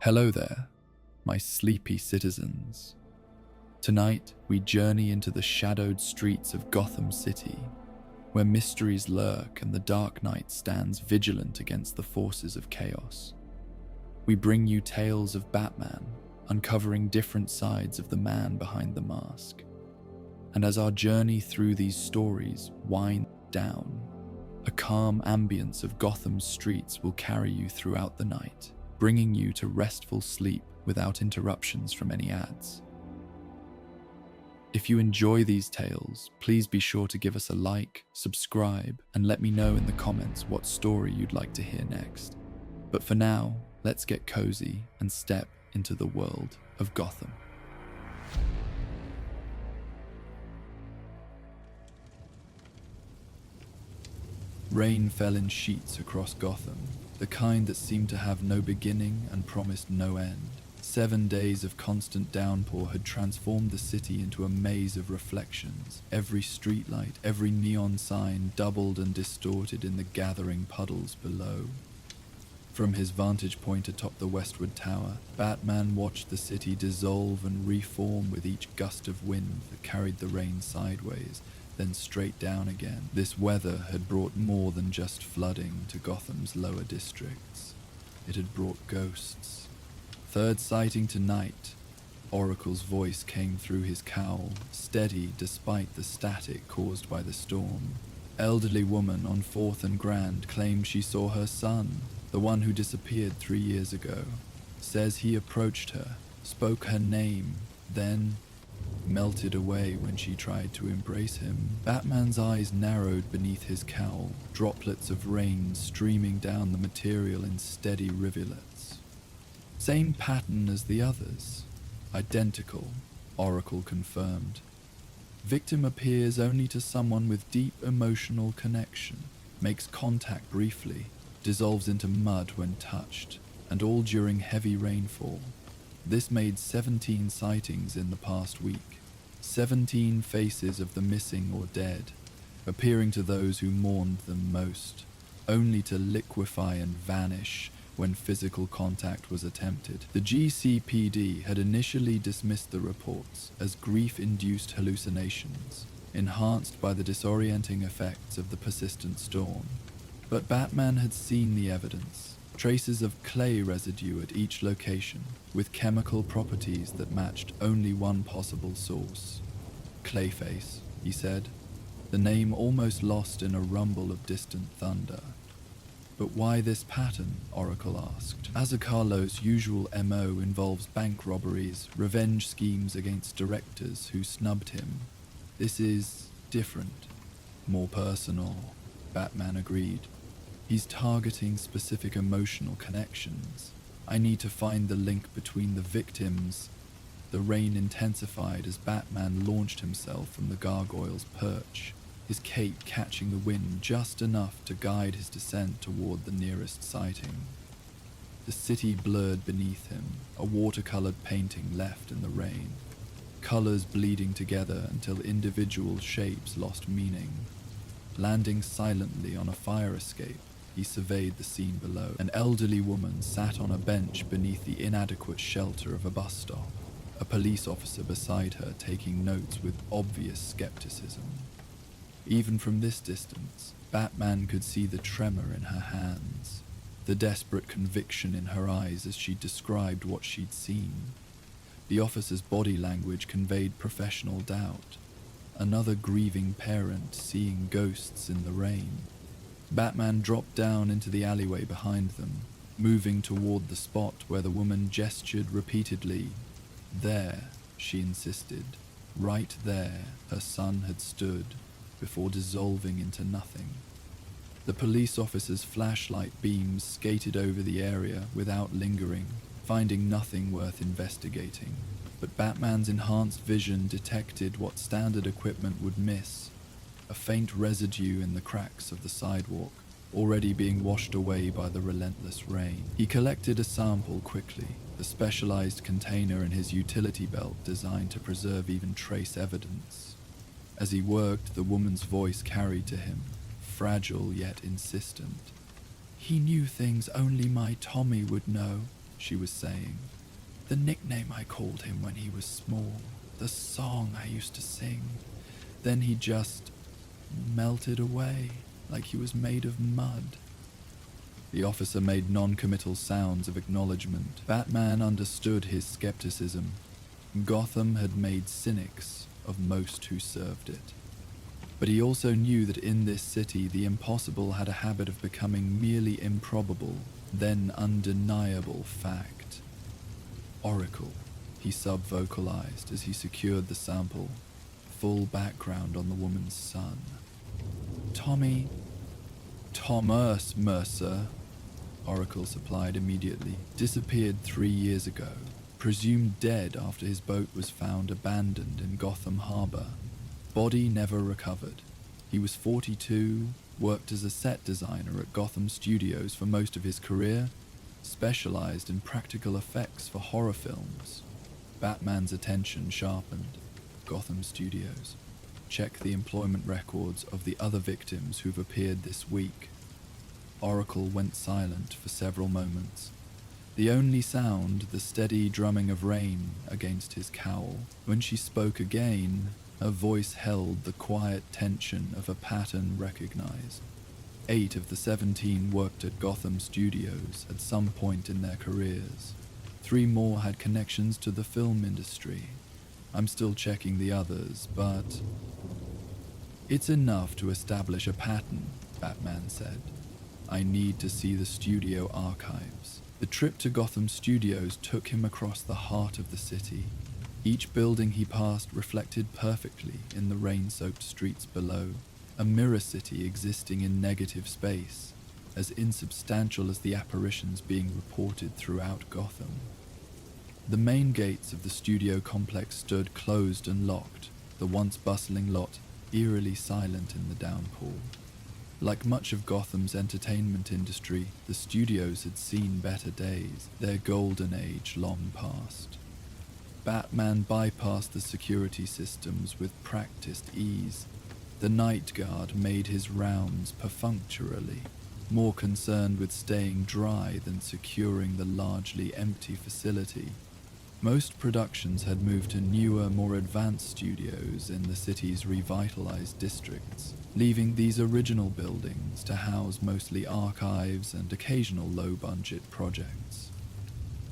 Hello there, my sleepy citizens. Tonight, we journey into the shadowed streets of Gotham City, where mysteries lurk and the Dark Knight stands vigilant against the forces of chaos. We bring you tales of Batman, uncovering different sides of the man behind the mask. And as our journey through these stories winds down, a calm ambience of Gotham's streets will carry you throughout the night, bringing you to restful sleep without interruptions from any ads. If you enjoy these tales, please be sure to give us a like, subscribe, and let me know in the comments what story you'd like to hear next. But for now, let's get cozy and step into the world of Gotham. Rain fell in sheets across Gotham, the kind that seemed to have no beginning and promised no end. 7 days of constant downpour had transformed the city into a maze of reflections. Every streetlight, every neon sign doubled and distorted in the gathering puddles below. From his vantage point atop the Westward Tower, Batman watched the city dissolve and reform with each gust of wind that carried the rain sideways, then straight down again. This weather had brought more than just flooding to Gotham's lower districts. It had brought ghosts. Third sighting tonight. Oracle's voice came through his cowl, steady despite the static caused by the storm. Elderly woman on 4th and Grand claimed she saw her son, the one who disappeared 3 years ago. Says he approached her, spoke her name, then melted away when she tried to embrace him. Batman's eyes narrowed beneath his cowl, droplets of rain streaming down the material in steady rivulets. Same pattern as the others. Identical, Oracle confirmed. Victim appears only to someone with deep emotional connection, makes contact briefly, dissolves into mud when touched, and all during heavy rainfall. This made 17 sightings in the past week. 17 faces of the missing or dead, appearing to those who mourned them most, only to liquefy and vanish when physical contact was attempted. The GCPD had initially dismissed the reports as grief-induced hallucinations, enhanced by the disorienting effects of the persistent storm. But Batman had seen the evidence. Traces of clay residue at each location, with chemical properties that matched only one possible source. Clayface, he said, the name almost lost in a rumble of distant thunder. But why this pattern? Oracle asked. Azacarlo's usual MO involves bank robberies, revenge schemes against directors who snubbed him. This is different, more personal, Batman agreed. He's targeting specific emotional connections. I need to find the link between the victims. The rain intensified as Batman launched himself from the gargoyle's perch, his cape catching the wind just enough to guide his descent toward the nearest sighting. The city blurred beneath him, a watercolored painting left in the rain, colors bleeding together until individual shapes lost meaning. Landing silently on a fire escape, he surveyed the scene below. An elderly woman sat on a bench beneath the inadequate shelter of a bus stop, a police officer beside her taking notes with obvious skepticism. Even from this distance, Batman could see the tremor in her hands, the desperate conviction in her eyes as she described what she'd seen. The officer's body language conveyed professional doubt. Another grieving parent seeing ghosts in the rain. Batman dropped down into the alleyway behind them, moving toward the spot where the woman gestured repeatedly. There, she insisted. Right there, her son had stood, before dissolving into nothing. The police officer's flashlight beams skated over the area without lingering, finding nothing worth investigating. But Batman's enhanced vision detected what standard equipment would miss. A faint residue in the cracks of the sidewalk, already being washed away by the relentless rain. He collected a sample quickly, the specialized container in his utility belt designed to preserve even trace evidence. As he worked, the woman's voice carried to him, fragile yet insistent. He knew things only my Tommy would know. she was saying. "The nickname I called him when he was small, the song I used to sing. Then he just melted away like he was made of mud." The officer made non-committal sounds of acknowledgement. Batman understood his skepticism. Gotham had made cynics of most who served it. But he also knew that in this city the impossible had a habit of becoming merely improbable, then undeniable fact. "Oracle," he sub-vocalized as he secured the sample, full background on the woman's son. Thomas Mercer," Oracle supplied immediately, "disappeared 3 years ago, presumed dead after his boat was found abandoned in Gotham Harbor. Body never recovered. He was 42, worked as a set designer at Gotham Studios for most of his career, specialized in practical effects for horror films." Batman's attention sharpened. Gotham Studios. Check the employment records of the other victims who've appeared this week. Oracle went silent for several moments. The only sound, the steady drumming of rain against his cowl. When she spoke again, her voice held the quiet tension of a pattern recognized. 8 of the 17 worked at Gotham Studios at some point in their careers. 3 more had connections to the film industry. I'm still checking the others, but... "It's enough to establish a pattern," Batman said. "I need to see the studio archives." The trip to Gotham Studios took him across the heart of the city. Each building he passed reflected perfectly in the rain-soaked streets below, a mirror city existing in negative space, as insubstantial as the apparitions being reported throughout Gotham. The main gates of the studio complex stood closed and locked, the once bustling lot eerily silent in the downpour. Like much of Gotham's entertainment industry, the studios had seen better days, their golden age long past. Batman bypassed the security systems with practiced ease. The night guard made his rounds perfunctorily, more concerned with staying dry than securing the largely empty facility. Most productions had moved to newer, more advanced studios in the city's revitalized districts, leaving these original buildings to house mostly archives and occasional low-budget projects.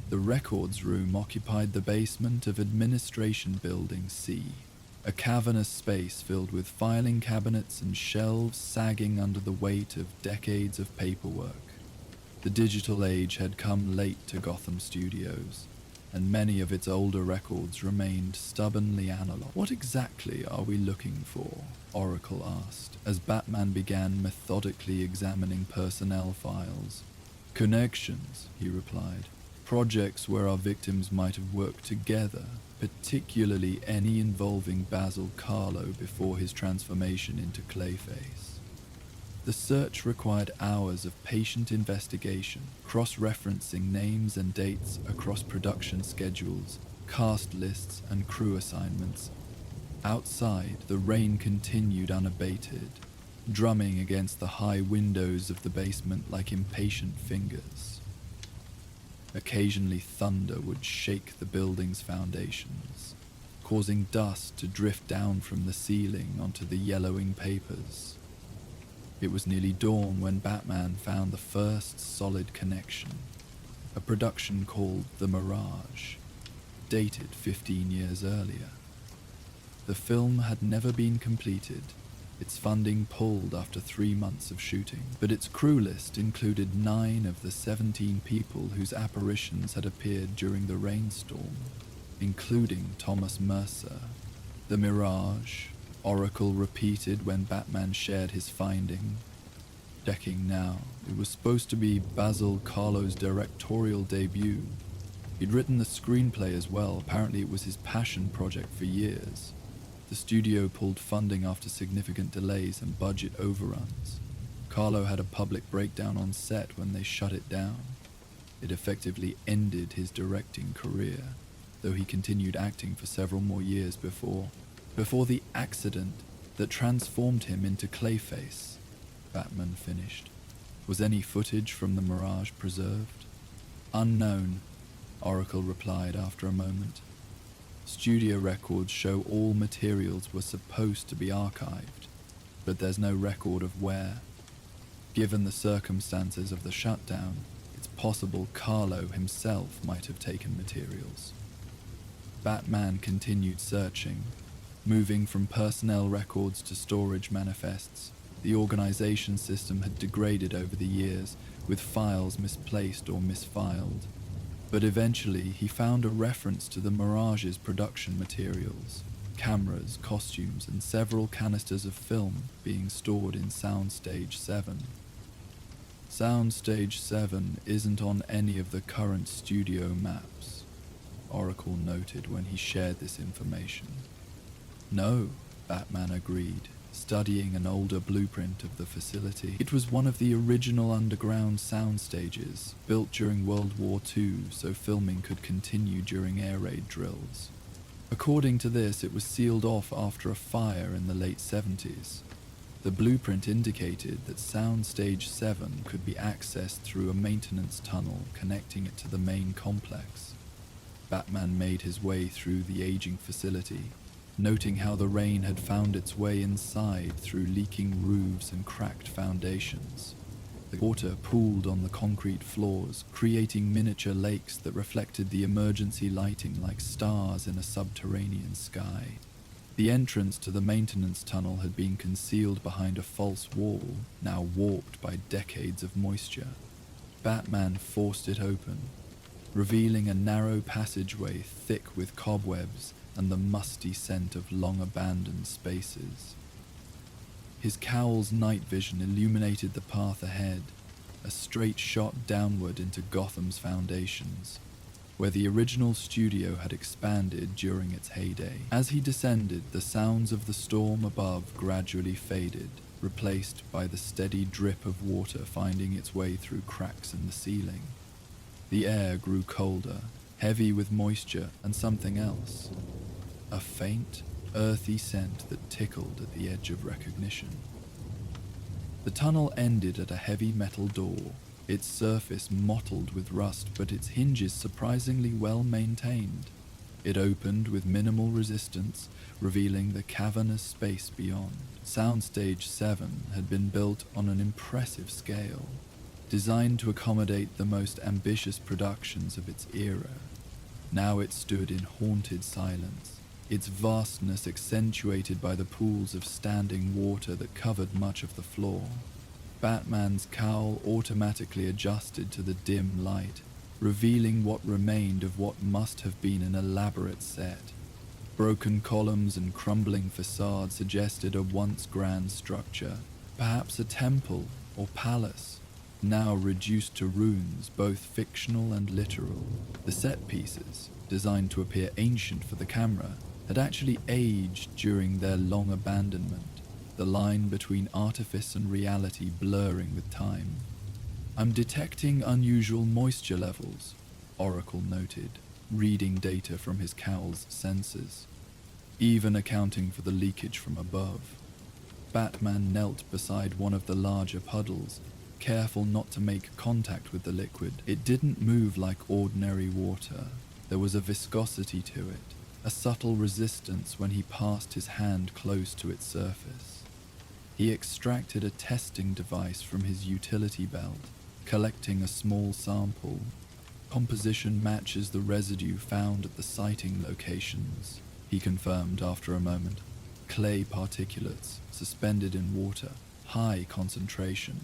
The records room occupied the basement of Administration Building C, a cavernous space filled with filing cabinets and shelves sagging under the weight of decades of paperwork. The digital age had come late to Gotham Studios, and many of its older records remained stubbornly analog. "What exactly are we looking for?" Oracle asked, as Batman began methodically examining personnel files. "Connections," he replied. "Projects where our victims might have worked together, particularly any involving Basil Carlo before his transformation into Clayface." The search required hours of patient investigation, cross-referencing names and dates across production schedules, cast lists, and crew assignments. Outside, the rain continued unabated, drumming against the high windows of the basement like impatient fingers. Occasionally, thunder would shake the building's foundations, causing dust to drift down from the ceiling onto the yellowing papers. It was nearly dawn when Batman found the first solid connection, a production called The Mirage, dated 15 years earlier. The film had never been completed, its funding pulled after 3 months of shooting, but its crew list included 9 of the 17 people whose apparitions had appeared during the rainstorm, including Thomas Mercer. The Mirage, Oracle repeated when Batman shared his finding. Checking now, it was supposed to be Basil Carlo's directorial debut. He'd written the screenplay as well. Apparently it was his passion project for years. The studio pulled funding after significant delays and budget overruns. Carlo had a public breakdown on set when they shut it down. It effectively ended his directing career, though he continued acting for several more years before the accident that transformed him into Clayface, Batman finished. Was any footage from The Mirage preserved? Unknown, Oracle replied after a moment. Studio records show all materials were supposed to be archived, but there's no record of where. Given the circumstances of the shutdown, it's possible Carlo himself might have taken materials. Batman continued searching, moving from personnel records to storage manifests. The organization system had degraded over the years, with files misplaced or misfiled. But eventually he found a reference to the Mirage's production materials, cameras, costumes, and several canisters of film being stored in Soundstage 7. Soundstage 7 isn't on any of the current studio maps, Oracle noted when he shared this information. No, Batman agreed, studying an older blueprint of the facility. It was one of the original underground sound stages, built during World War II so filming could continue during air raid drills. According to this, it was sealed off after a fire in the late 70s. The blueprint indicated that Soundstage 7 could be accessed through a maintenance tunnel connecting it to the main complex. Batman made his way through the aging facility, noting how the rain had found its way inside through leaking roofs and cracked foundations. The water pooled on the concrete floors, creating miniature lakes that reflected the emergency lighting like stars in a subterranean sky. The entrance to the maintenance tunnel had been concealed behind a false wall, now warped by decades of moisture. Batman forced it open, revealing a narrow passageway thick with cobwebs and the musty scent of long-abandoned spaces. His cowl's night vision illuminated the path ahead, a straight shot downward into Gotham's foundations, where the original studio had expanded during its heyday. As he descended, the sounds of the storm above gradually faded, replaced by the steady drip of water finding its way through cracks in the ceiling. The air grew colder, heavy with moisture and something else. A faint, earthy scent that tickled at the edge of recognition. The tunnel ended at a heavy metal door, its surface mottled with rust but its hinges surprisingly well maintained. It opened with minimal resistance, revealing the cavernous space beyond. Soundstage 7 had been built on an impressive scale, designed to accommodate the most ambitious productions of its era. Now it stood in haunted silence, its vastness accentuated by the pools of standing water that covered much of the floor. Batman's cowl automatically adjusted to the dim light, revealing what remained of what must have been an elaborate set. Broken columns and crumbling facades suggested a once grand structure, perhaps a temple or palace, now reduced to ruins, both fictional and literal. The set pieces, designed to appear ancient for the camera, had actually aged during their long abandonment, the line between artifice and reality blurring with time. "I'm detecting unusual moisture levels," Oracle noted, reading data from his cowl's sensors, even accounting for the leakage from above. Batman knelt beside one of the larger puddles, careful not to make contact with the liquid. It didn't move like ordinary water. There was a viscosity to it, a subtle resistance when he passed his hand close to its surface. He extracted a testing device from his utility belt, collecting a small sample. Composition matches the residue found at the sighting locations, he confirmed after a moment. Clay particulates, suspended in water, high concentration.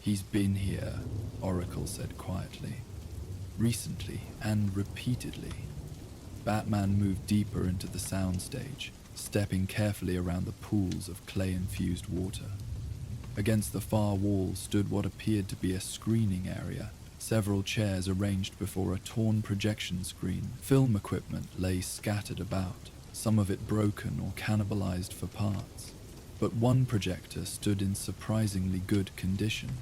"He's been here," Oracle said quietly. "Recently and repeatedly." Batman moved deeper into the soundstage, stepping carefully around the pools of clay-infused water. Against the far wall stood what appeared to be a screening area, several chairs arranged before a torn projection screen. Film equipment lay scattered about, some of it broken or cannibalized for parts. But one projector stood in surprisingly good condition,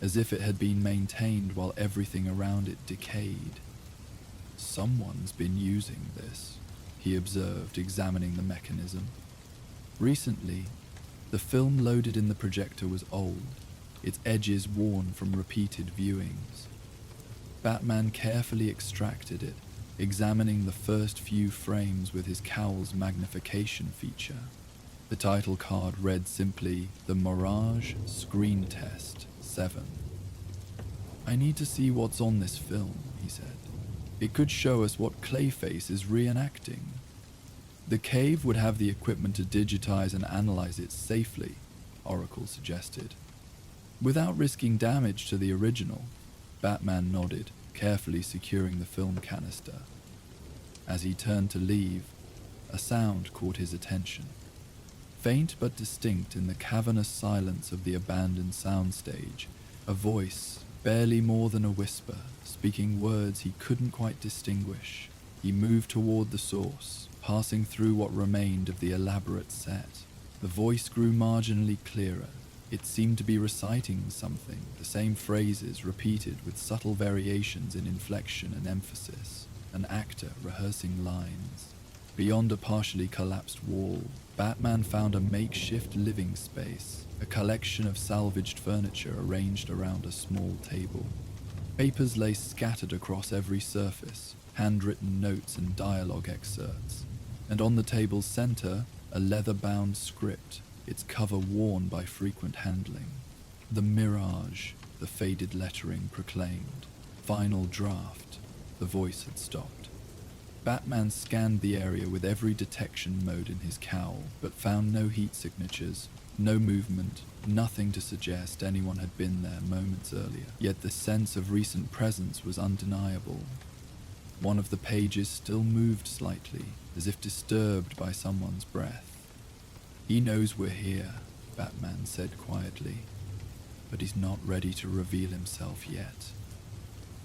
as if it had been maintained while everything around it decayed. "Someone's been using this," he observed, examining the mechanism. Recently, the film loaded in the projector was old, its edges worn from repeated viewings. Batman carefully extracted it, examining the first few frames with his cowl's magnification feature. The title card read simply, "The Mirage Screen Test 7. "I need to see what's on this film," he said. "It could show us what Clayface is reenacting." "The cave would have the equipment to digitize and analyze it safely," Oracle suggested. "Without risking damage to the original." Batman nodded, carefully securing the film canister. As he turned to leave, a sound caught his attention. Faint but distinct in the cavernous silence of the abandoned soundstage, a voice, barely more than a whisper, speaking words he couldn't quite distinguish. He moved toward the source, passing through what remained of the elaborate set. The voice grew marginally clearer. It seemed to be reciting something, the same phrases repeated with subtle variations in inflection and emphasis, an actor rehearsing lines. Beyond a partially collapsed wall, Batman found a makeshift living space, a collection of salvaged furniture arranged around a small table. Papers lay scattered across every surface, handwritten notes and dialogue excerpts, and on the table's center, a leather-bound script, its cover worn by frequent handling. "The Mirage," the faded lettering proclaimed. "Final draft." The voice had stopped. Batman scanned the area with every detection mode in his cowl, but found no heat signatures, no movement, nothing to suggest anyone had been there moments earlier. Yet the sense of recent presence was undeniable. One of the pages still moved slightly, as if disturbed by someone's breath. "He knows we're here," Batman said quietly, "but he's not ready to reveal himself yet."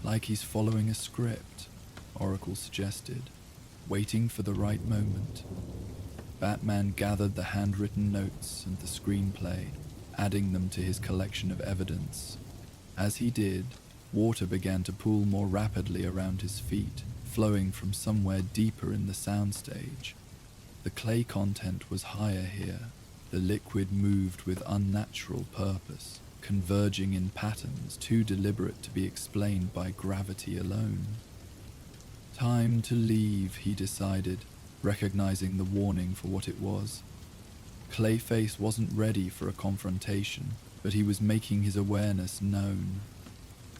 "Like he's following a script," Oracle suggested, "waiting for the right moment." Batman gathered the handwritten notes and the screenplay, adding them to his collection of evidence. As he did, water began to pool more rapidly around his feet, flowing from somewhere deeper in the soundstage. The clay content was higher here. The liquid moved with unnatural purpose, converging in patterns too deliberate to be explained by gravity alone. Time to leave, he decided, recognizing the warning for what it was. Clayface wasn't ready for a confrontation, but he was making his awareness known.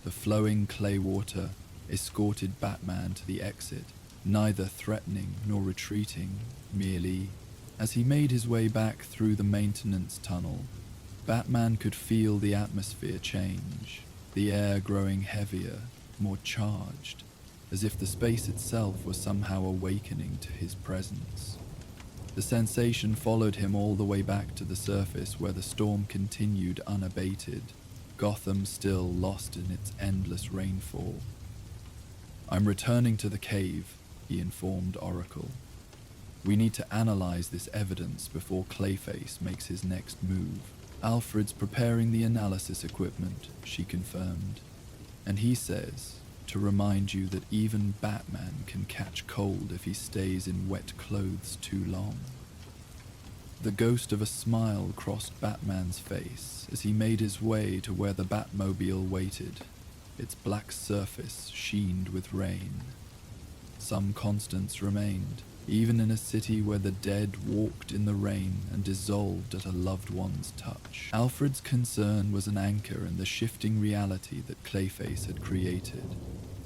The flowing clay water escorted Batman to the exit, neither threatening nor retreating, merely. As he made his way back through the maintenance tunnel, Batman could feel the atmosphere change, the air growing heavier, more charged, as if the space itself was somehow awakening to his presence. The sensation followed him all the way back to the surface where the storm continued unabated, Gotham still lost in its endless rainfall. "I'm returning to the cave," he informed Oracle. "We need to analyze this evidence before Clayface makes his next move." "Alfred's preparing the analysis equipment," she confirmed. "And he says to remind you that even Batman can catch cold if he stays in wet clothes too long." The ghost of a smile crossed Batman's face as he made his way to where the Batmobile waited, its black surface sheened with rain. Some constants remained, even in a city where the dead walked in the rain and dissolved at a loved one's touch. Alfred's concern was an anchor in the shifting reality that Clayface had created,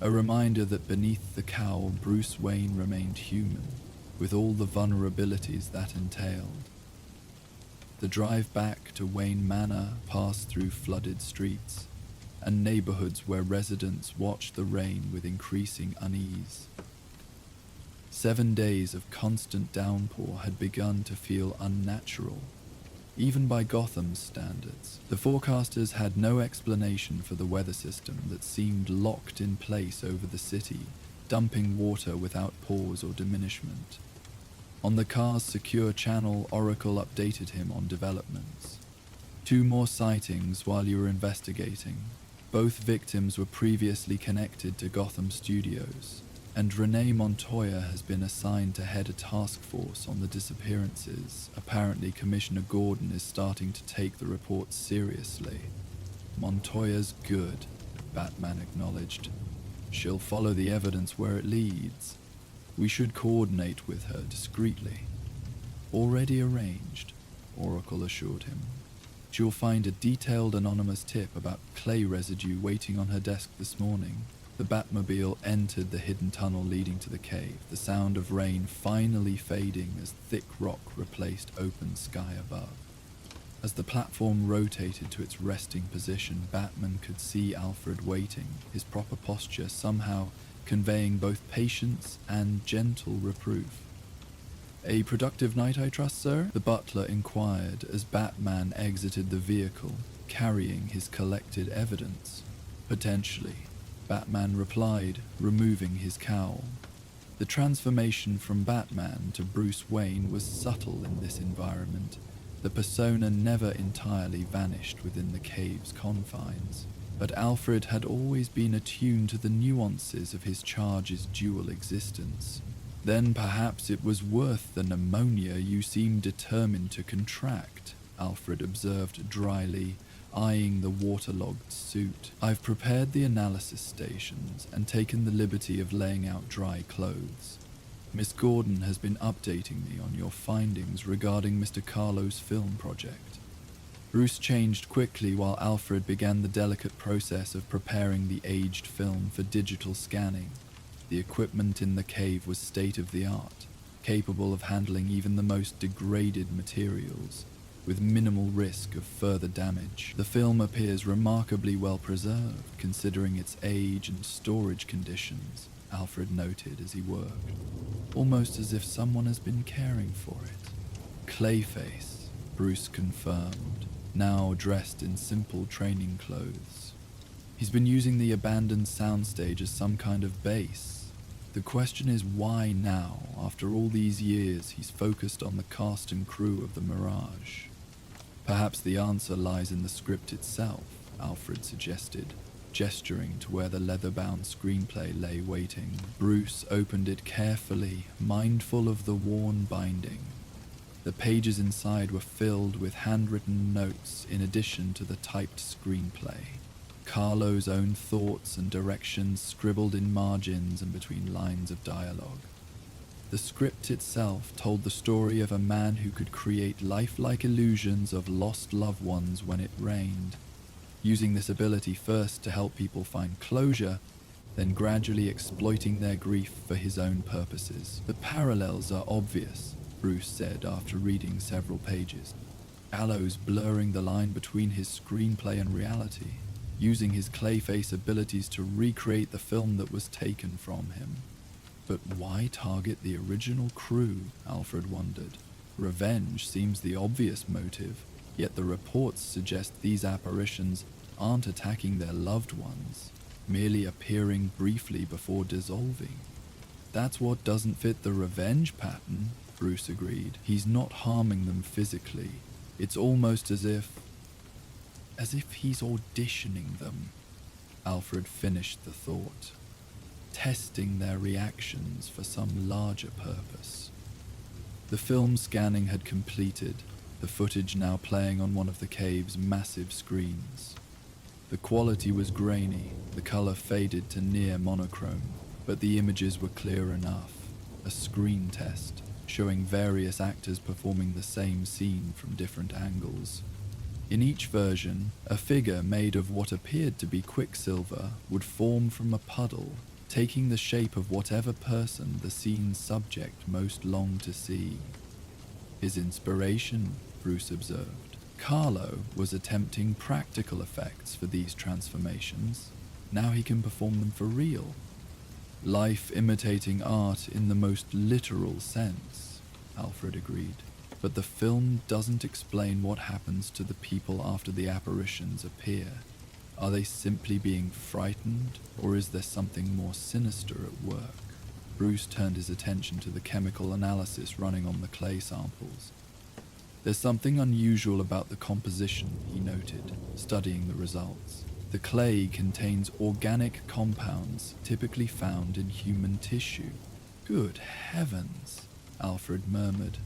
a reminder that beneath the cowl Bruce Wayne remained human, with all the vulnerabilities that entailed. The drive back to Wayne Manor passed through flooded streets, and neighborhoods where residents watched the rain with increasing unease. 7 days of constant downpour had begun to feel unnatural, even by Gotham's standards. The forecasters had no explanation for the weather system that seemed locked in place over the city, dumping water without pause or diminishment. On the car's secure channel, Oracle updated him on developments. 2 more sightings while you were investigating. Both victims were previously connected to Gotham Studios, and Renee Montoya has been assigned to head a task force on the disappearances. Apparently, Commissioner Gordon is starting to take the reports seriously. "Montoya's good," Batman acknowledged. She'll follow the evidence where it leads. We should coordinate with her discreetly. Already arranged, Oracle assured him. She'll find a detailed anonymous tip about clay residue waiting on her desk this morning. The Batmobile entered the hidden tunnel leading to the cave, the sound of rain finally fading as thick rock replaced open sky above. As the platform rotated to its resting position, Batman could see Alfred waiting, his proper posture somehow conveying both patience and gentle reproof. "A productive night, I trust, sir?" the butler inquired as Batman exited the vehicle, carrying his collected evidence. "Potentially," Batman replied, removing his cowl. The transformation from Batman to Bruce Wayne was subtle in this environment. The persona never entirely vanished within the cave's confines, but Alfred had always been attuned to the nuances of his charge's dual existence. "Then perhaps it was worth the pneumonia you seem determined to contract," Alfred observed dryly, eyeing the waterlogged suit. "I've prepared the analysis stations and taken the liberty of laying out dry clothes. Miss Gordon has been updating me on your findings regarding Mr. Carlo's film project." Bruce changed quickly while Alfred began the delicate process of preparing the aged film for digital scanning. The equipment in the cave was state-of-the-art, capable of handling even the most degraded materials, with minimal risk of further damage. "The film appears remarkably well preserved, considering its age and storage conditions," Alfred noted as he worked, "almost as if someone has been caring for it." "Clayface," Bruce confirmed, now dressed in simple training clothes. "He's been using the abandoned soundstage as some kind of base. The question is why now, after all these years, he's focused on the cast and crew of the Mirage." "Perhaps the answer lies in the script itself," Alfred suggested, gesturing to where the leather-bound screenplay lay waiting. Bruce opened it carefully, mindful of the worn binding. The pages inside were filled with handwritten notes in addition to the typed screenplay. Carlo's own thoughts and directions scribbled in margins and between lines of dialogue. The script itself told the story of a man who could create lifelike illusions of lost loved ones when it rained, using this ability first to help people find closure, then gradually exploiting their grief for his own purposes. "The parallels are obvious," Bruce said after reading several pages. "Gallows blurring the line between his screenplay and reality, using his Clayface abilities to recreate the film that was taken from him." "But why target the original crew?" Alfred wondered. "Revenge seems the obvious motive, yet the reports suggest these apparitions aren't attacking their loved ones, merely appearing briefly before dissolving." "That's what doesn't fit the revenge pattern," Bruce agreed. "He's not harming them physically. It's almost as if he's auditioning them." Alfred finished the thought. "Testing their reactions for some larger purpose." The film scanning had completed, the footage now playing on one of the cave's massive screens. The quality was grainy, the color faded to near monochrome, but the images were clear enough. A screen test, showing various actors performing the same scene from different angles. In each version, a figure made of what appeared to be quicksilver would form from a puddle, taking the shape of whatever person the scene's subject most longed to see. His inspiration, Bruce observed. Carlo was attempting practical effects for these transformations. Now he can perform them for real. Life imitating art in the most literal sense, Alfred agreed. But the film doesn't explain what happens to the people after the apparitions appear. Are they simply being frightened, or is there something more sinister at work? Bruce turned his attention to the chemical analysis running on the clay samples. "There's something unusual about the composition," he noted, studying the results. "The clay contains organic compounds typically found in human tissue." "Good heavens," Alfred murmured.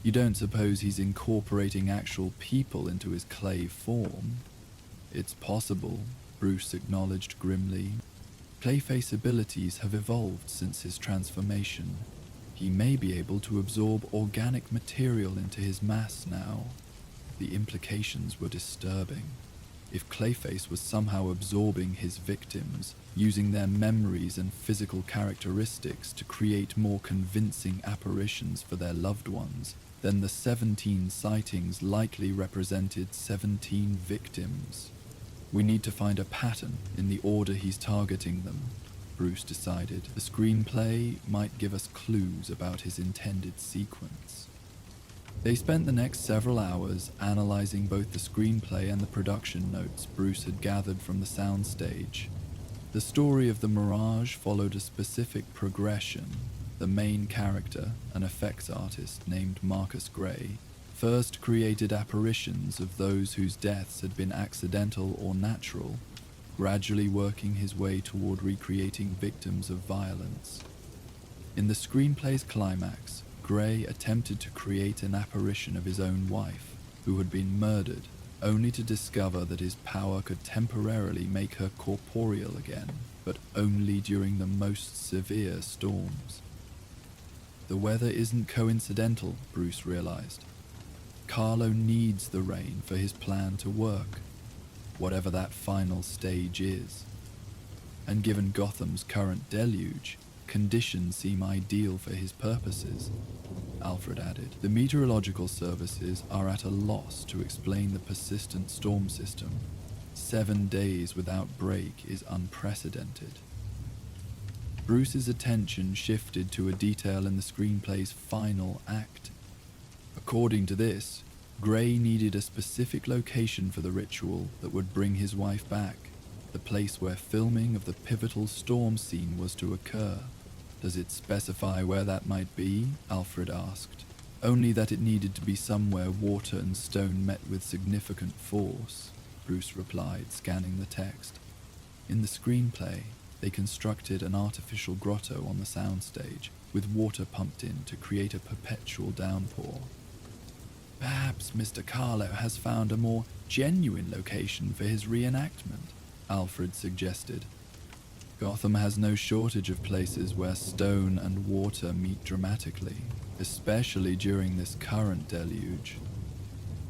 "You don't suppose he's incorporating actual people into his clay form?" "It's possible," Bruce acknowledged grimly. Clayface abilities have evolved since his transformation. He may be able to absorb organic material into his mass now. The implications were disturbing. If Clayface was somehow absorbing his victims, using their memories and physical characteristics to create more convincing apparitions for their loved ones, then the 17 sightings likely represented 17 victims. We need to find a pattern in the order he's targeting them, Bruce decided. The screenplay might give us clues about his intended sequence. They spent the next several hours analyzing both the screenplay and the production notes Bruce had gathered from the soundstage. The story of the Mirage followed a specific progression. The main character, an effects artist named Marcus Gray, first created apparitions of those whose deaths had been accidental or natural, gradually working his way toward recreating victims of violence. In the screenplay's climax, Gray attempted to create an apparition of his own wife, who had been murdered, only to discover that his power could temporarily make her corporeal again, but only during the most severe storms. The weather isn't coincidental, Bruce realized. Carlo needs the rain for his plan to work, whatever that final stage is. And given Gotham's current deluge, conditions seem ideal for his purposes, Alfred added. The meteorological services are at a loss to explain the persistent storm system. 7 days without break is unprecedented. Bruce's attention shifted to a detail in the screenplay's final act. According to this, Gray needed a specific location for the ritual that would bring his wife back, the place where filming of the pivotal storm scene was to occur. Does it specify where that might be? Alfred asked. Only that it needed to be somewhere water and stone met with significant force, Bruce replied, scanning the text. In the screenplay, they constructed an artificial grotto on the soundstage, with water pumped in to create a perpetual downpour. Perhaps Mr. Carlo has found a more genuine location for his reenactment, Alfred suggested. Gotham has no shortage of places where stone and water meet dramatically, especially during this current deluge.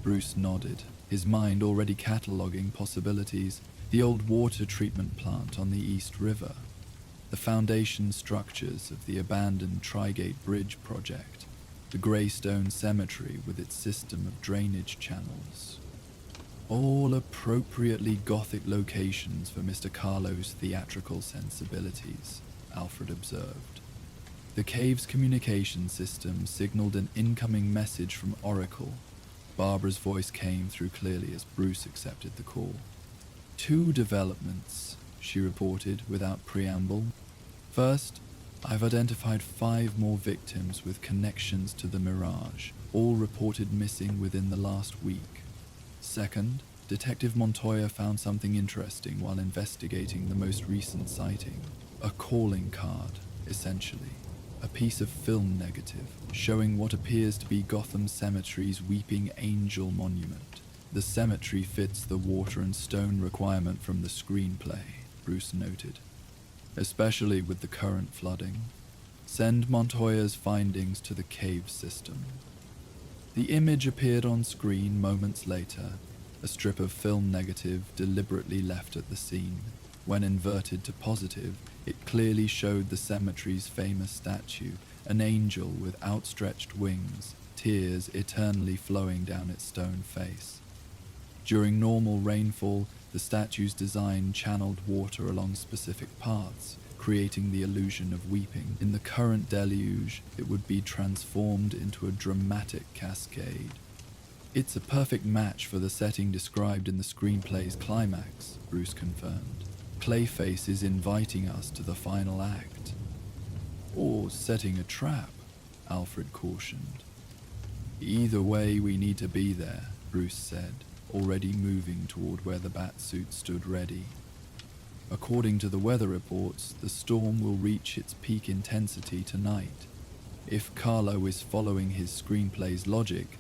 Bruce nodded, his mind already cataloguing possibilities. The old water treatment plant on the East River, the foundation structures of the abandoned Trigate Bridge project, the Greystone Cemetery with its system of drainage channels. All appropriately Gothic locations for Mr. Carlo's theatrical sensibilities, Alfred observed. The cave's communication system signaled an incoming message from Oracle. Barbara's voice came through clearly as Bruce accepted the call. 2 developments, she reported without preamble. First, I've identified 5 more victims with connections to the Mirage, all reported missing within the last week. Second, Detective Montoya found something interesting while investigating the most recent sighting. A calling card, essentially. A piece of film negative, showing what appears to be Gotham Cemetery's Weeping Angel monument. The cemetery fits the water and stone requirement from the screenplay, Bruce noted. Especially with the current flooding. Send Montoya's findings to the cave system. The image appeared on screen moments later, a strip of film negative deliberately left at the scene. When inverted to positive, it clearly showed the cemetery's famous statue, an angel with outstretched wings, tears eternally flowing down its stone face. During normal rainfall, the statue's design channeled water along specific paths, creating the illusion of weeping. In the current deluge, it would be transformed into a dramatic cascade. It's a perfect match for the setting described in the screenplay's climax, Bruce confirmed. Clayface is inviting us to the final act. Or setting a trap, Alfred cautioned. Either way, we need to be there, Bruce said, already moving toward where the Batsuit stood ready. According to the weather reports, the storm will reach its peak intensity tonight. If Carlo is following his screenplay's logic,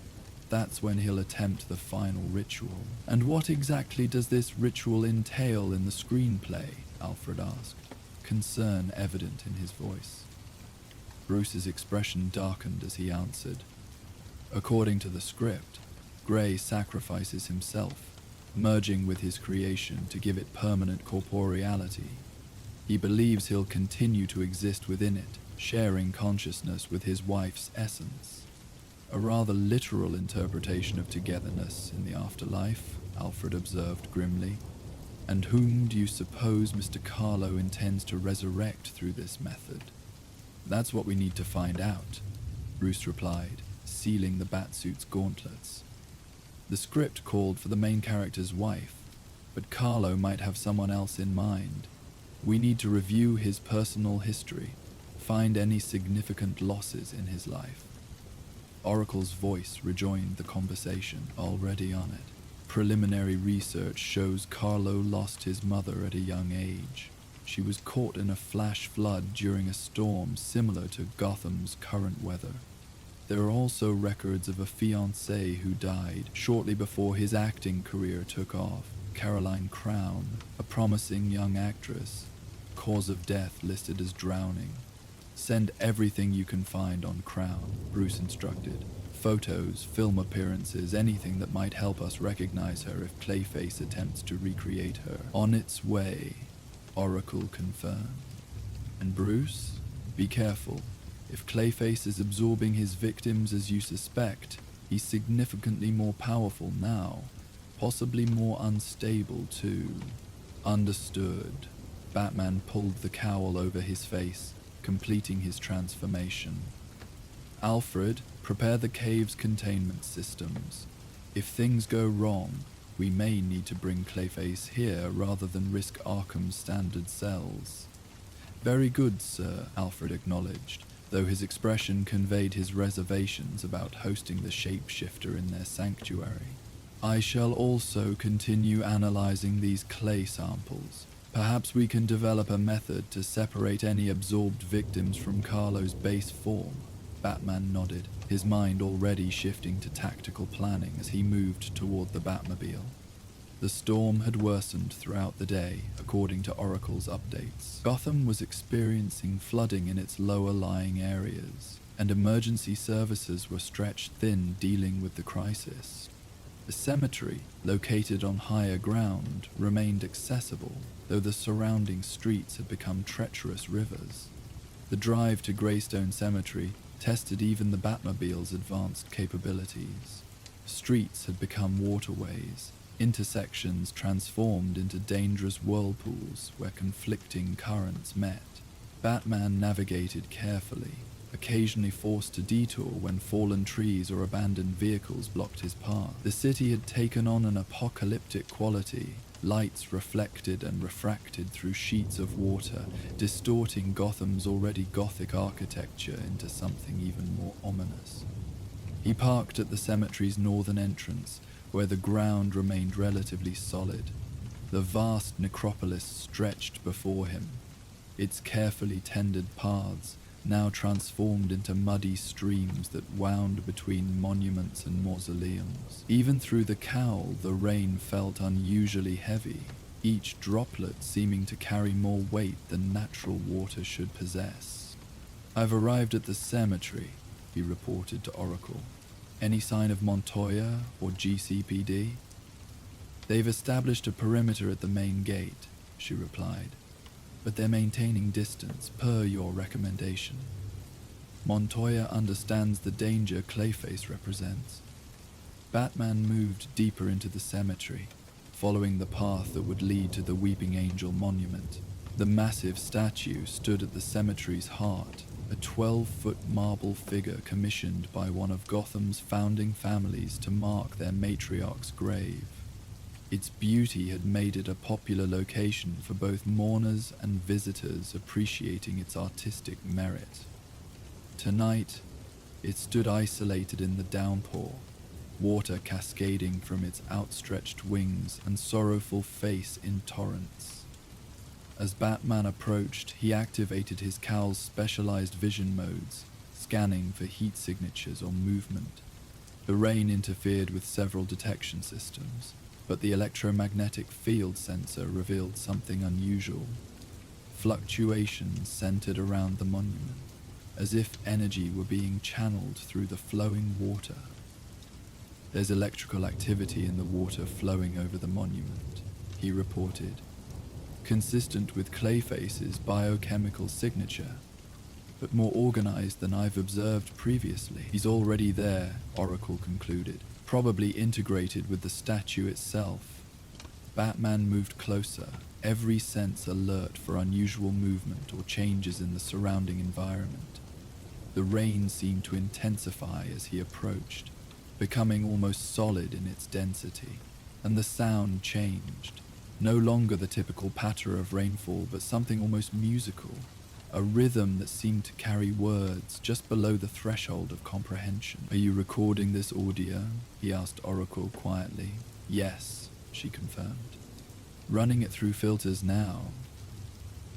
that's when he'll attempt the final ritual. And what exactly does this ritual entail in the screenplay? Alfred asked. concern evident in his voice. Bruce's expression darkened as he answered. According to the script, Gray sacrifices himself, merging with his creation to give it permanent corporeality. He believes he'll continue to exist within it, sharing consciousness with his wife's essence. A rather literal interpretation of togetherness in the afterlife, Alfred observed grimly. And whom do you suppose Mr. Carlo intends to resurrect through this method? That's what we need to find out, Bruce replied, sealing the Batsuit's gauntlets. The script called for the main character's wife, but Carlo might have someone else in mind. We need to review his personal history, find any significant losses in his life. Oracle's voice rejoined the conversation, already on it. Preliminary research shows Carlo lost his mother at a young age. She was caught in a flash flood during a storm similar to Gotham's current weather. There are also records of a fiancée who died shortly before his acting career took off, Caroline Crown, a promising young actress. Cause of death listed as drowning. Send everything you can find on Crown, Bruce instructed. Photos, film appearances, anything that might help us recognize her if Clayface attempts to recreate her. On its way, Oracle confirmed. And Bruce, be careful. If Clayface is absorbing his victims as you suspect, he's significantly more powerful now. Possibly more unstable, too. Understood. Batman pulled the cowl over his face, completing his transformation. Alfred, prepare the cave's containment systems. If things go wrong, we may need to bring Clayface here rather than risk Arkham's standard cells. Very good, sir, Alfred acknowledged, though his expression conveyed his reservations about hosting the shapeshifter in their sanctuary. I shall also continue analyzing these clay samples. Perhaps we can develop a method to separate any absorbed victims from Carlo's base form. Batman nodded, his mind already shifting to tactical planning as he moved toward the Batmobile. The storm had worsened throughout the day, according to Oracle's updates. Gotham was experiencing flooding in its lower-lying areas, and emergency services were stretched thin dealing with the crisis. The cemetery, located on higher ground, remained accessible, though the surrounding streets had become treacherous rivers. The drive to Greystone Cemetery tested even the Batmobile's advanced capabilities. Streets had become waterways, intersections transformed into dangerous whirlpools where conflicting currents met. Batman navigated carefully, occasionally forced to detour when fallen trees or abandoned vehicles blocked his path. The city had taken on an apocalyptic quality, lights reflected and refracted through sheets of water, distorting Gotham's already gothic architecture into something even more ominous. He parked at the cemetery's northern entrance, where the ground remained relatively solid. The vast necropolis stretched before him, its carefully tended paths now transformed into muddy streams that wound between monuments and mausoleums. Even through the cowl, the rain felt unusually heavy, each droplet seeming to carry more weight than natural water should possess. I've arrived at the cemetery, he reported to Oracle. Any sign of Montoya or GCPD? They've established a perimeter at the main gate, she replied, but they're maintaining distance per your recommendation. Montoya understands the danger Clayface represents. Batman moved deeper into the cemetery, following the path that would lead to the Weeping Angel monument. The massive statue stood at the cemetery's heart, a 12-foot marble figure commissioned by one of Gotham's founding families to mark their matriarch's grave. Its beauty had made it a popular location for both mourners and visitors appreciating its artistic merit. Tonight, it stood isolated in the downpour, water cascading from its outstretched wings and sorrowful face in torrents. As Batman approached, he activated his cowl's specialized vision modes, scanning for heat signatures or movement. The rain interfered with several detection systems, but the electromagnetic field sensor revealed something unusual. fluctuations centered around the monument, as if energy were being channeled through the flowing water. "There's electrical activity in the water flowing over the monument," he reported, "consistent with Clayface's biochemical signature, but more organized than I've observed previously." "He's already there," Oracle concluded, "probably integrated with the statue itself." Batman moved closer, every sense alert for unusual movement or changes in the surrounding environment. The rain seemed to intensify as he approached, becoming almost solid in its density, and the sound changed. No longer the typical patter of rainfall, but something almost musical, a rhythm that seemed to carry words just below the threshold of comprehension. "Are you recording this audio?" he asked Oracle quietly. "Yes," she confirmed. "Running it through filters now.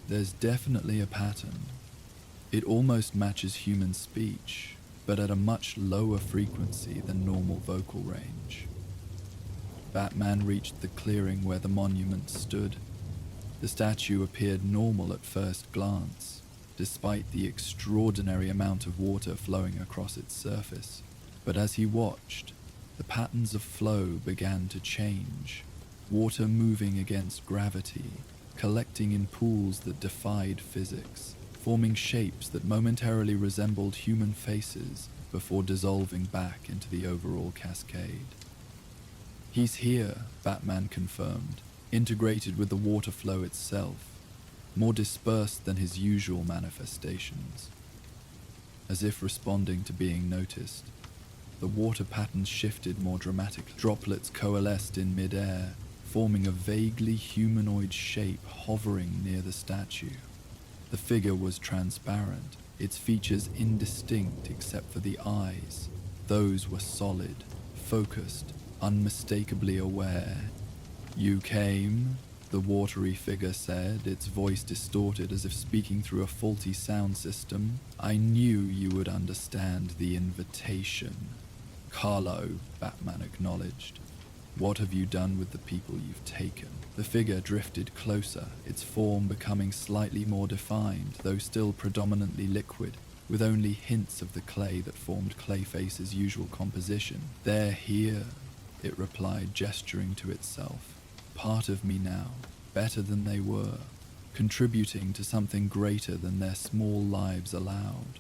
There's definitely a pattern. It almost matches human speech, but at a much lower frequency than normal vocal range." Batman reached the clearing where the monument stood. The statue appeared normal at first glance, despite the extraordinary amount of water flowing across its surface. But as he watched, the patterns of flow began to change, water moving against gravity, collecting in pools that defied physics, forming shapes that momentarily resembled human faces before dissolving back into the overall cascade. "He's here," Batman confirmed, integrated with the water flow itself, more dispersed than his usual manifestations. As if responding to being noticed, the water patterns shifted more dramatically. Droplets coalesced in mid-air, forming a vaguely humanoid shape hovering near the statue. The figure was transparent, its features indistinct except for the eyes. Those were solid, focused, unmistakably aware. "You came," the watery figure said, its voice distorted as if speaking through a faulty sound system. "I knew you would understand the invitation." "Carlo," Batman acknowledged. "What have you done with the people you've taken?" The figure drifted closer, its form becoming slightly more defined, though still predominantly liquid, with only hints of the clay that formed Clayface's usual composition. "They're here," it replied, gesturing to itself. "Part of me now, better than they were, contributing to something greater than their small lives allowed."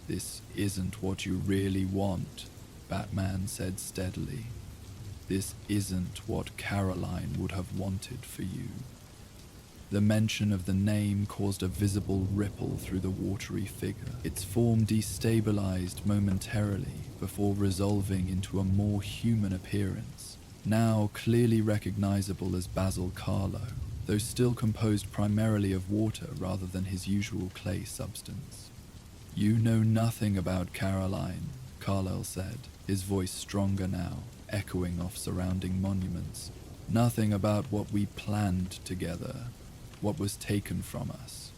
"This isn't what you really want," Batman said steadily. "This isn't what Caroline would have wanted for you." The mention of the name caused a visible ripple through the watery figure. Its form destabilized momentarily before resolving into a more human appearance, now clearly recognizable as Basil Carlo, though still composed primarily of water rather than his usual clay substance. "You know nothing about Caroline," Carlyle said, his voice stronger now, echoing off surrounding monuments. "Nothing about what we planned together, what was taken from us."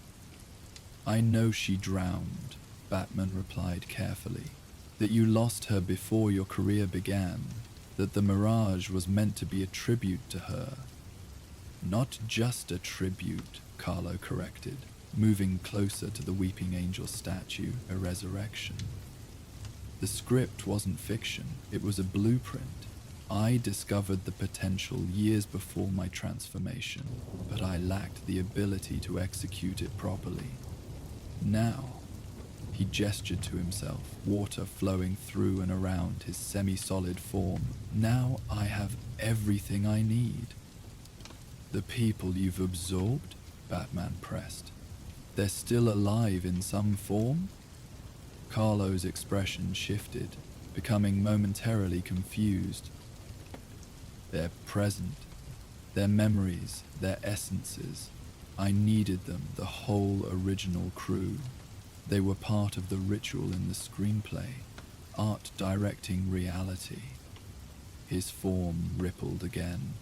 "I know she drowned," Batman replied carefully. "That you lost her before your career began, that the mirage was meant to be a tribute to her." "Not just a tribute," Carlo corrected, moving closer to the Weeping Angel statue, a resurrection. "The script wasn't fiction, it was a blueprint. I discovered the potential years before my transformation, but I lacked the ability to execute it properly. Now," he gestured to himself, water flowing through and around his semi-solid form, "now I have everything I need." "The people you've absorbed?" Batman pressed. "They're still alive in some form?" Carlo's expression shifted, becoming momentarily confused. "They're present. Their memories, their essences. I needed them, the whole original crew. They were part of the ritual in the screenplay, art directing reality." His form rippled again,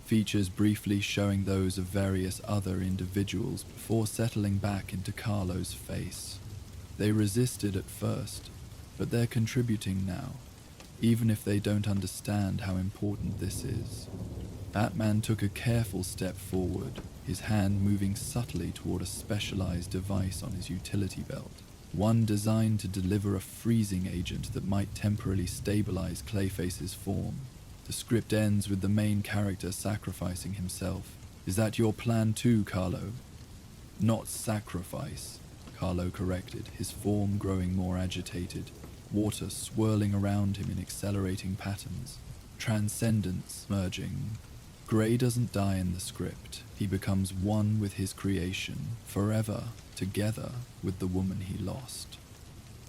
features briefly showing those of various other individuals before settling back into Carlo's face. "They resisted at first, but they're contributing now, even if they don't understand how important this is." Batman took a careful step forward, his hand moving subtly toward a specialized device on his utility belt, one designed to deliver a freezing agent that might temporarily stabilize Clayface's form. The script ends with the main character sacrificing himself. Is that your plan too, Carlo? Not sacrifice, Carlo corrected, his form growing more agitated, water swirling around him in accelerating patterns. Transcendence merging. Gray doesn't die in the script. He becomes one with his creation, forever together with the woman he lost.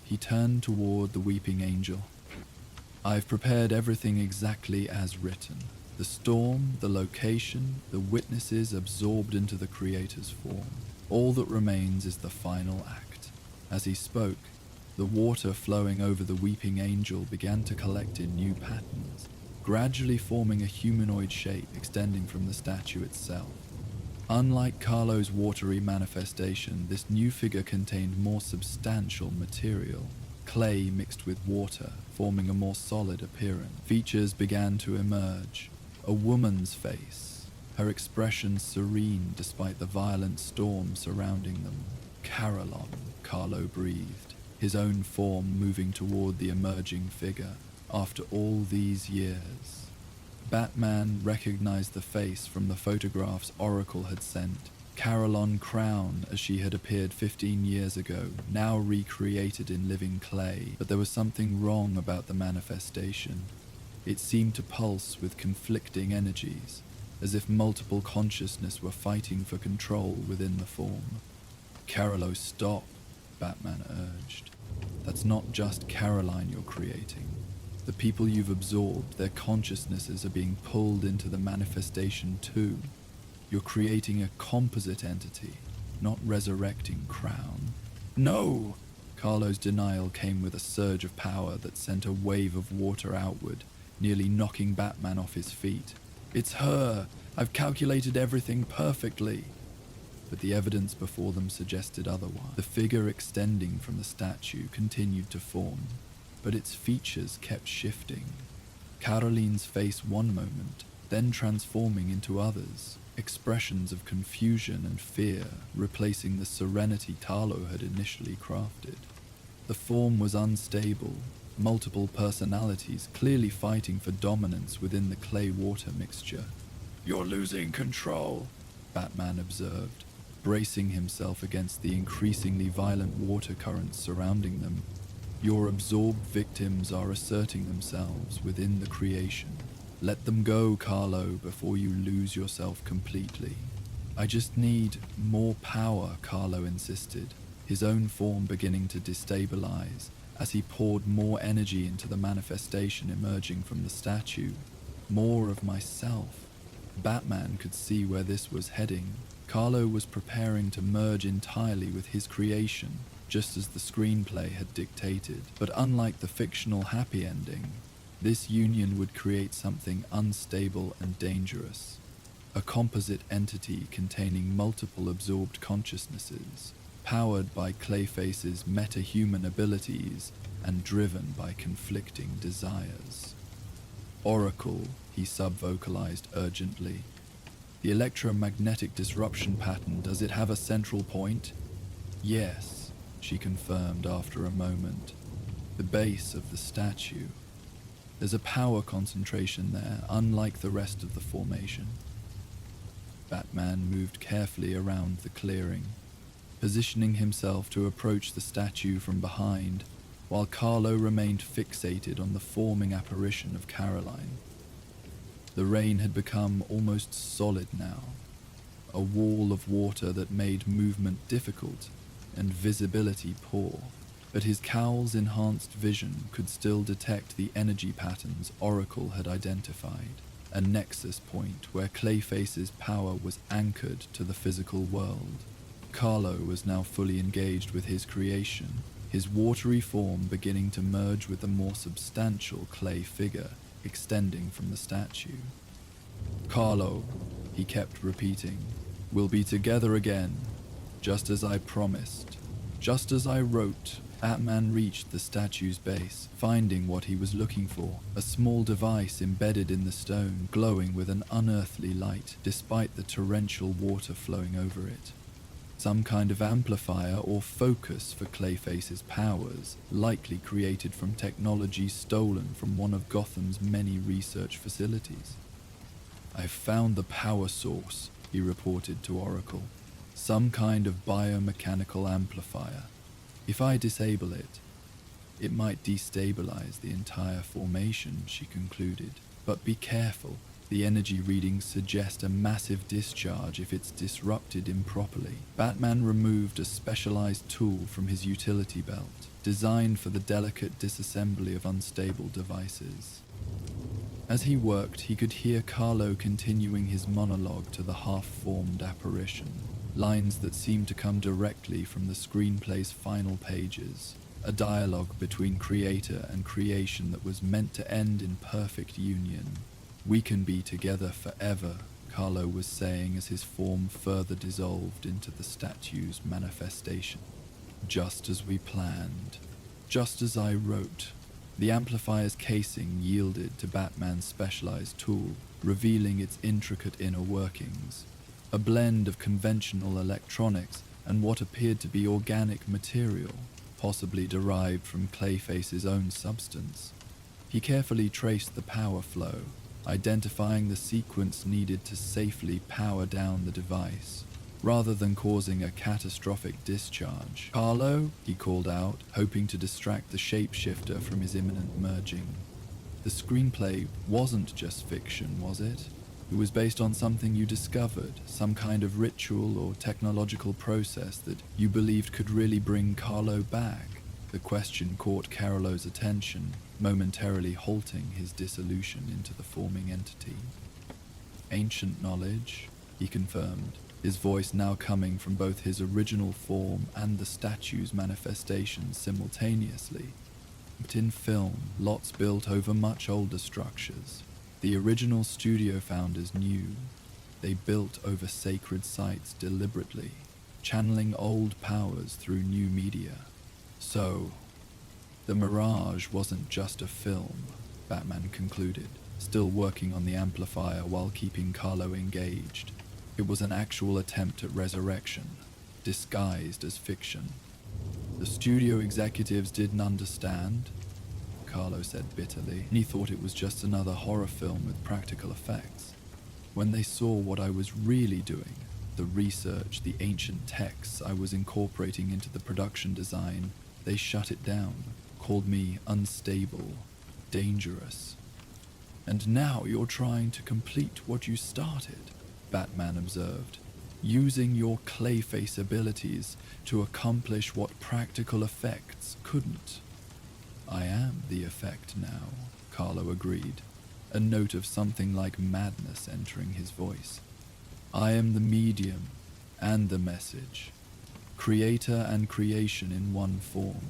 He turned toward the weeping angel. I've prepared everything exactly as written. The storm, the location, the witnesses absorbed into the creator's form. All that remains is the final act. As he spoke, the water flowing over the weeping angel began to collect in new patterns, gradually forming a humanoid shape extending from the statue itself. Unlike Carlo's watery manifestation, this new figure contained more substantial material, clay mixed with water, forming a more solid appearance. Features began to emerge. A woman's face, her expression serene despite the violent storm surrounding them. Carolon, Carlo breathed, his own form moving toward the emerging figure. After all these years, Batman recognized the face from the photographs Oracle had sent. Carolon Crown, as she had appeared 15 years ago, now recreated in living clay, but there was something wrong about the manifestation. It seemed to pulse with conflicting energies, as if multiple consciousness were fighting for control within the form. Carolo, stop, Batman urged. That's not just Caroline you're creating. The people you've absorbed, their consciousnesses are being pulled into the manifestation too. You're creating a composite entity, not resurrecting Crown. No! Carlo's denial came with a surge of power that sent a wave of water outward, nearly knocking Batman off his feet. It's her! I've calculated everything perfectly! But the evidence before them suggested otherwise. The figure extending from the statue continued to form, but its features kept shifting. Caroline's face one moment, then transforming into others, expressions of confusion and fear replacing the serenity Carlo had initially crafted. The form was unstable, multiple personalities clearly fighting for dominance within the clay-water mixture. You're losing control, Batman observed, bracing himself against the increasingly violent water currents surrounding them. Your absorbed victims are asserting themselves within the creation. Let them go, Carlo, before you lose yourself completely. I just need more power, Carlo insisted, his own form beginning to destabilize as he poured more energy into the manifestation emerging from the statue. More of myself. Batman could see where this was heading. Carlo was preparing to merge entirely with his creation, just as the screenplay had dictated. But unlike the fictional happy ending, this union would create something unstable and dangerous. A composite entity containing multiple absorbed consciousnesses, powered by Clayface's meta-human abilities and driven by conflicting desires. Oracle, he sub-vocalized urgently. The electromagnetic disruption pattern, does it have a central point? Yes, she confirmed after a moment. The base of the statue. There's a power concentration there, unlike the rest of the formation. Batman moved carefully around the clearing, positioning himself to approach the statue from behind, while Carlo remained fixated on the forming apparition of Caroline. The rain had become almost solid now, a wall of water that made movement difficult and visibility poor, but his cowl's enhanced vision could still detect the energy patterns Oracle had identified, a nexus point where Clayface's power was anchored to the physical world. Carlo was now fully engaged with his creation, his watery form beginning to merge with the more substantial clay figure extending from the statue. Carlo, he kept repeating, we'll be together again, just as I promised, just as I wrote, Batman reached the statue's base, finding what he was looking for, a small device embedded in the stone, glowing with an unearthly light, despite the torrential water flowing over it. Some kind of amplifier or focus for Clayface's powers, likely created from technology stolen from one of Gotham's many research facilities. "I've found the power source," he reported to Oracle. "Some kind of biomechanical amplifier. If I disable it, it might destabilize the entire formation," she concluded. "But be careful. The energy readings suggest a massive discharge if it's disrupted improperly." Batman removed a specialized tool from his utility belt, designed for the delicate disassembly of unstable devices. As he worked, he could hear Carlo continuing his monologue to the half-formed apparition, lines that seemed to come directly from the screenplay's final pages, a dialogue between creator and creation that was meant to end in perfect union. "We can be together forever," Carlo was saying as his form further dissolved into the statue's manifestation. "Just as we planned. Just as I wrote." The amplifier's casing yielded to Batman's specialized tool, revealing its intricate inner workings. A blend of conventional electronics and what appeared to be organic material, possibly derived from Clayface's own substance. He carefully traced the power flow, identifying the sequence needed to safely power down the device, rather than causing a catastrophic discharge. "Carlo," he called out, hoping to distract the shapeshifter from his imminent merging. "The screenplay wasn't just fiction, was it? It was based on something you discovered, some kind of ritual or technological process that you believed could really bring Carlo back." The question caught Carolo's attention, momentarily halting his dissolution into the forming entity. "Ancient knowledge," he confirmed, his voice now coming from both his original form and the statue's manifestation simultaneously. "But in film, lots built over much older structures. The original studio founders knew. They built over sacred sites deliberately, channeling old powers through new media. So, the Mirage wasn't just a film," Batman concluded, still working on the amplifier while keeping Carlo engaged. "It was an actual attempt at resurrection, disguised as fiction. The studio executives didn't understand," Carlo said bitterly, and he thought it was just another horror film with practical effects. "When they saw what I was really doing, the research, the ancient texts I was incorporating into the production design, they shut it down, called me unstable, dangerous." "And now you're trying to complete what you started," Batman observed, "using your Clayface abilities to accomplish what practical effects couldn't." "I am the effect now," Carlo agreed, a note of something like madness entering his voice. "I am the medium and the message, creator and creation in one form."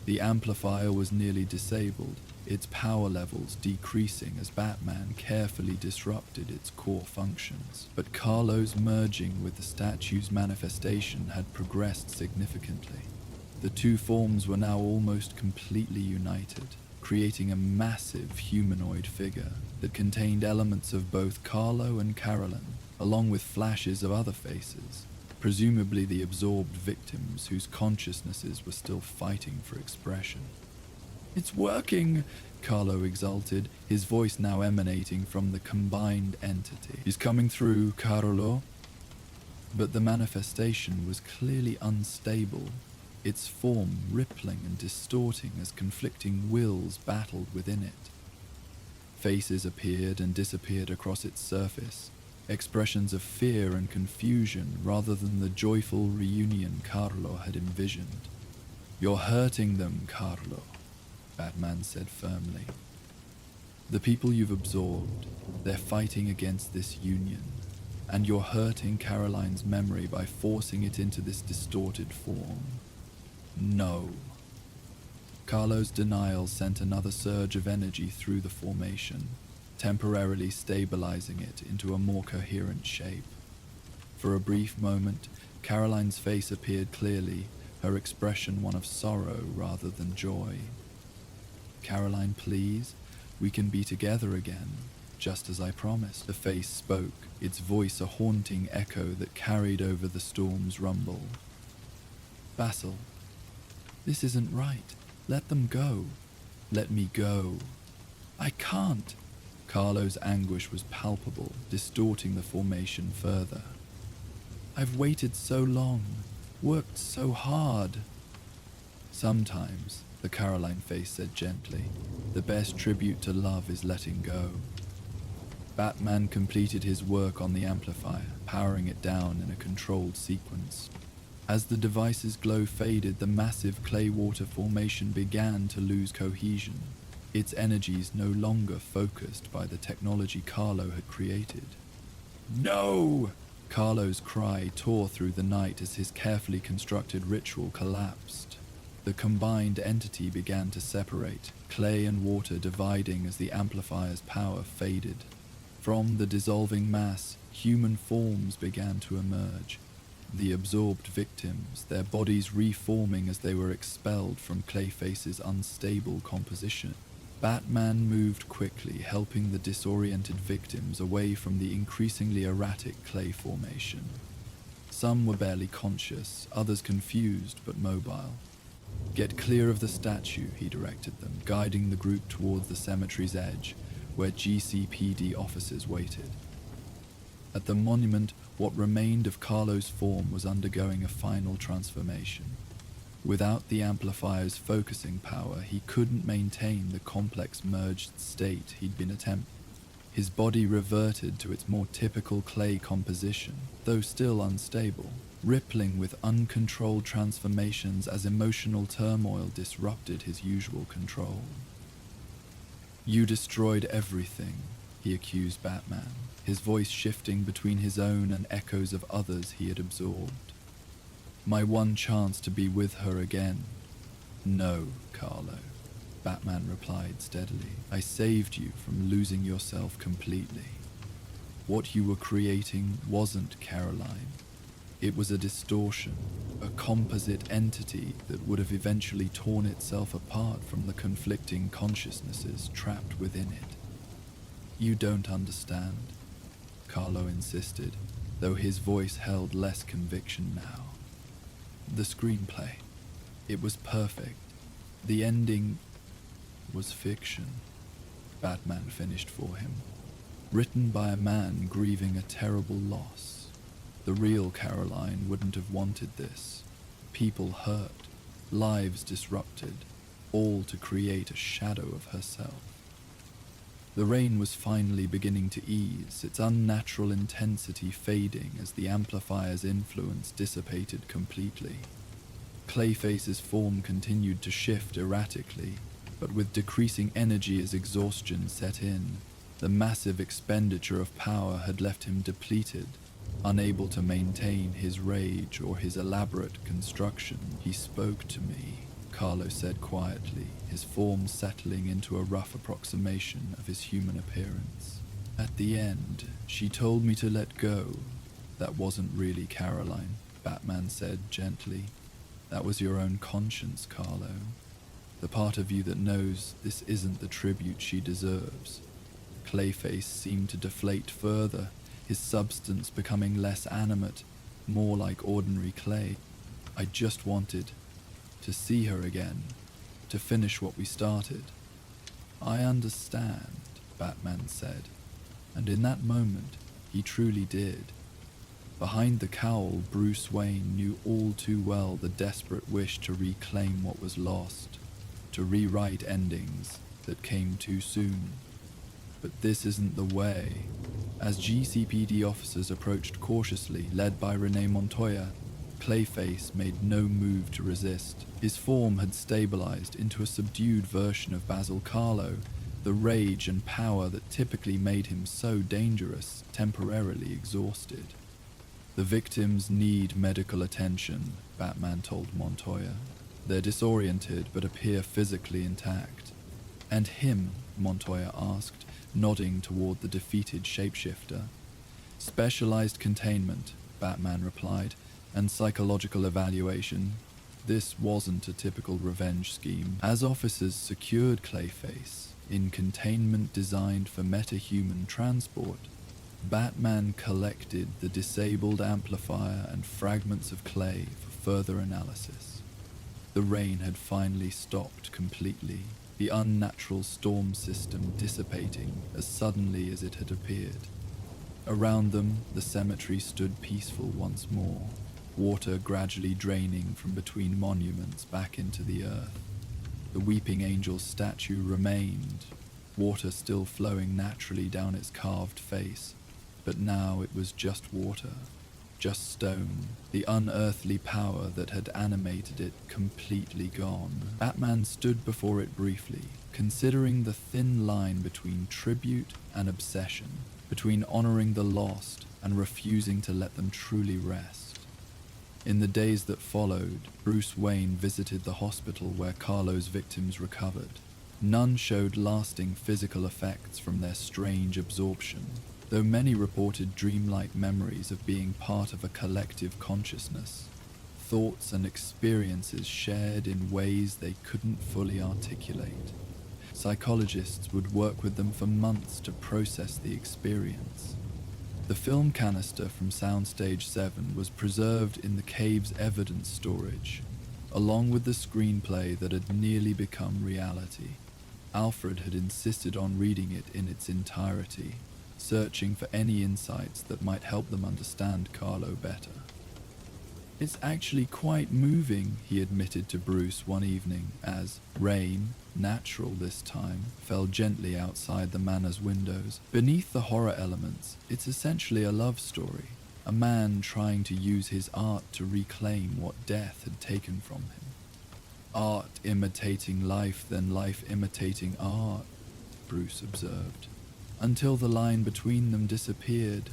The amplifier was nearly disabled, its power levels decreasing as Batman carefully disrupted its core functions. But Carlo's merging with the statue's manifestation had progressed significantly. The two forms were now almost completely united, creating a massive humanoid figure that contained elements of both Carlo and Carolyn, along with flashes of other faces, presumably the absorbed victims whose consciousnesses were still fighting for expression. "It's working!" Carlo exulted, his voice now emanating from the combined entity. "He's coming through, Carlo." But the manifestation was clearly unstable, its form rippling and distorting as conflicting wills battled within it. Faces appeared and disappeared across its surface, expressions of fear and confusion rather than the joyful reunion Carlo had envisioned. "You're hurting them, Carlo," Batman said firmly. "The people you've absorbed, they're fighting against this union, and you're hurting Caroline's memory by forcing it into this distorted form. No." Carlo's denial sent another surge of energy through the formation, temporarily stabilizing it into a more coherent shape. For a brief moment, Caroline's face appeared clearly, her expression one of sorrow rather than joy. "Caroline, please, we can be together again, just as I promised," the face spoke, its voice a haunting echo that carried over the storm's rumble. "Basil, this isn't right. Let them go. Let me go." "I can't." Carlo's anguish was palpable, distorting the formation further. "I've waited so long, worked so hard." "Sometimes," the Caroline face said gently, "the best tribute to love is letting go." Batman completed his work on the amplifier, powering it down in a controlled sequence. As the device's glow faded, the massive clay water formation began to lose cohesion, its energies no longer focused by the technology Carlo had created. "No!" Carlo's cry tore through the night as his carefully constructed ritual collapsed. The combined entity began to separate, clay and water dividing as the amplifier's power faded. From the dissolving mass, human forms began to emerge. The absorbed victims, their bodies reforming as they were expelled from Clayface's unstable composition. Batman moved quickly, helping the disoriented victims away from the increasingly erratic clay formation. Some were barely conscious, others confused but mobile. "Get clear of the statue," he directed them, guiding the group towards the cemetery's edge, where GCPD officers waited. At the monument, what remained of Carlo's form was undergoing a final transformation. Without the amplifier's focusing power, he couldn't maintain the complex merged state he'd been attempting. His body reverted to its more typical clay composition, though still unstable, rippling with uncontrolled transformations as emotional turmoil disrupted his usual control. "You destroyed everything," he accused Batman, his voice shifting between his own and echoes of others he had absorbed. "My one chance to be with her again." "No, Carlo," Batman replied steadily. "I saved you from losing yourself completely. What you were creating wasn't Caroline. It was a distortion, a composite entity that would have eventually torn itself apart from the conflicting consciousnesses trapped within it." "You don't understand," Carlo insisted, though his voice held less conviction now. "The screenplay, it was perfect. The ending was fiction," Batman finished for him. "Written by a man grieving a terrible loss. The real Caroline wouldn't have wanted this. People hurt, lives disrupted, all to create a shadow of herself." The rain was finally beginning to ease, its unnatural intensity fading as the amplifier's influence dissipated completely. Clayface's form continued to shift erratically, but with decreasing energy as exhaustion set in, the massive expenditure of power had left him depleted, unable to maintain his rage or his elaborate construction. "He spoke to me," Carlo said quietly, his form settling into a rough approximation of his human appearance. "At the end, she told me to let go. That wasn't really Caroline," Batman said gently. "That was your own conscience, Carlo. The part of you that knows this isn't the tribute she deserves." Clayface seemed to deflate further, his substance becoming less animate, more like ordinary clay. "I just wanted to see her again, to finish what we started." "I understand," Batman said, and in that moment, he truly did. Behind the cowl, Bruce Wayne knew all too well the desperate wish to reclaim what was lost, to rewrite endings that came too soon. But this isn't the way. As GCPD officers approached cautiously, led by Renee Montoya, Clayface made no move to resist. His form had stabilized into a subdued version of Basil Carlo, the rage and power that typically made him so dangerous, temporarily exhausted. "The victims need medical attention," Batman told Montoya. "They're disoriented but appear physically intact." "And him?" Montoya asked, nodding toward the defeated shapeshifter. "Specialized containment," Batman replied, "and psychological evaluation. This wasn't a typical revenge scheme. As officers secured Clayface in containment designed for metahuman transport, Batman collected the disabled amplifier and fragments of clay for further analysis. The rain had finally stopped completely, the unnatural storm system dissipating as suddenly as it had appeared. Around them, the cemetery stood peaceful once more, water gradually draining from between monuments back into the earth. The Weeping Angel's statue remained, water still flowing naturally down its carved face, but now it was just water, just stone, the unearthly power that had animated it completely gone. Batman stood before it briefly, considering the thin line between tribute and obsession, between honoring the lost and refusing to let them truly rest. In the days that followed, Bruce Wayne visited the hospital where Carlo's victims recovered. None showed lasting physical effects from their strange absorption, though many reported dreamlike memories of being part of a collective consciousness, thoughts and experiences shared in ways they couldn't fully articulate. Psychologists would work with them for months to process the experience. The film canister from Soundstage 7 was preserved in the cave's evidence storage, along with the screenplay that had nearly become reality. Alfred had insisted on reading it in its entirety, searching for any insights that might help them understand Carlo better. "It's actually quite moving," he admitted to Bruce one evening as rain, natural this time, fell gently outside the manor's windows. Beneath the horror elements, it's essentially a love story, a man trying to use his art to reclaim what death had taken from him. Art imitating life, then life imitating art, Bruce observed, until the line between them disappeared.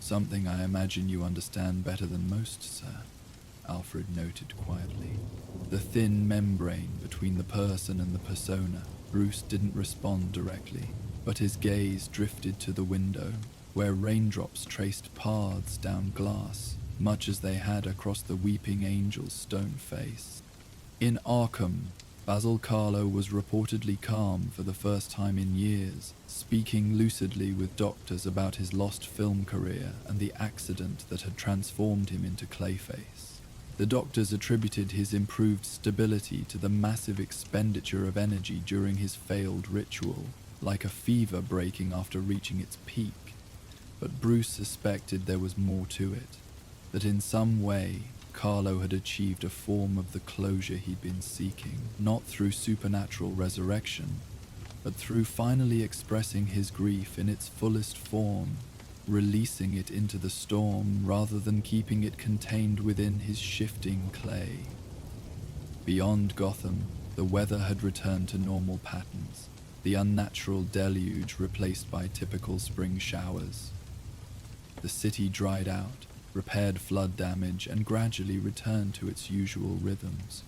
"Something I imagine you understand better than most, sir," Alfred noted quietly. The thin membrane between the person and the persona. Bruce didn't respond directly, but his gaze drifted to the window, where raindrops traced paths down glass, much as they had across the Weeping Angel's stone face. In Arkham, Basil Carlo was reportedly calm for the first time in years, speaking lucidly with doctors about his lost film career and the accident that had transformed him into Clayface. The doctors attributed his improved stability to the massive expenditure of energy during his failed ritual, like a fever breaking after reaching its peak. But Bruce suspected there was more to it, that in some way, Carlo had achieved a form of the closure he'd been seeking, not through supernatural resurrection, but through finally expressing his grief in its fullest form, releasing it into the storm rather than keeping it contained within his shifting clay. Beyond Gotham, the weather had returned to normal patterns, the unnatural deluge replaced by typical spring showers. The city dried out, repaired flood damage, and gradually returned to its usual rhythms.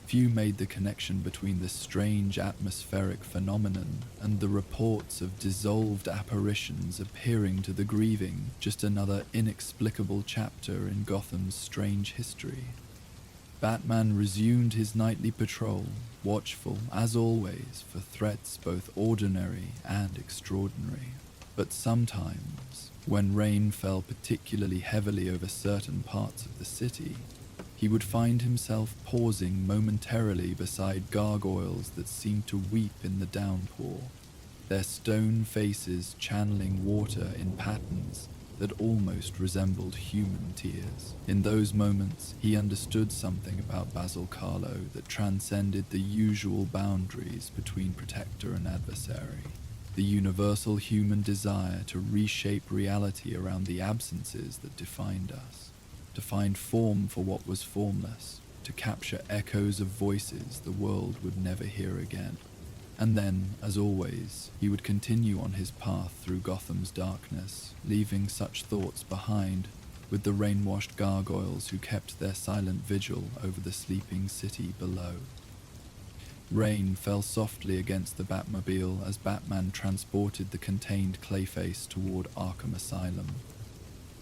Few made the connection between this strange atmospheric phenomenon and the reports of dissolved apparitions appearing to the grieving, just another inexplicable chapter in Gotham's strange history. Batman resumed his nightly patrol, watchful, as always, for threats both ordinary and extraordinary. But sometimes, when rain fell particularly heavily over certain parts of the city, he would find himself pausing momentarily beside gargoyles that seemed to weep in the downpour, their stone faces channeling water in patterns that almost resembled human tears. In those moments, he understood something about Basil Carlo that transcended the usual boundaries between protector and adversary. The universal human desire to reshape reality around the absences that defined us. To find form for what was formless, to capture echoes of voices the world would never hear again. And then, as always, he would continue on his path through Gotham's darkness, leaving such thoughts behind, with the rain-washed gargoyles who kept their silent vigil over the sleeping city below. Rain fell softly against the Batmobile as Batman transported the contained Clayface toward Arkham Asylum.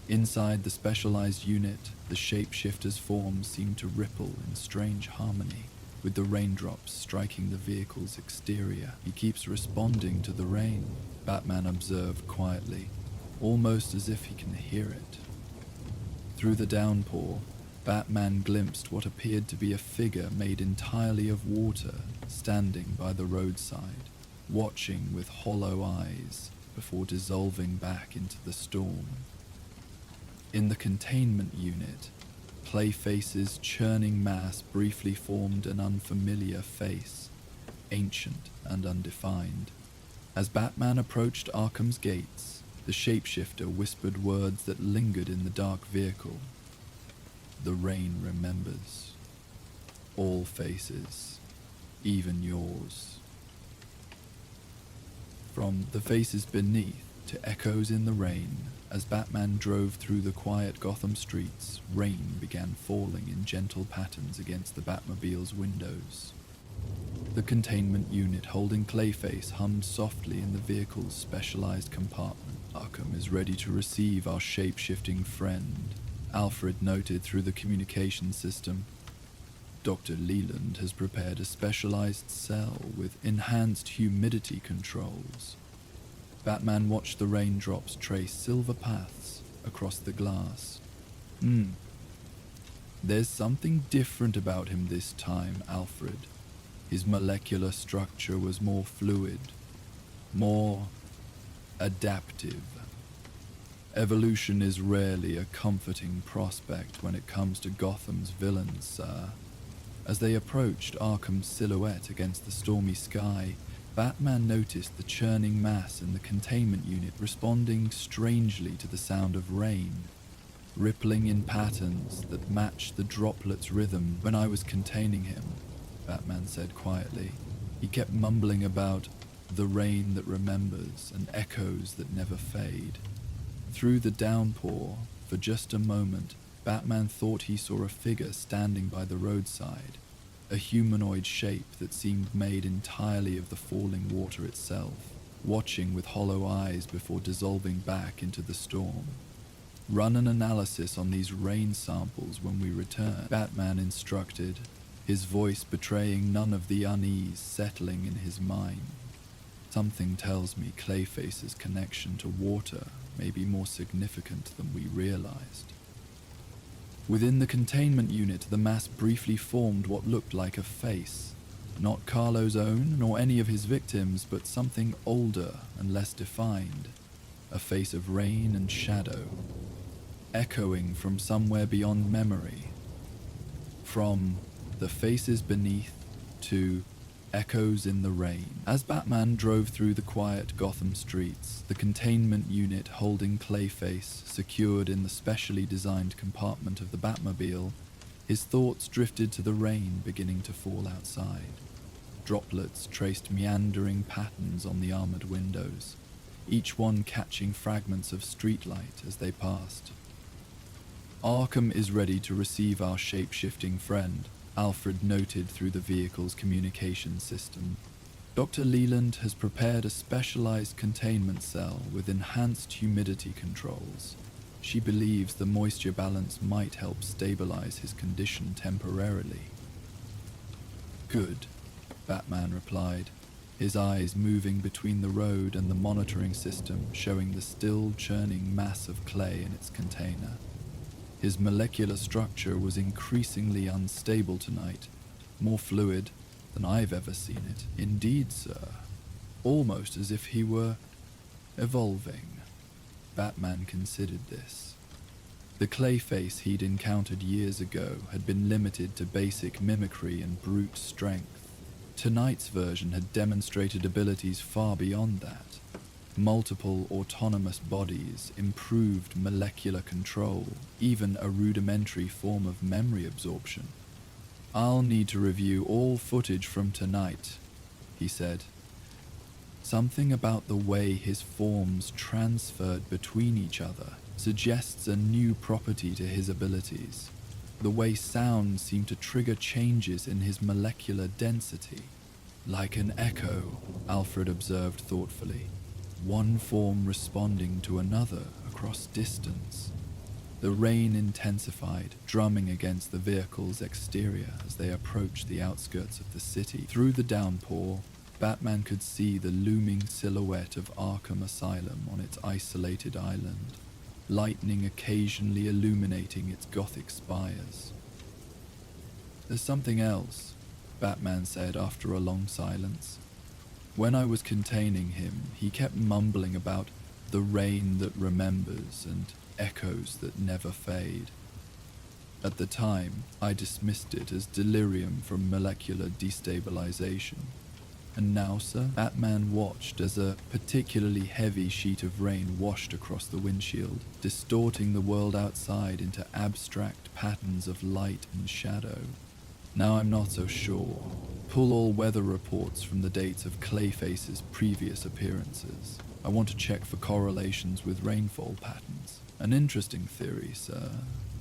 Inside the specialized unit, the shapeshifter's form seemed to ripple in strange harmony, with the raindrops striking the vehicle's exterior. "He keeps responding to the rain," Batman observed quietly, almost as if he can hear it. Through the downpour, Batman glimpsed what appeared to be a figure made entirely of water, standing by the roadside, watching with hollow eyes before dissolving back into the storm. In the containment unit, Clayface's churning mass briefly formed an unfamiliar face, ancient and undefined. As Batman approached Arkham's gates, the shapeshifter whispered words that lingered in the dark vehicle. "The rain remembers. All faces, even yours." From the faces beneath to echoes in the rain, as Batman drove through the quiet Gotham streets, rain began falling in gentle patterns against the Batmobile's windows. The containment unit holding Clayface hummed softly in the vehicle's specialized compartment. "Arkham is ready to receive our shape-shifting friend," Alfred noted through the communication system. "Dr. Leland has prepared a specialized cell with enhanced humidity controls." Batman watched the raindrops trace silver paths across the glass. There's something different about him this time, Alfred. His molecular structure was more fluid, more adaptive. Evolution is rarely a comforting prospect when it comes to Gotham's villains, sir." As they approached Arkham's silhouette against the stormy sky, Batman noticed the churning mass in the containment unit responding strangely to the sound of rain, rippling in patterns that matched the droplets' rhythm. "When I was containing him," Batman said quietly, "he kept mumbling about the rain that remembers and echoes that never fade." Through the downpour, for just a moment, Batman thought he saw a figure standing by the roadside, a humanoid shape that seemed made entirely of the falling water itself, watching with hollow eyes before dissolving back into the storm. "Run an analysis on these rain samples when we return," Batman instructed, his voice betraying none of the unease settling in his mind. "Something tells me Clayface's connection to water may be more significant than we realized." Within the containment unit, the mass briefly formed what looked like a face. Not Carlo's own, nor any of his victims, but something older and less defined. A face of rain and shadow, echoing from somewhere beyond memory. From the faces beneath to echoes in the rain. As Batman drove through the quiet Gotham streets, the containment unit holding Clayface secured in the specially designed compartment of the Batmobile, his thoughts drifted to the rain beginning to fall outside. Droplets traced meandering patterns on the armored windows, each one catching fragments of streetlight as they passed. "Arkham is ready to receive our shape-shifting friend," Alfred noted through the vehicle's communication system. "Dr. Leland has prepared a specialized containment cell with enhanced humidity controls. She believes the moisture balance might help stabilize his condition temporarily." "Good," Batman replied, his eyes moving between the road and the monitoring system showing the still churning mass of clay in its container. His molecular structure was increasingly unstable tonight, more fluid than I've ever seen it. "Indeed, sir. Almost as if he were evolving." Batman considered this. The Clayface he'd encountered years ago had been limited to basic mimicry and brute strength. Tonight's version had demonstrated abilities far beyond that. Multiple autonomous bodies, improved molecular control, even a rudimentary form of memory absorption. "I'll need to review all footage from tonight," he said. "Something about the way his forms transferred between each other suggests a new property to his abilities. The way sound seemed to trigger changes in his molecular density." "Like an echo," Alfred observed thoughtfully. "One form responding to another across distance." The rain intensified, drumming against the vehicle's exterior as they approached the outskirts of the city. Through the downpour, Batman could see the looming silhouette of Arkham Asylum on its isolated island, lightning occasionally illuminating its gothic spires. "There's something else," Batman said after a long silence. When I was containing him, he kept mumbling about the rain that remembers and echoes that never fade. At the time, I dismissed it as delirium from molecular destabilization. And now, sir, Batman watched as a particularly heavy sheet of rain washed across the windshield, distorting the world outside into abstract patterns of light and shadow. Now I'm not so sure. Pull all weather reports from the dates of Clayface's previous appearances. I want to check for correlations with rainfall patterns. An interesting theory, sir.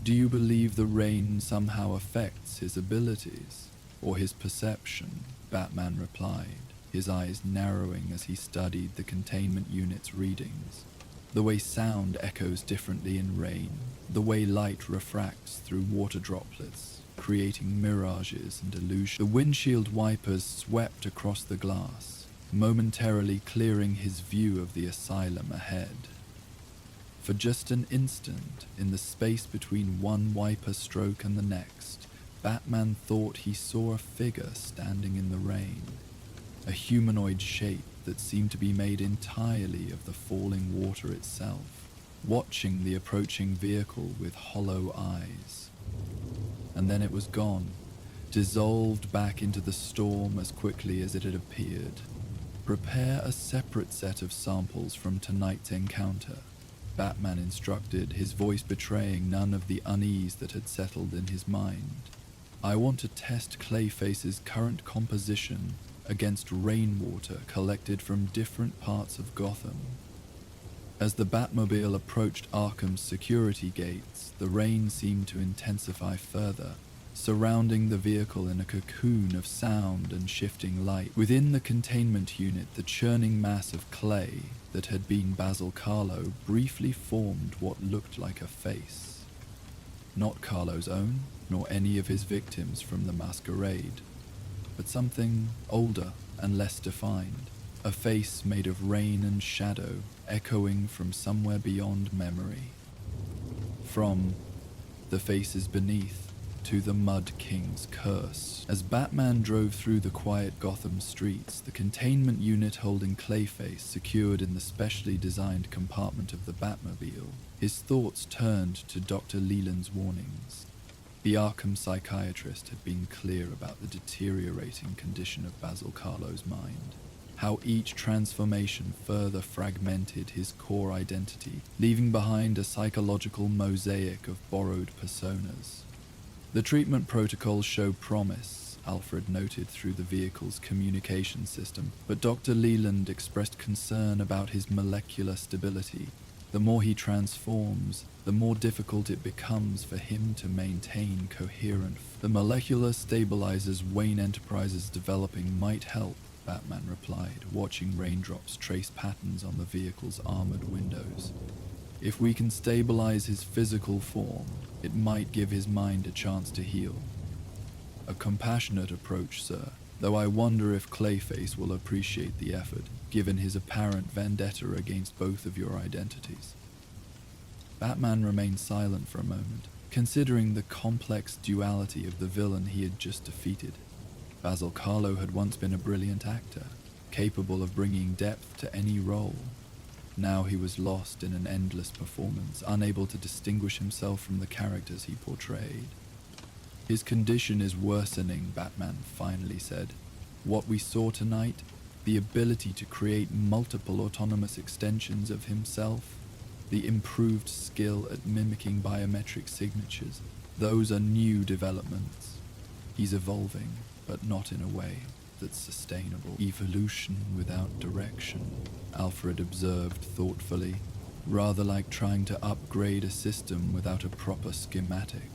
Do you believe the rain somehow affects his abilities, or his perception? Batman replied, his eyes narrowing as he studied the containment unit's readings. The way sound echoes differently in rain, the way light refracts through water droplets, creating mirages and illusions. The windshield wipers swept across the glass, momentarily clearing his view of the asylum ahead. For just an instant, in the space between one wiper stroke and the next, Batman thought he saw a figure standing in the rain, a humanoid shape that seemed to be made entirely of the falling water itself, watching the approaching vehicle with hollow eyes. And then it was gone, dissolved back into the storm as quickly as it had appeared. Prepare a separate set of samples from tonight's encounter, Batman instructed, his voice betraying none of the unease that had settled in his mind. I want to test Clayface's current composition against rainwater collected from different parts of Gotham. As the Batmobile approached Arkham's security gates, the rain seemed to intensify further, surrounding the vehicle in a cocoon of sound and shifting light. Within the containment unit, the churning mass of clay that had been Basil Carlo briefly formed what looked like a face. Not Carlo's own, nor any of his victims from the masquerade, but something older and less defined, a face made of rain and shadow, echoing from somewhere beyond memory. From the faces beneath to the Mud King's curse. As Batman drove through the quiet Gotham streets, the containment unit holding Clayface secured in the specially designed compartment of the Batmobile, his thoughts turned to Dr. Leland's warnings. The Arkham psychiatrist had been clear about the deteriorating condition of Basil Carlo's mind, how each transformation further fragmented his core identity, leaving behind a psychological mosaic of borrowed personas. The treatment protocols show promise, Alfred noted through the vehicle's communication system, but Dr. Leland expressed concern about his molecular stability. The more he transforms, the more difficult it becomes for him to maintain coherent. The molecular stabilizers Wayne Enterprises is developing might help, Batman replied, watching raindrops trace patterns on the vehicle's armored windows. If we can stabilize his physical form, it might give his mind a chance to heal. A compassionate approach, sir, though I wonder if Clayface will appreciate the effort, given his apparent vendetta against both of your identities. Batman remained silent for a moment, considering the complex duality of the villain he had just defeated. Basil Carlo had once been a brilliant actor, capable of bringing depth to any role. Now he was lost in an endless performance, unable to distinguish himself from the characters he portrayed. His condition is worsening, Batman finally said. What we saw tonight, the ability to create multiple autonomous extensions of himself, the improved skill at mimicking biometric signatures, those are new developments. He's evolving, but not in a way that's sustainable. Evolution without direction, Alfred observed thoughtfully, rather like trying to upgrade a system without a proper schematic.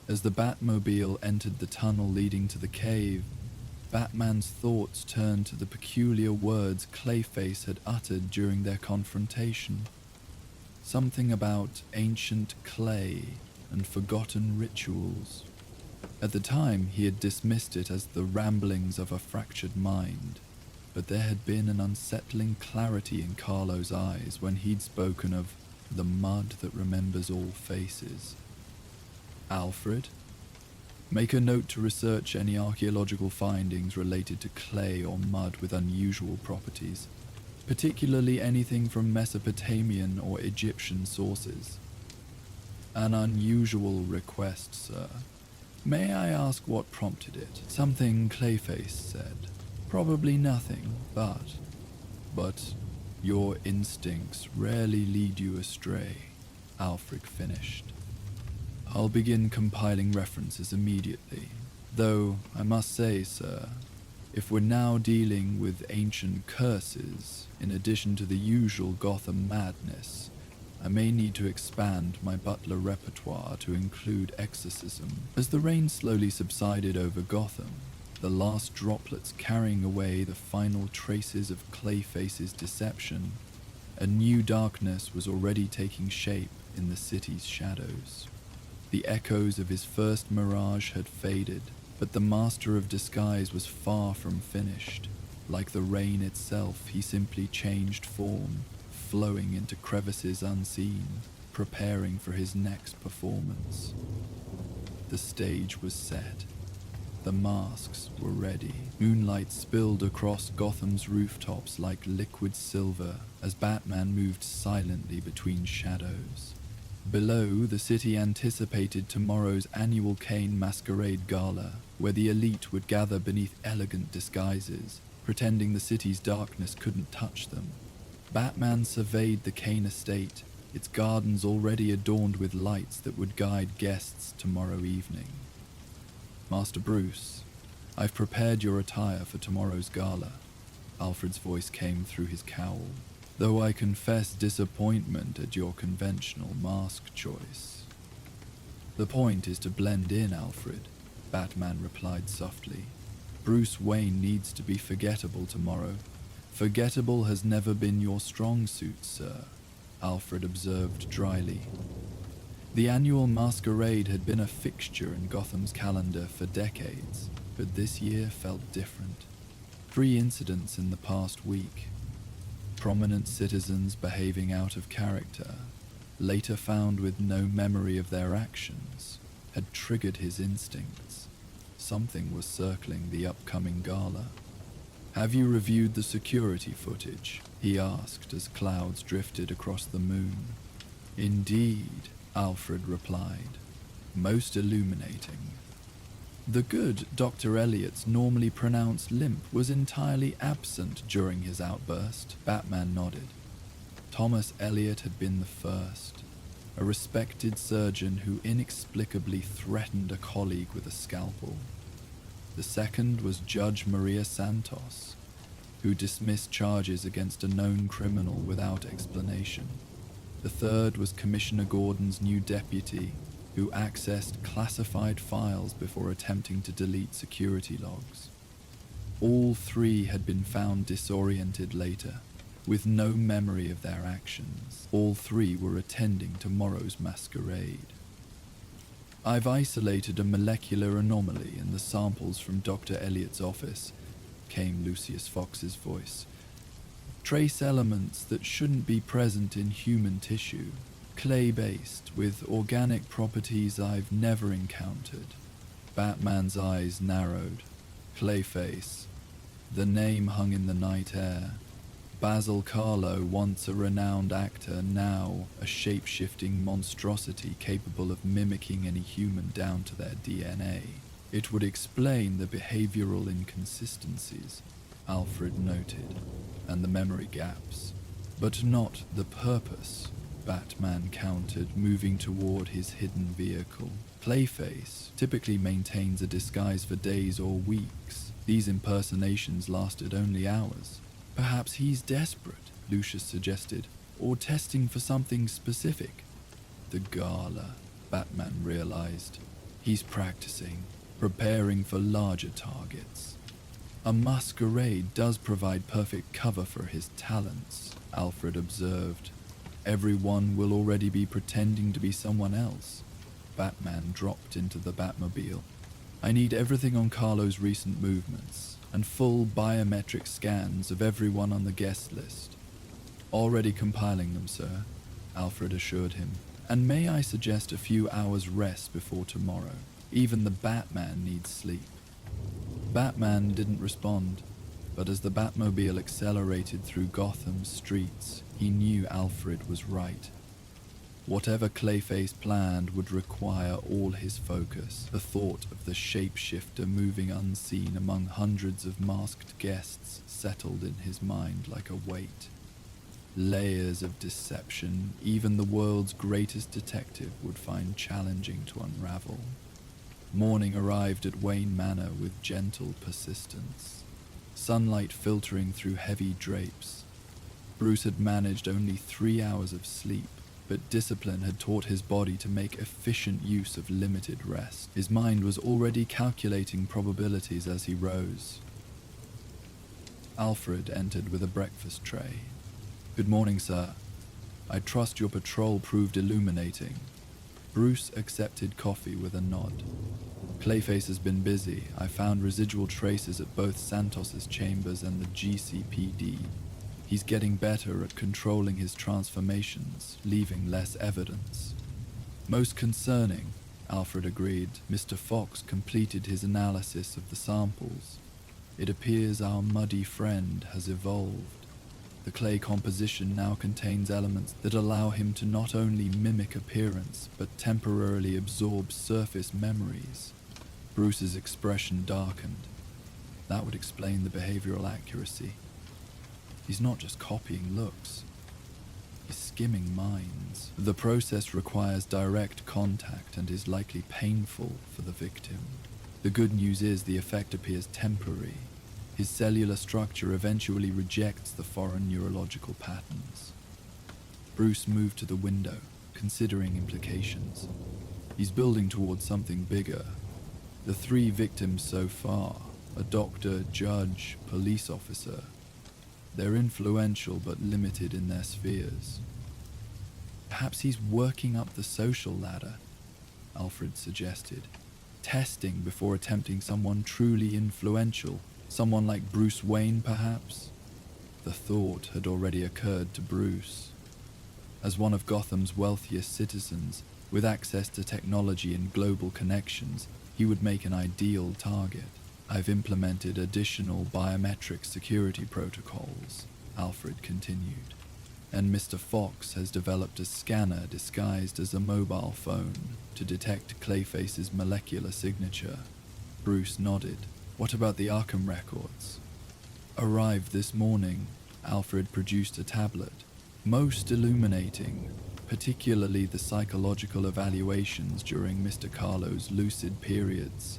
As the Batmobile entered the tunnel leading to the cave, Batman's thoughts turned to the peculiar words Clayface had uttered during their confrontation. something about ancient clay and forgotten rituals. At the time, he had dismissed it as the ramblings of a fractured mind, but there had been an unsettling clarity in Carlo's eyes when he'd spoken of the mud that remembers all faces. Alfred, make a note to research any archaeological findings related to clay or mud with unusual properties, particularly anything from Mesopotamian or Egyptian sources. An unusual request, sir. May I ask what prompted it? Something Clayface said. Probably nothing, but your instincts rarely lead you astray, Alfred finished. I'll begin compiling references immediately, though I must say, sir, if we're now dealing with ancient curses, in addition to the usual Gotham madness, I may need to expand my butler repertoire to include exorcism. As the rain slowly subsided over Gotham, the last droplets carrying away the final traces of Clayface's deception, a new darkness was already taking shape in the city's shadows. The echoes of his first mirage had faded, but the master of disguise was far from finished. Like the rain itself, he simply changed form, flowing into crevices unseen, preparing for his next performance. The stage was set. The masks were ready. Moonlight spilled across Gotham's rooftops like liquid silver as Batman moved silently between shadows. Below, the city anticipated tomorrow's annual Kane Masquerade Gala, where the elite would gather beneath elegant disguises, pretending the city's darkness couldn't touch them. Batman surveyed the Kane estate, its gardens already adorned with lights that would guide guests tomorrow evening. Master Bruce, I've prepared your attire for tomorrow's gala. Alfred's voice came through his cowl, though I confess disappointment at your conventional mask choice. The point is to blend in, Alfred, Batman replied softly. Bruce Wayne needs to be forgettable tomorrow. Forgettable has never been your strong suit, sir, Alfred observed dryly. The annual masquerade had been a fixture in Gotham's calendar for decades, but this year felt different. 3 incidents in the past week. Prominent citizens behaving out of character, later found with no memory of their actions, had triggered his instincts. Something was circling the upcoming gala. Have you reviewed the security footage? He asked as clouds drifted across the moon. Indeed, Alfred replied, most illuminating. The good Dr. Elliot's normally pronounced limp was entirely absent during his outburst. Batman nodded. Thomas Elliot had been the first, a respected surgeon who inexplicably threatened a colleague with a scalpel. The second was Judge Maria Santos, who dismissed charges against a known criminal without explanation. The third was Commissioner Gordon's new deputy, who accessed classified files before attempting to delete security logs. All 3 had been found disoriented later, with no memory of their actions. All 3 were attending tomorrow's masquerade. I've isolated a molecular anomaly in the samples from Dr. Elliot's office, came Lucius Fox's voice. Trace elements that shouldn't be present in human tissue, clay-based, with organic properties I've never encountered. Batman's eyes narrowed. Clayface. The name hung in the night air. Basil Carlo, once a renowned actor, now a shape-shifting monstrosity capable of mimicking any human down to their DNA. It would explain the behavioral inconsistencies, Alfred noted, and the memory gaps, but not the purpose, Batman countered, moving toward his hidden vehicle. Clayface typically maintains a disguise for days or weeks. These impersonations lasted only hours. Perhaps he's desperate, Lucius suggested, or testing for something specific. The gala, Batman realized. He's practicing, preparing for larger targets. A masquerade does provide perfect cover for his talents, Alfred observed. Everyone will already be pretending to be someone else. Batman dropped into the Batmobile. I need everything on Carlo's recent movements, and full biometric scans of everyone on the guest list. Already compiling them, sir, Alfred assured him. And may I suggest a few hours rest before tomorrow? Even the Batman needs sleep. Batman didn't respond, but as the Batmobile accelerated through Gotham's streets, he knew Alfred was right. Whatever Clayface planned would require all his focus. The thought of the shapeshifter moving unseen among hundreds of masked guests settled in his mind like a weight. Layers of deception even the world's greatest detective would find challenging to unravel. Morning arrived at Wayne Manor with gentle persistence, sunlight filtering through heavy drapes. Bruce had managed only 3 hours of sleep, but discipline had taught his body to make efficient use of limited rest. His mind was already calculating probabilities as he rose. Alfred entered with a breakfast tray. "Good morning, sir. I trust your patrol proved illuminating." Bruce accepted coffee with a nod. "Clayface has been busy. I found residual traces at both Santos's chambers and the GCPD. He's getting better at controlling his transformations, leaving less evidence." "Most concerning," Alfred agreed. "Mr. Fox completed his analysis of the samples. It appears our muddy friend has evolved. The clay composition now contains elements that allow him to not only mimic appearance, but temporarily absorb surface memories." Bruce's expression darkened. That would explain the behavioral accuracy. He's not just copying looks. He's skimming minds. The process requires direct contact and is likely painful for the victim. The good news is the effect appears temporary. His cellular structure eventually rejects the foreign neurological patterns. Bruce moved to the window, considering implications. He's building towards something bigger. The 3 victims so far, a doctor, judge, police officer, they're influential but limited in their spheres. Perhaps he's working up the social ladder, Alfred suggested, testing before attempting someone truly influential. Someone like Bruce Wayne, perhaps? The thought had already occurred to Bruce. As one of Gotham's wealthiest citizens, with access to technology and global connections, he would make an ideal target. "I've implemented additional biometric security protocols," Alfred continued, "and Mr. Fox has developed a scanner disguised as a mobile phone to detect Clayface's molecular signature." Bruce nodded. "What about the Arkham records?" "Arrived this morning." Alfred produced a tablet. "Most illuminating, particularly the psychological evaluations during Mr. Carlo's lucid periods."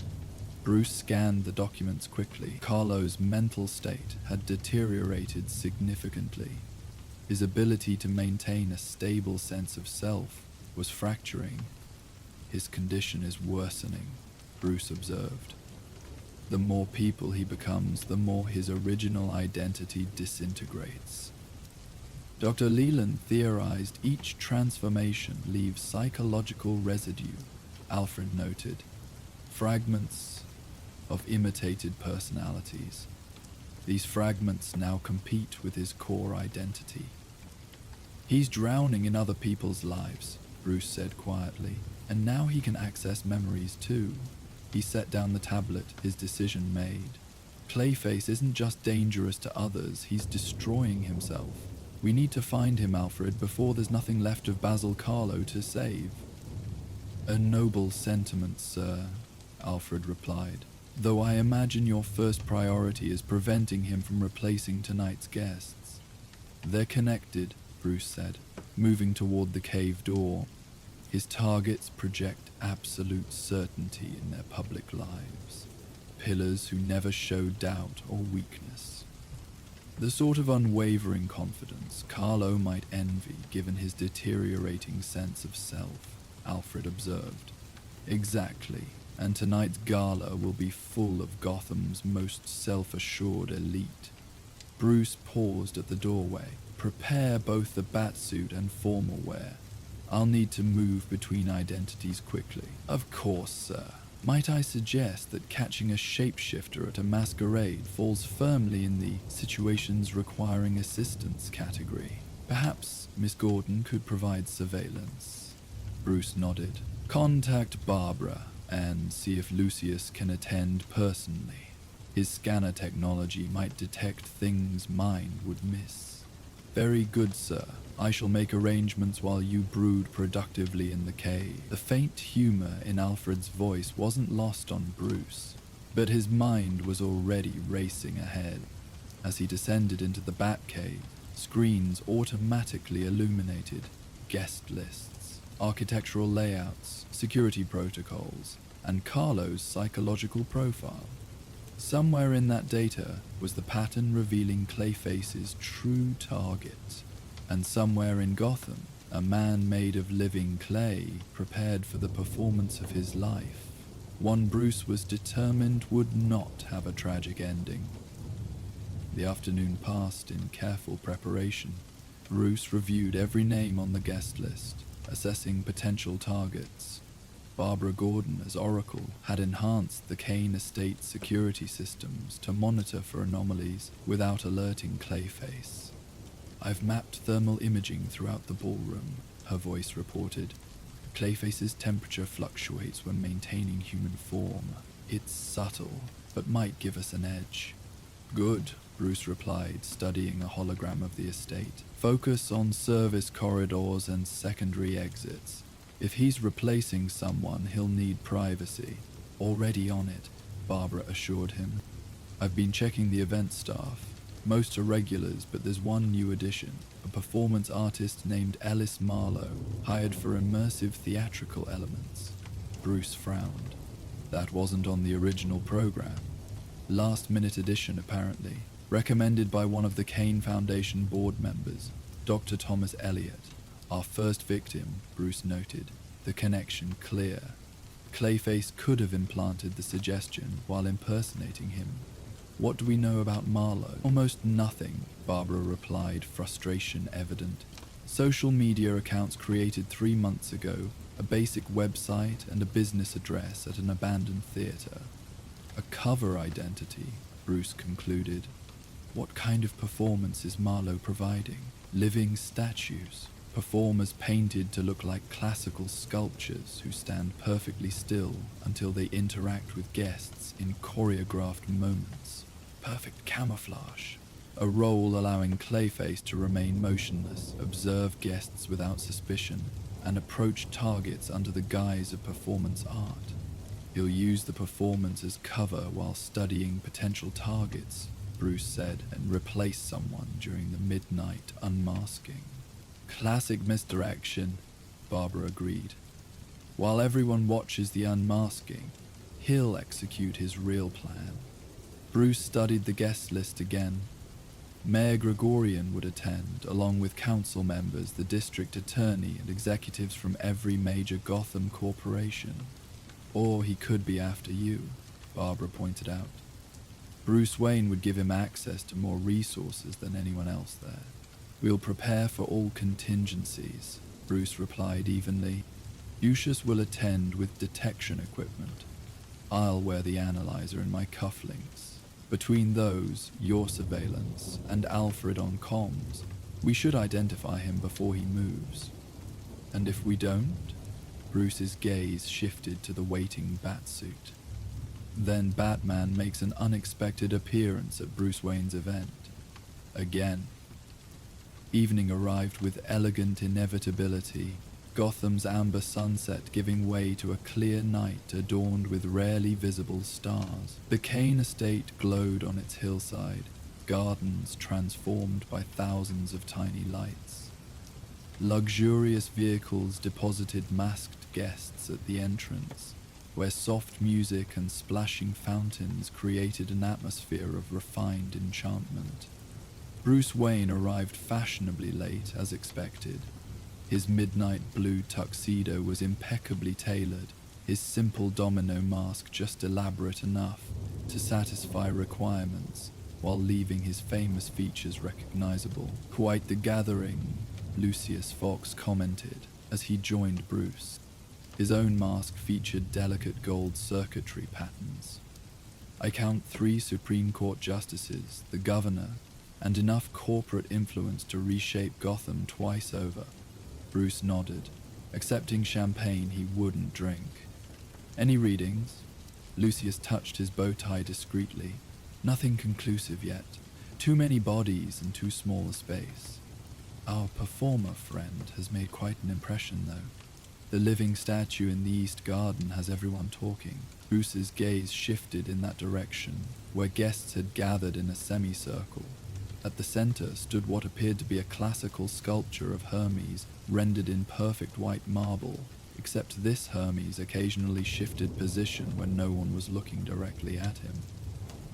Bruce scanned the documents quickly. Carlo's mental state had deteriorated significantly. His ability to maintain a stable sense of self was fracturing. "His condition is worsening," Bruce observed. "The more people he becomes, the more his original identity disintegrates." Dr. Leland theorized each transformation leaves psychological residue, Alfred noted. Fragments of imitated personalities. These fragments now compete with his core identity. "He's drowning in other people's lives," Bruce said quietly, "and now he can access memories too." He set down the tablet, his decision made. Clayface isn't just dangerous to others, he's destroying himself. We need to find him, Alfred, before there's nothing left of Basil Carlo to save. "A noble sentiment, sir," Alfred replied, "though I imagine your first priority is preventing him from replacing tonight's guests." "They're connected," Bruce said, moving toward the cave door. His targets project absolute certainty in their public lives. Pillars who never show doubt or weakness. The sort of unwavering confidence Carlo might envy given his deteriorating sense of self, Alfred observed. "Exactly, and tonight's gala will be full of Gotham's most self-assured elite." Bruce paused at the doorway, Prepare both the batsuit and formal wear. I'll need to move between identities quickly. Of course, sir. Might I suggest that catching a shapeshifter at a masquerade falls firmly in the situations requiring assistance category? Perhaps Miss Gordon could provide surveillance. Bruce nodded. Contact Barbara and see if Lucius can attend personally. His scanner technology might detect things mine would miss. Very good, sir. I shall make arrangements while you brood productively in the cave. The faint humor in Alfred's voice wasn't lost on Bruce, but his mind was already racing ahead. As he descended into the Batcave, screens automatically illuminated guest lists, architectural layouts, security protocols, and Carlo's psychological profile. Somewhere in that data was the pattern revealing Clayface's true target. And somewhere in Gotham, a man made of living clay prepared for the performance of his life. One Bruce was determined would not have a tragic ending. The afternoon passed in careful preparation. Bruce reviewed every name on the guest list, assessing potential targets. Barbara Gordon as Oracle had enhanced the Kane Estate security systems to monitor for anomalies without alerting Clayface. I've mapped thermal imaging throughout the ballroom, her voice reported. Clayface's temperature fluctuates when maintaining human form. It's subtle, but might give us an edge. Good, Bruce replied, studying a hologram of the estate. Focus on service corridors and secondary exits. If he's replacing someone, he'll need privacy. Already on it, Barbara assured him. I've been checking the event staff. Most are regulars, but there's one new addition, a performance artist named Ellis Marlowe, hired for immersive theatrical elements. Bruce frowned. That wasn't on the original program. Last-minute addition, apparently. Recommended by one of the Kane Foundation board members, Dr. Thomas Elliott. Our first victim, Bruce noted. The connection clear. Clayface could have implanted the suggestion while impersonating him. What do we know about Marlowe? Almost nothing, Barbara replied, frustration evident. Social media accounts created 3 months ago, a basic website and a business address at an abandoned theater. A cover identity, Bruce concluded. What kind of performance is Marlowe providing? Living statues, performers painted to look like classical sculptures who stand perfectly still until they interact with guests in choreographed moments. Perfect camouflage. A role allowing Clayface to remain motionless, observe guests without suspicion, and approach targets under the guise of performance art. He'll use the performance as cover while studying potential targets, Bruce said, and replace someone during the midnight unmasking. Classic misdirection, Barbara agreed. While everyone watches the unmasking, he'll execute his real plan. Bruce studied the guest list again. Mayor Gregorian would attend, along with council members, the district attorney, and executives from every major Gotham corporation. Or he could be after you, Barbara pointed out. Bruce Wayne would give him access to more resources than anyone else there. We'll prepare for all contingencies, Bruce replied evenly. Lucius will attend with detection equipment. I'll wear the analyzer in my cufflinks. Between those, your surveillance, and Alfred on comms, we should identify him before he moves. And if we don't? Bruce's gaze shifted to the waiting Batsuit. Then Batman makes an unexpected appearance at Bruce Wayne's event. Again. Evening arrived with elegant inevitability, Gotham's amber sunset giving way to a clear night adorned with rarely visible stars. The Kane estate glowed on its hillside, gardens transformed by thousands of tiny lights. Luxurious vehicles deposited masked guests at the entrance, where soft music and splashing fountains created an atmosphere of refined enchantment. Bruce Wayne arrived fashionably late, as expected. His midnight blue tuxedo was impeccably tailored, his simple domino mask just elaborate enough to satisfy requirements, while leaving his famous features recognizable. "Quite the gathering," Lucius Fox commented as he joined Bruce. His own mask featured delicate gold circuitry patterns. "I count 3 Supreme Court justices, the governor, and enough corporate influence to reshape Gotham twice over." Bruce nodded, accepting champagne he wouldn't drink. "Any readings?" Lucius touched his bow tie discreetly. "Nothing conclusive yet. Too many bodies and too small a space. Our performer friend has made quite an impression, though. The living statue in the East Garden has everyone talking." Bruce's gaze shifted in that direction, where guests had gathered in a semicircle. At the center stood what appeared to be a classical sculpture of Hermes, rendered in perfect white marble, except this Hermes occasionally shifted position when no one was looking directly at him.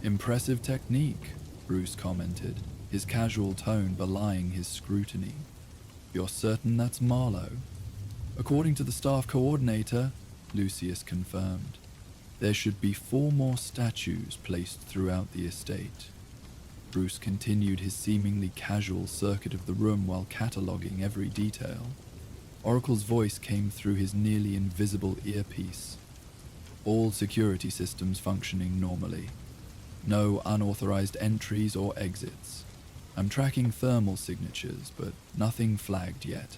"Impressive technique," Bruce commented, his casual tone belying his scrutiny. "You're certain that's Marlowe?" "According to the staff coordinator," Lucius confirmed. "There should be 4 more statues placed throughout the estate." Bruce continued his seemingly casual circuit of the room while cataloging every detail. Oracle's voice came through his nearly invisible earpiece. "All security systems functioning normally. No unauthorized entries or exits. I'm tracking thermal signatures, but nothing flagged yet."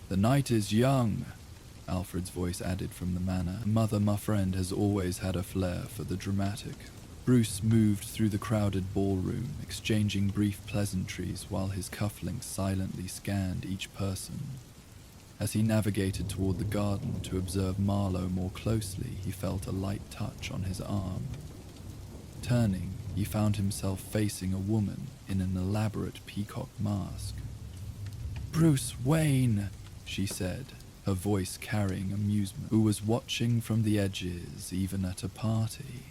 "The night is young," Alfred's voice added from the manor. "Mother, my friend, has always had a flair for the dramatic." Bruce moved through the crowded ballroom, exchanging brief pleasantries while his cufflinks silently scanned each person. As he navigated toward the garden to observe Marlowe more closely, he felt a light touch on his arm. Turning, he found himself facing a woman in an elaborate peacock mask. "Bruce Wayne," she said, her voice carrying amusement, "who was watching from the edges even at a party."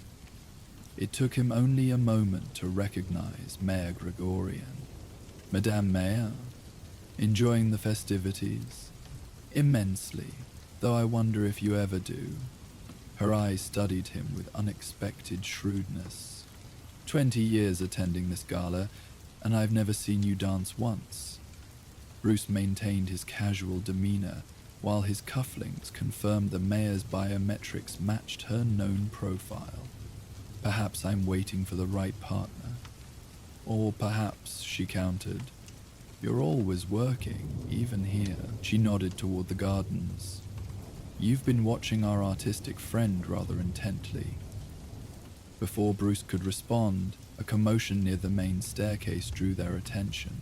It took him only a moment to recognize Mayor Gregorian. "Madame Mayor, enjoying the festivities?" "Immensely, though I wonder if you ever do." Her eyes studied him with unexpected shrewdness. 20 years attending this gala, and I've never seen you dance once." Bruce maintained his casual demeanor, while his cufflinks confirmed the mayor's biometrics matched her known profile. "Perhaps I'm waiting for the right partner. Or perhaps," she countered, "you're always working, even here." She nodded toward the gardens. "You've been watching our artistic friend rather intently." Before Bruce could respond, a commotion near the main staircase drew their attention.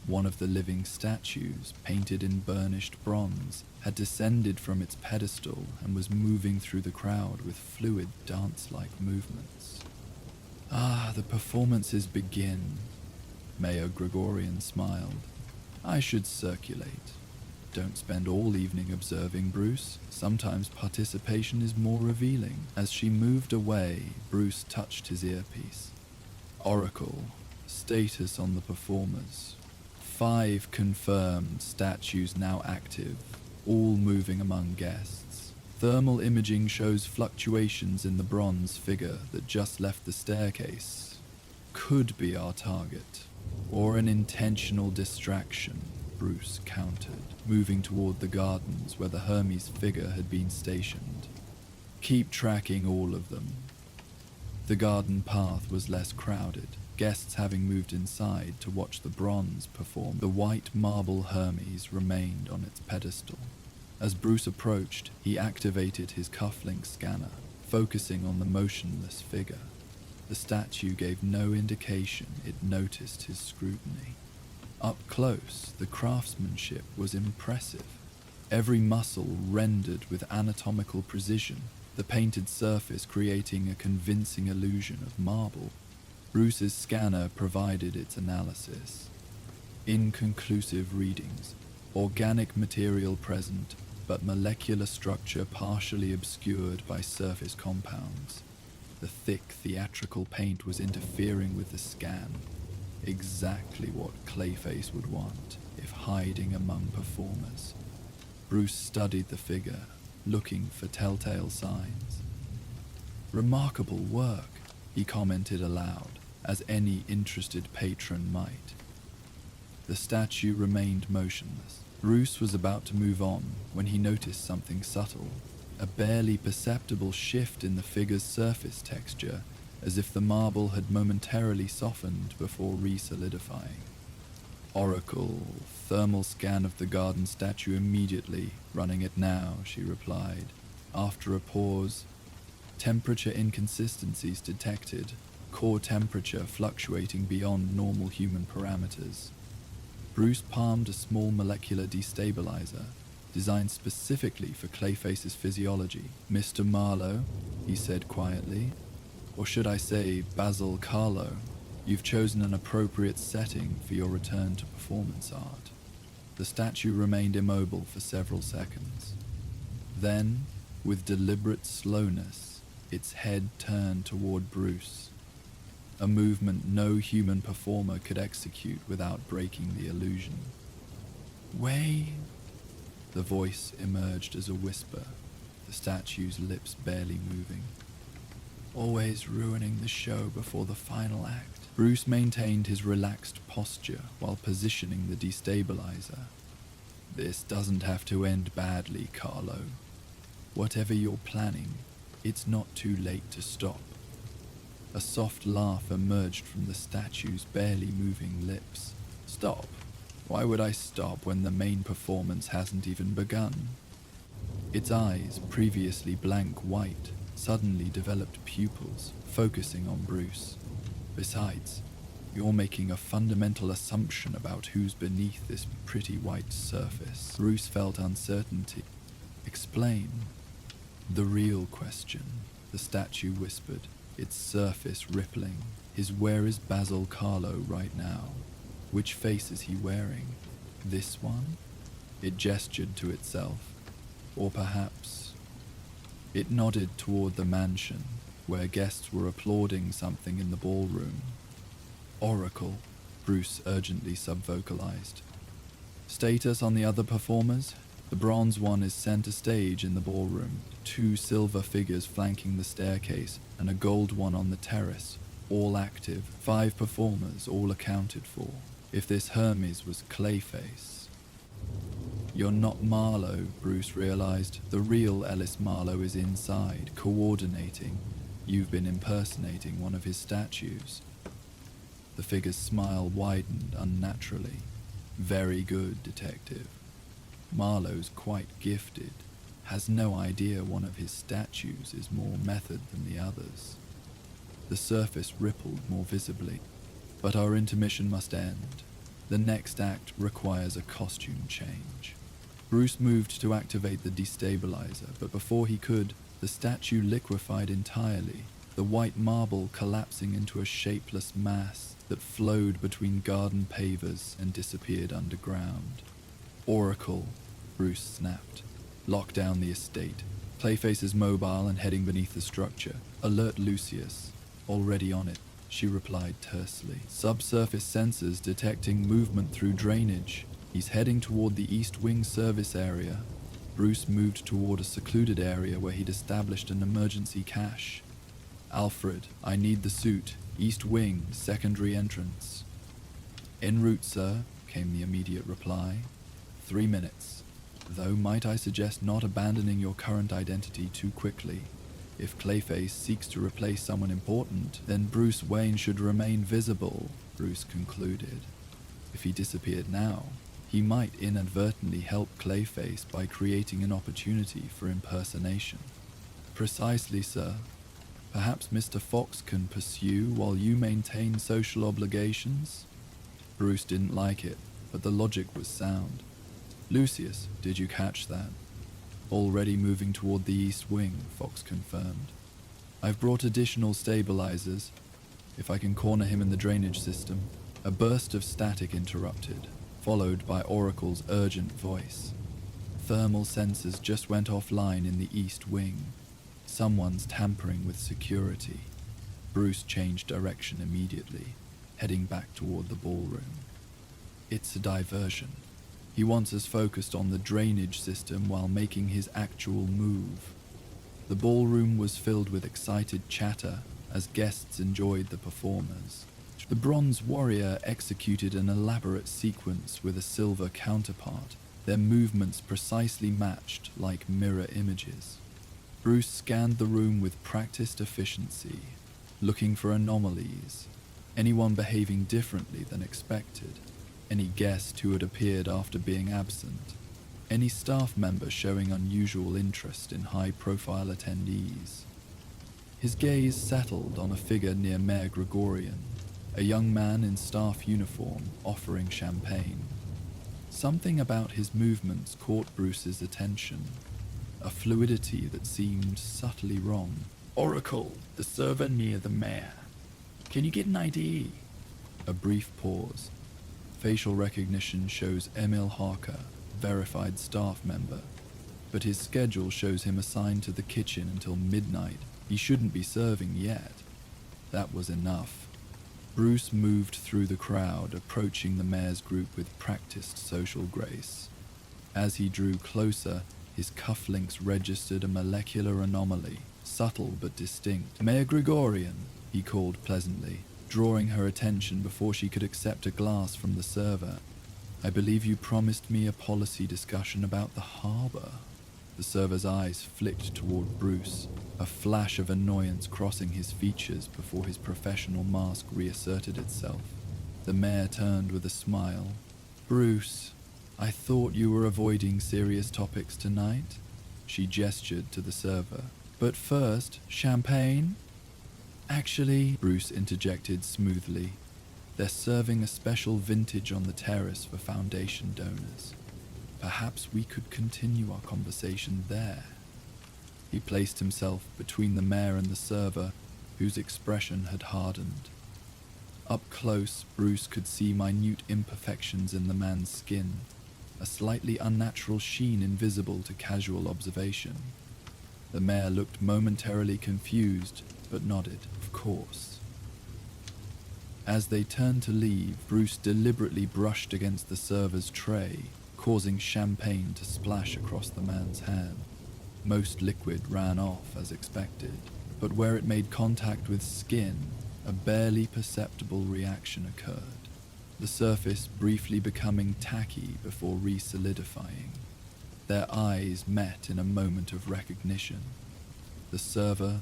One of the living statues, painted in burnished bronze, had descended from its pedestal and was moving through the crowd with fluid dance-like movements. "Ah, the performances begin," Mayor Gregorian smiled. "I should circulate. Don't spend all evening observing, Bruce. Sometimes participation is more revealing." As she moved away, Bruce touched his earpiece. "Oracle, status on the performers. 5 confirmed, statues now active, all moving among guests. Thermal imaging shows fluctuations in the bronze figure that just left the staircase. Could be our target, or an intentional distraction," Bruce countered, moving toward the gardens where the Hermes figure had been stationed. "Keep tracking all of them." The garden path was less crowded, guests having moved inside to watch the bronze perform. The white marble Hermes remained on its pedestal. As Bruce approached, he activated his cufflink scanner, focusing on the motionless figure. The statue gave no indication it noticed his scrutiny. Up close, the craftsmanship was impressive. Every muscle rendered with anatomical precision, the painted surface creating a convincing illusion of marble. Bruce's scanner provided its analysis. Inconclusive readings. Organic material present, but molecular structure partially obscured by surface compounds. The thick theatrical paint was interfering with the scan. Exactly what Clayface would want if hiding among performers. Bruce studied the figure, looking for telltale signs. "Remarkable work," he commented aloud, as any interested patron might. The statue remained motionless. Bruce was about to move on when he noticed something subtle, a barely perceptible shift in the figure's surface texture, as if the marble had momentarily softened before re-solidifying. Oracle, thermal scan of the garden statue immediately, running it now, she replied. After a pause, temperature inconsistencies detected, core temperature fluctuating beyond normal human parameters. Bruce palmed a small molecular destabilizer, designed specifically for Clayface's physiology. Mr. Marlowe, he said quietly, or should I say Basil Carlo, you've chosen an appropriate setting for your return to performance art. The statue remained immobile for several seconds. Then, with deliberate slowness, its head turned toward Bruce, a movement no human performer could execute without breaking the illusion. Wait. The voice emerged as a whisper, the statue's lips barely moving. Always ruining the show before the final act. Bruce maintained his relaxed posture while positioning the destabilizer. This doesn't have to end badly, Carlo. Whatever you're planning, it's not too late to stop. A soft laugh emerged from the statue's barely moving lips. Stop? Why would I stop when the main performance hasn't even begun? Its eyes, previously blank white, suddenly developed pupils, focusing on Bruce. Besides, you're making a fundamental assumption about who's beneath this pretty white surface. Bruce felt uncertainty. Explain. The real question, the statue whispered, its surface rippling, is where is Basil Carlo right now? Which face is he wearing? This one? It gestured to itself. Or perhaps... It nodded toward the mansion, where guests were applauding something in the ballroom. Oracle, Bruce urgently subvocalized. Status on the other performers? The bronze one is center stage in the ballroom, 2 silver figures flanking the staircase, and a gold one on the terrace, all active, 5 performers, all accounted for. If this Hermes was Clayface. You're not Marlowe, Bruce realized. The real Ellis Marlowe is inside, coordinating. You've been impersonating one of his statues. The figure's smile widened unnaturally. Very good, detective. Marlowe's quite gifted. Has no idea one of his statues is more method than the others. The surface rippled more visibly. But our intermission must end. The next act requires a costume change. Bruce moved to activate the destabilizer, but before he could, the statue liquefied entirely, the white marble collapsing into a shapeless mass that flowed between garden pavers and disappeared underground. Oracle, Bruce snapped. Lock down the estate. Clayface is mobile and heading beneath the structure. Alert Lucius. Already on it, she replied tersely. Subsurface sensors detecting movement through drainage. He's heading toward the East Wing service area. Bruce moved toward a secluded area where he'd established an emergency cache. Alfred, I need the suit. East Wing, secondary entrance. En route, sir, came the immediate reply. 3 minutes. Though might I suggest not abandoning your current identity too quickly. If Clayface seeks to replace someone important, then Bruce Wayne should remain visible, Bruce concluded. If he disappeared now, he might inadvertently help Clayface by creating an opportunity for impersonation. Precisely, sir. Perhaps Mr. Fox can pursue while you maintain social obligations? Bruce didn't like it, but the logic was sound. Lucius, did you catch that? Already moving toward the East Wing, Fox confirmed. I've brought additional stabilizers. If I can corner him in the drainage system. A burst of static interrupted, followed by Oracle's urgent voice. Thermal sensors just went offline in the East Wing. Someone's tampering with security. Bruce changed direction immediately, heading back toward the ballroom. It's a diversion. He wants us focused on the drainage system while making his actual move. The ballroom was filled with excited chatter, as guests enjoyed the performers. The bronze warrior executed an elaborate sequence with a silver counterpart, their movements precisely matched like mirror images. Bruce scanned the room with practiced efficiency, looking for anomalies, anyone behaving differently than expected, any guest who had appeared after being absent, any staff member showing unusual interest in high-profile attendees. His gaze settled on a figure near Mayor Gregorian, a young man in staff uniform offering champagne. Something about his movements caught Bruce's attention, a fluidity that seemed subtly wrong. Oracle, the server near the mayor. Can you get an ID? A brief pause. Facial recognition shows Emil Harker, verified staff member, but his schedule shows him assigned to the kitchen until midnight. He shouldn't be serving yet. That was enough. Bruce moved through the crowd, approaching the mayor's group with practiced social grace. As he drew closer, his cufflinks registered a molecular anomaly, subtle but distinct. "Mayor Gregorian," he called pleasantly, drawing her attention before she could accept a glass from the server. "I believe you promised me a policy discussion about the harbor." The server's eyes flicked toward Bruce, a flash of annoyance crossing his features before his professional mask reasserted itself. The mayor turned with a smile. "Bruce, I thought you were avoiding serious topics tonight." She gestured to the server. "But first, champagne?" "Actually," Bruce interjected smoothly, "they're serving a special vintage on the terrace for Foundation donors. Perhaps we could continue our conversation there." He placed himself between the mayor and the server, whose expression had hardened. Up close, Bruce could see minute imperfections in the man's skin, a slightly unnatural sheen invisible to casual observation. The mayor looked momentarily confused, but nodded, "Of course." As they turned to leave, Bruce deliberately brushed against the server's tray, causing champagne to splash across the man's hand. Most liquid ran off as expected, but where it made contact with skin, a barely perceptible reaction occurred, the surface briefly becoming tacky before re-solidifying. Their eyes met in a moment of recognition. The server,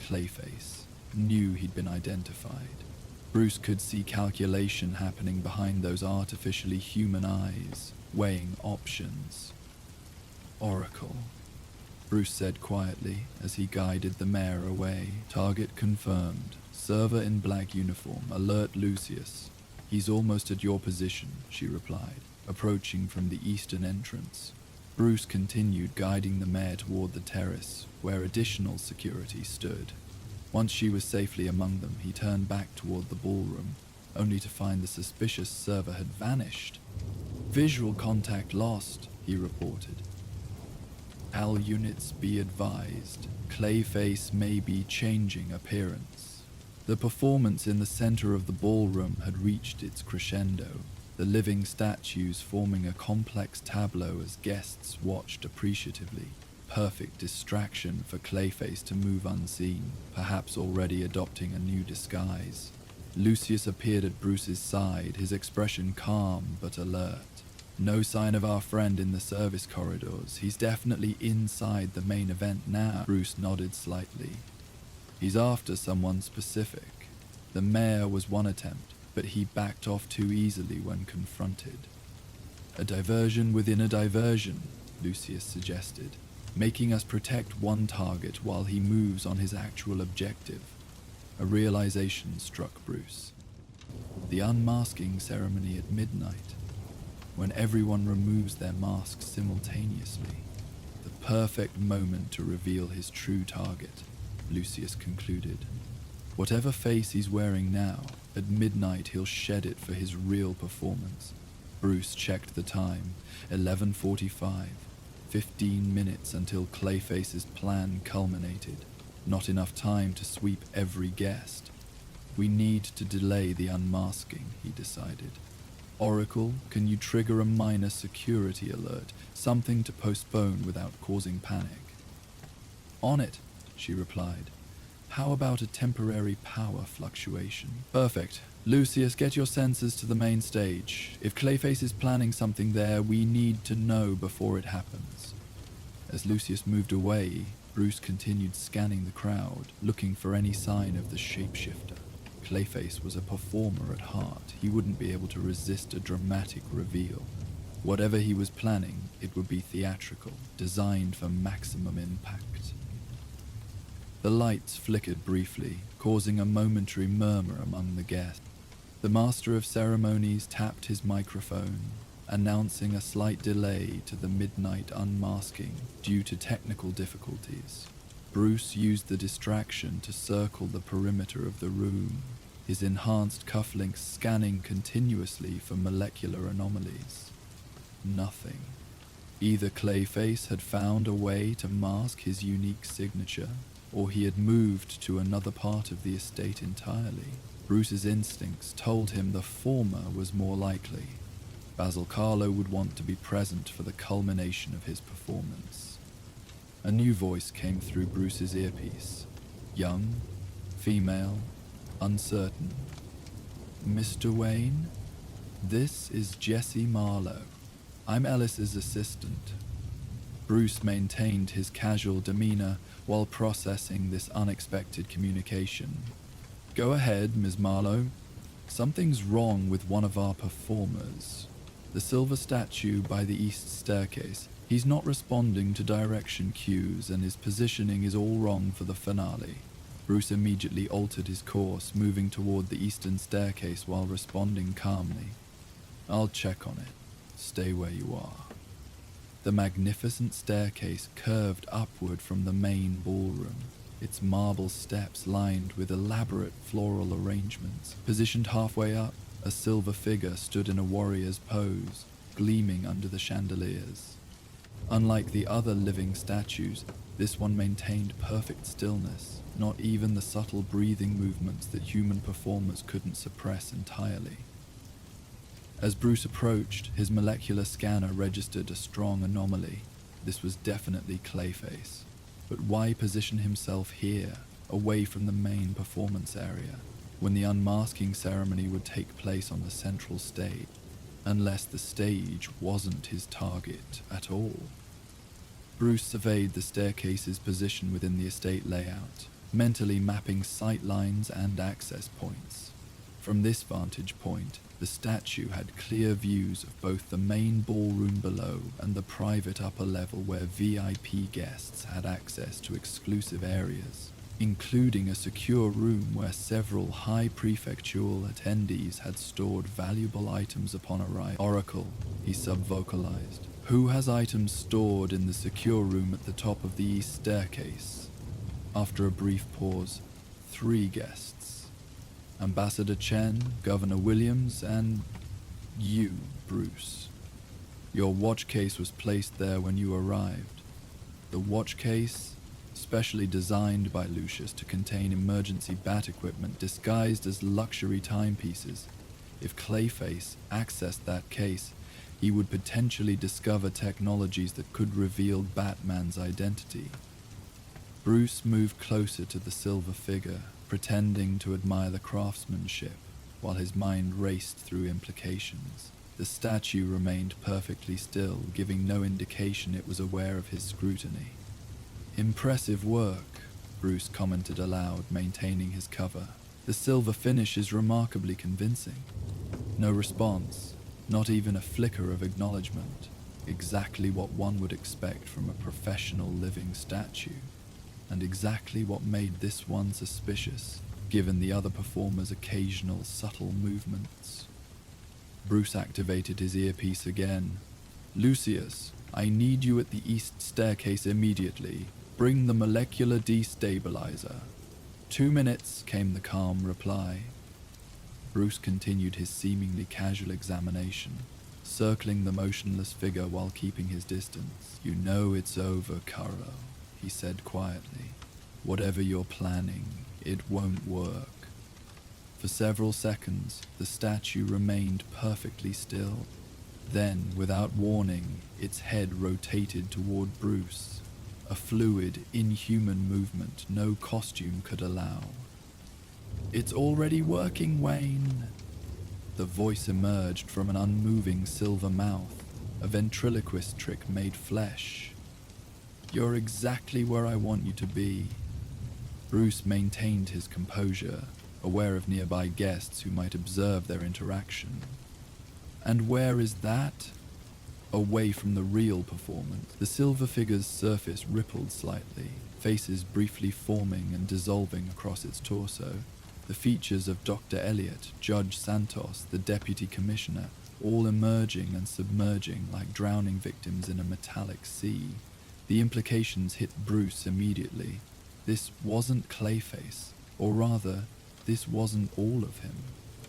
Clayface, knew he'd been identified. Bruce could see calculation happening behind those artificially human eyes, weighing options. "Oracle," Bruce said quietly as he guided the mayor away. "Target confirmed. Server in black uniform. Alert Lucius." "He's almost at your position," she replied, approaching from the eastern entrance. Bruce continued guiding the mayor toward the terrace, where additional security stood. Once she was safely among them, he turned back toward the ballroom, only to find the suspicious server had vanished. "Visual contact lost," he reported. "All units be advised. Clayface may be changing appearance." The performance in the center of the ballroom had reached its crescendo, the living statues forming a complex tableau as guests watched appreciatively. Perfect distraction for Clayface to move unseen, perhaps already adopting a new disguise. Lucius appeared at Bruce's side, his expression calm but alert. "No sign of our friend in the service corridors. He's definitely inside the main event now." Bruce nodded slightly. "He's after someone specific." The mayor was one attempt, but he backed off too easily when confronted. "A diversion within a diversion," Lucius suggested, "making us protect one target while he moves on his actual objective." A realization struck Bruce. The unmasking ceremony at midnight, when everyone removes their masks simultaneously. The perfect moment to reveal his true target, Lucius concluded. Whatever face he's wearing now, at midnight he'll shed it for his real performance. Bruce checked the time, 11:45. 15 minutes until Clayface's plan culminated. Not enough time to sweep every guest. "We need to delay the unmasking," he decided. "Oracle, can you trigger a minor security alert, something to postpone without causing panic?" "On it," she replied. How about a temporary power fluctuation? Perfect. Lucius, get your sensors to the main stage. If Clayface is planning something there, we need to know before it happens. As Lucius moved away, Bruce continued scanning the crowd, looking for any sign of the shapeshifter. Clayface was a performer at heart. He wouldn't be able to resist a dramatic reveal. Whatever he was planning, it would be theatrical, designed for maximum impact. The lights flickered briefly, causing a momentary murmur among the guests. The master of ceremonies tapped his microphone, announcing a slight delay to the midnight unmasking due to technical difficulties. Bruce used the distraction to circle the perimeter of the room, his enhanced cufflinks scanning continuously for molecular anomalies. Nothing. Either Clayface had found a way to mask his unique signature, or he had moved to another part of the estate entirely. Bruce's instincts told him the former was more likely. Basil Carlo would want to be present for the culmination of his performance. A new voice came through Bruce's earpiece. Young, female, uncertain. Mr. Wayne? This is Jesse Marlowe. I'm Ellis's assistant. Bruce maintained his casual demeanor while processing this unexpected communication. Go ahead, Ms. Marlowe. Something's wrong with one of our performers. The silver statue by the east staircase. He's not responding to direction cues and his positioning is all wrong for the finale. Bruce immediately altered his course, moving toward the eastern staircase while responding calmly. I'll check on it. Stay where you are. The magnificent staircase curved upward from the main ballroom, its marble steps lined with elaborate floral arrangements. Positioned halfway up, a silver figure stood in a warrior's pose, gleaming under the chandeliers. Unlike the other living statues, this one maintained perfect stillness, not even the subtle breathing movements that human performers couldn't suppress entirely. As Bruce approached, his molecular scanner registered a strong anomaly. This was definitely Clayface. But why position himself here, away from the main performance area, when the unmasking ceremony would take place on the central stage, unless the stage wasn't his target at all? Bruce surveyed the staircase's position within the estate layout, mentally mapping sight lines and access points. From this vantage point, the statue had clear views of both the main ballroom below and the private upper level where VIP guests had access to exclusive areas, including a secure room where several high prefectural attendees had stored valuable items upon arrival. Oracle, he subvocalized. Who has items stored in the secure room at the top of the east staircase? After a brief pause, 3 guests. Ambassador Chen, Governor Williams, and you, Bruce. Your watch case was placed there when you arrived. The watch case, specially designed by Lucius to contain emergency bat equipment disguised as luxury timepieces. If Clayface accessed that case, he would potentially discover technologies that could reveal Batman's identity. Bruce moved closer to the silver figure, pretending to admire the craftsmanship, while his mind raced through implications. The statue remained perfectly still, giving no indication it was aware of his scrutiny. Impressive work, Bruce commented aloud, maintaining his cover. The silver finish is remarkably convincing. No response, not even a flicker of acknowledgement. Exactly what one would expect from a professional living statue. And exactly what made this one suspicious, given the other performers' occasional subtle movements. Bruce activated his earpiece again. Lucius, I need you at the east staircase immediately. Bring the molecular destabilizer. 2 minutes, came the calm reply. Bruce continued his seemingly casual examination, circling the motionless figure while keeping his distance. You know it's over, Carlo, he said quietly. Whatever you're planning, it won't work. For several seconds, the statue remained perfectly still. Then, without warning, its head rotated toward Bruce. a fluid, inhuman movement no costume could allow. "It's already working, Wayne." The voice emerged from an unmoving silver mouth, a ventriloquist trick made flesh. "You're exactly where I want you to be." Bruce maintained his composure, aware of nearby guests who might observe their interaction. "And where is that?" Away from the real performance, the silver figure's surface rippled slightly, faces briefly forming and dissolving across its torso. The features of Dr. Elliot, Judge Santos, the Deputy Commissioner, all emerging and submerging like drowning victims in a metallic sea. The implications hit Bruce immediately. This wasn't Clayface, or rather, this wasn't all of him.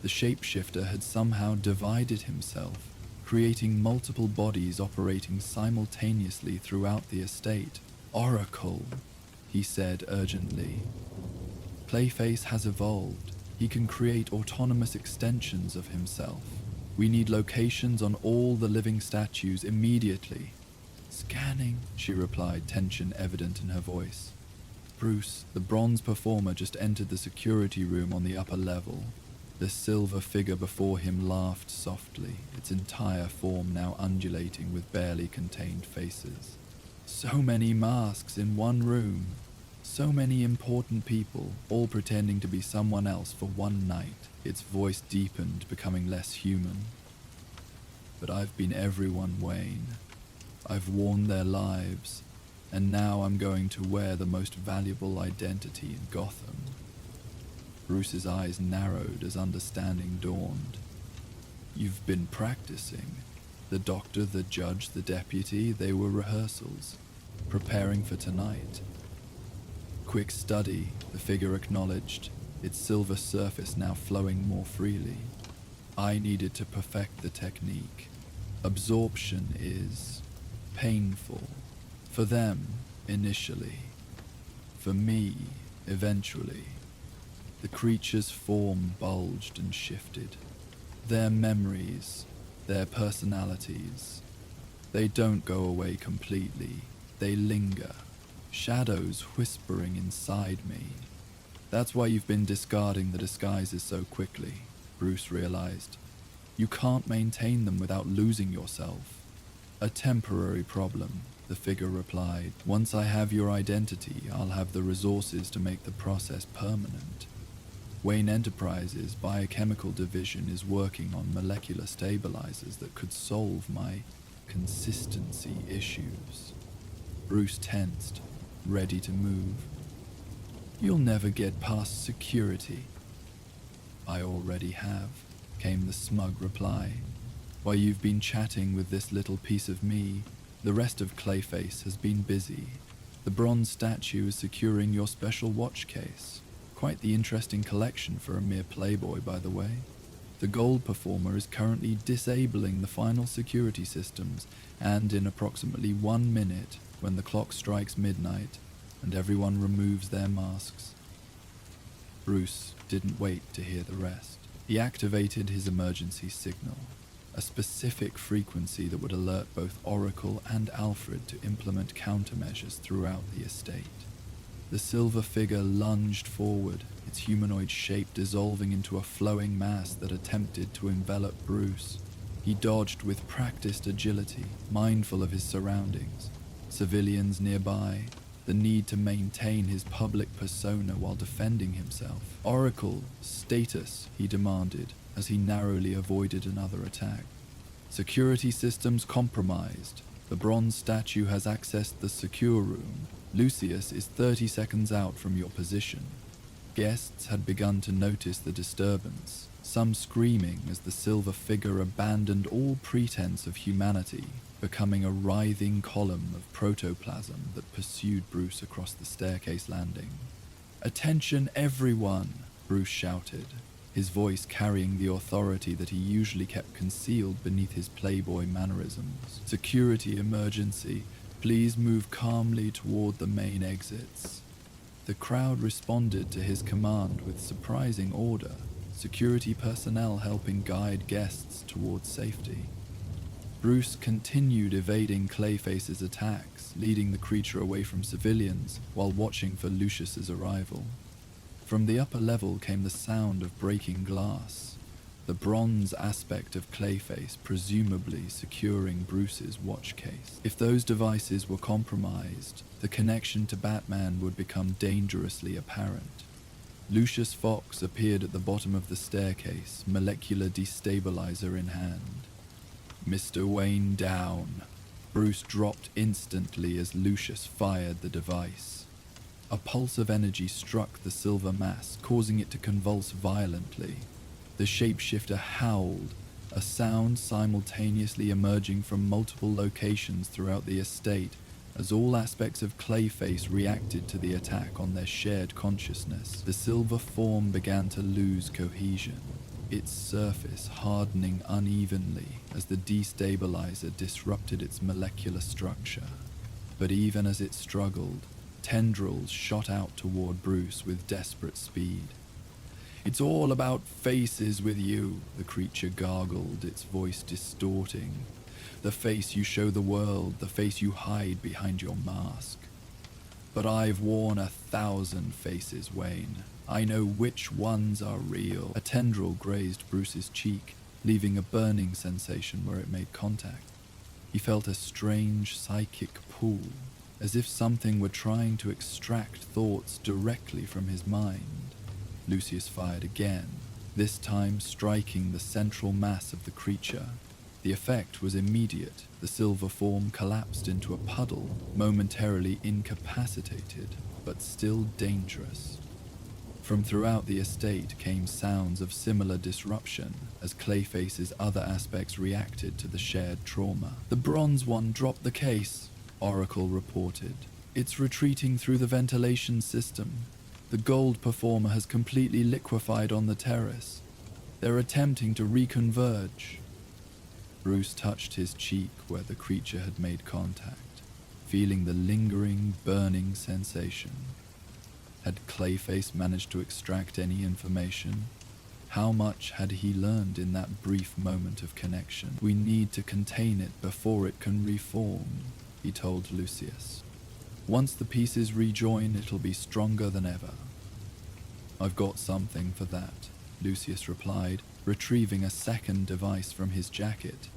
The shapeshifter had somehow divided himself, creating multiple bodies operating simultaneously throughout the estate. "Oracle," he said urgently. "Clayface has evolved. He can create autonomous extensions of himself. We need locations on all the living statues immediately." "Scanning," she replied, tension evident in her voice. Bruce, the bronze performer, just entered the security room on the upper level. The silver figure before him laughed softly, its entire form now undulating with barely contained faces. "So many masks in one room. So many important people, all pretending to be someone else for one night." Its voice deepened, becoming less human. "But I've been everyone, Wayne. I've worn their lives, and now I'm going to wear the most valuable identity in Gotham." Bruce's eyes narrowed as understanding dawned. "You've been practicing. The doctor, the judge, the deputy, they were rehearsals, preparing for tonight." "Quick study," the figure acknowledged, its silver surface now flowing more freely. "I needed to perfect the technique. Absorption is painful. For them, initially. For me, eventually." The creature's form bulged and shifted. Their memories, their personalities, they don't go away completely. They linger, shadows whispering inside me. "That's why you've been discarding the disguises so quickly," Bruce realized. "You can't maintain them without losing yourself." "A temporary problem," the figure replied. "Once I have your identity, I'll have the resources to make the process permanent. Wayne Enterprises' biochemical division is working on molecular stabilizers that could solve my consistency issues." Bruce tensed, ready to move. "You'll never get past security." "I already have," came the smug reply. "While you've been chatting with this little piece of me, the rest of Clayface has been busy. The bronze statue is securing your special watch case. Quite the interesting collection for a mere playboy, by the way. The gold performer is currently disabling the final security systems, and in approximately 1 minute, when the clock strikes midnight, and everyone removes their masks." Bruce didn't wait to hear the rest. He activated his emergency signal, a specific frequency that would alert both Oracle and Alfred to implement countermeasures throughout the estate. The silver figure lunged forward, its humanoid shape dissolving into a flowing mass that attempted to envelop Bruce. He dodged with practiced agility, mindful of his surroundings. Civilians nearby, the need to maintain his public persona while defending himself. "Oracle, status," he demanded, as he narrowly avoided another attack. "Security systems compromised. The bronze statue has accessed the secure room. Lucius is 30 seconds out from your position." Guests had begun to notice the disturbance, some screaming as the silver figure abandoned all pretense of humanity, becoming a writhing column of protoplasm that pursued Bruce across the staircase landing. "Attention, everyone!" Bruce shouted, his voice carrying the authority that he usually kept concealed beneath his playboy mannerisms. "Security emergency. Please move calmly toward the main exits." The crowd responded to his command with surprising order, security personnel helping guide guests towards safety. Bruce continued evading Clayface's attacks, Bruce, leading the creature away from civilians while watching for Lucius's arrival. From the upper level came the sound of breaking glass, the bronze aspect of Clayface presumably securing Bruce's watch case. If those devices were compromised, the connection to Batman would become dangerously apparent. Lucius Fox appeared at the bottom of the staircase, molecular destabilizer in hand. "Mr. Wayne down." Bruce dropped instantly as Lucius fired the device. A pulse of energy struck the silver mass, causing it to convulse violently. The shapeshifter howled, a sound simultaneously emerging from multiple locations throughout the estate as all aspects of Clayface reacted to the attack on their shared consciousness. The silver form began to lose cohesion, its surface hardening unevenly as the destabilizer disrupted its molecular structure. But even as it struggled, tendrils shot out toward Bruce with desperate speed. "It's all about faces with you," the creature gargled, its voice distorting. "The face you show the world, the face you hide behind your mask. But I've worn 1,000 faces, Wayne. I know which ones are real." A tendril grazed Bruce's cheek, leaving a burning sensation where it made contact. He felt a strange psychic pull, as if something were trying to extract thoughts directly from his mind. Lucius fired again, this time striking the central mass of the creature. The effect was immediate. The silver form collapsed into a puddle, momentarily incapacitated, but still dangerous. From throughout the estate came sounds of similar disruption as Clayface's other aspects reacted to the shared trauma. "The bronze one dropped the case," Oracle reported. "It's retreating through the ventilation system. The gold performer has completely liquefied on the terrace. They're attempting to reconverge." Bruce touched his cheek where the creature had made contact, feeling the lingering, burning sensation. Had Clayface managed to extract any information? How much had he learned in that brief moment of connection? "We need to contain it before it can reform," he told Lucius. "Once the pieces rejoin, it'll be stronger than ever." "I've got something for that," Lucius replied, retrieving a second device from his jacket.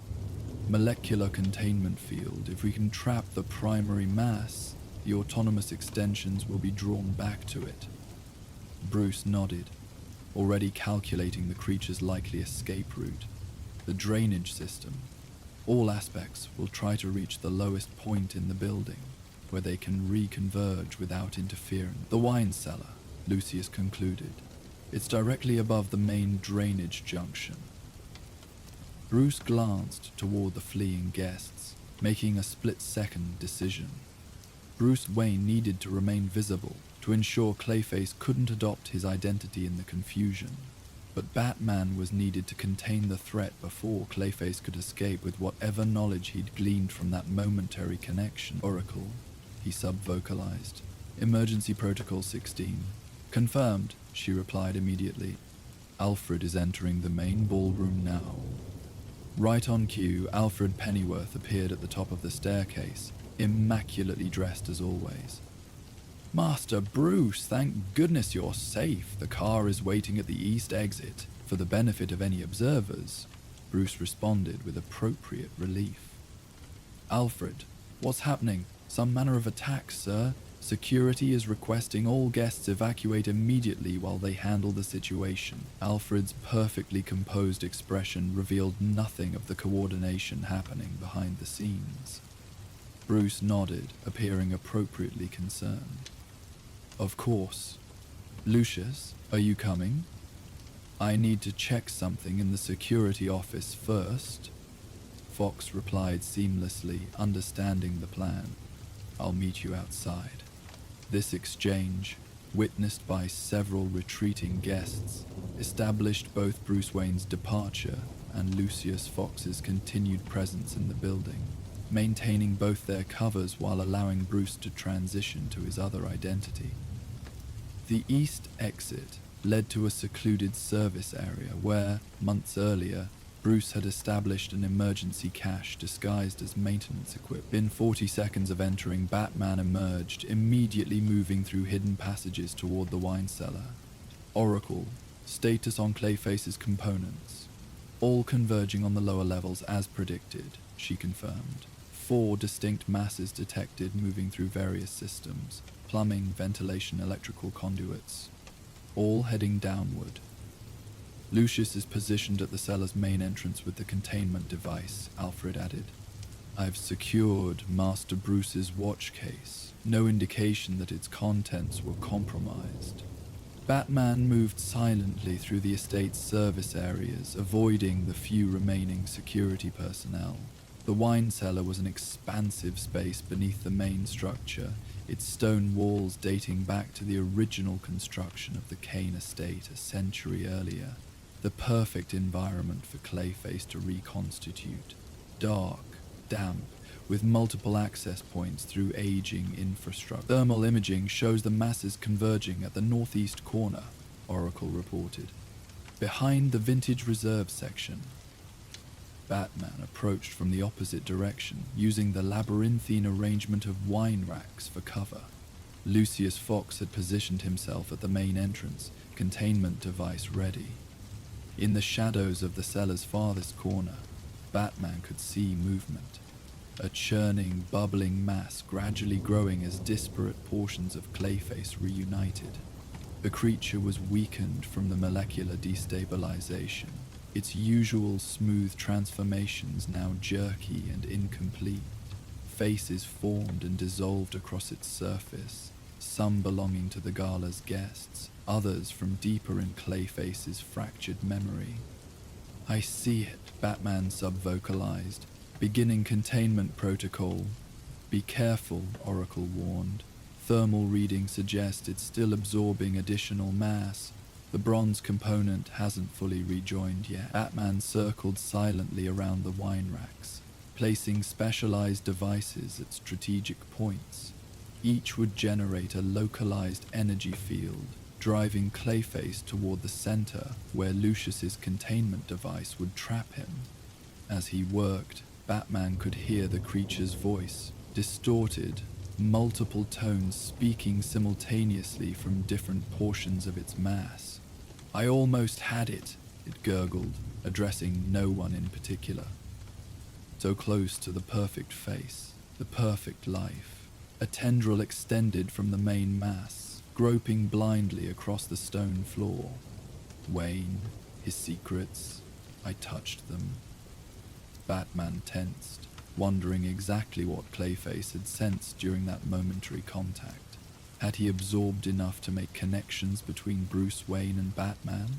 "Molecular containment field. If we can trap the primary mass, the autonomous extensions will be drawn back to it." Bruce nodded, already calculating the creature's likely escape route. The drainage system. All aspects will try to reach the lowest point in the building, where they can reconverge without interference. "The wine cellar," Lucius concluded. "It's directly above the main drainage junction." Bruce glanced toward the fleeing guests, making a split-second decision. Bruce Wayne needed to remain visible to ensure Clayface couldn't adopt his identity in the confusion. But Batman was needed to contain the threat before Clayface could escape with whatever knowledge he'd gleaned from that momentary connection. "Oracle," he sub-vocalized. "Emergency Protocol 16. "Confirmed," she replied immediately. "Alfred is entering the main ballroom now." Right on cue, Alfred Pennyworth appeared at the top of the staircase, immaculately dressed as always. "Master Bruce, thank goodness you're safe. The car is waiting at the east exit, for the benefit of any observers," Bruce responded with appropriate relief. "Alfred, what's happening? Some manner of attack, sir? Security is requesting all guests evacuate immediately while they handle the situation." Alfred's perfectly composed expression revealed nothing of the coordination happening behind the scenes. Bruce nodded, appearing appropriately concerned. "Of course. Lucius, are you coming?" "I need to check something in the security office first," Fox replied seamlessly, understanding the plan. "I'll meet you outside." This exchange, witnessed by several retreating guests, established both Bruce Wayne's departure and Lucius Fox's continued presence in the building, maintaining both their covers while allowing Bruce to transition to his other identity. The east exit led to a secluded service area where, months earlier, Bruce had established an emergency cache disguised as maintenance equipment. Within 40 seconds of entering, Batman emerged, immediately moving through hidden passages toward the wine cellar. Oracle, status on Clayface's components. All converging on the lower levels as predicted, she confirmed. 4 distinct masses detected moving through various systems, plumbing, ventilation, electrical conduits, all heading downward. Lucius is positioned at the cellar's main entrance with the containment device, Alfred added. I've secured Master Bruce's watch case. No indication that its contents were compromised. Batman moved silently through the estate's service areas, avoiding the few remaining security personnel. The wine cellar was an expansive space beneath the main structure, its stone walls dating back to the original construction of the Kane estate a century earlier. The perfect environment for Clayface to reconstitute. Dark, damp, with multiple access points through aging infrastructure. Thermal imaging shows the masses converging at the northeast corner, Oracle reported. Behind the vintage reserve section, Batman approached from the opposite direction, using the labyrinthine arrangement of wine racks for cover. Lucius Fox had positioned himself at the main entrance, containment device ready. In the shadows of the cellar's farthest corner, Batman could see movement. A churning, bubbling mass gradually growing as disparate portions of Clayface reunited. The creature was weakened from the molecular destabilization, its usual smooth transformations now jerky and incomplete. Faces formed and dissolved across its surface, some belonging to the Gala's guests, others from deeper in Clayface's fractured memory. I see it, Batman sub-vocalized, beginning containment protocol. Be careful, Oracle warned. Thermal readings suggest it's still absorbing additional mass. The bronze component hasn't fully rejoined yet. Batman circled silently around the wine racks, placing specialized devices at strategic points. Each would generate a localized energy field, driving Clayface toward the center where Lucius's containment device would trap him. As he worked, Batman could hear the creature's voice, distorted, multiple tones speaking simultaneously from different portions of its mass. I almost had it, it gurgled, addressing no one in particular. So close to the perfect face, the perfect life. A tendril extended from the main mass, groping blindly across the stone floor. Wayne, his secrets, I touched them. Batman tensed, wondering exactly what Clayface had sensed during that momentary contact. Had he absorbed enough to make connections between Bruce Wayne and Batman?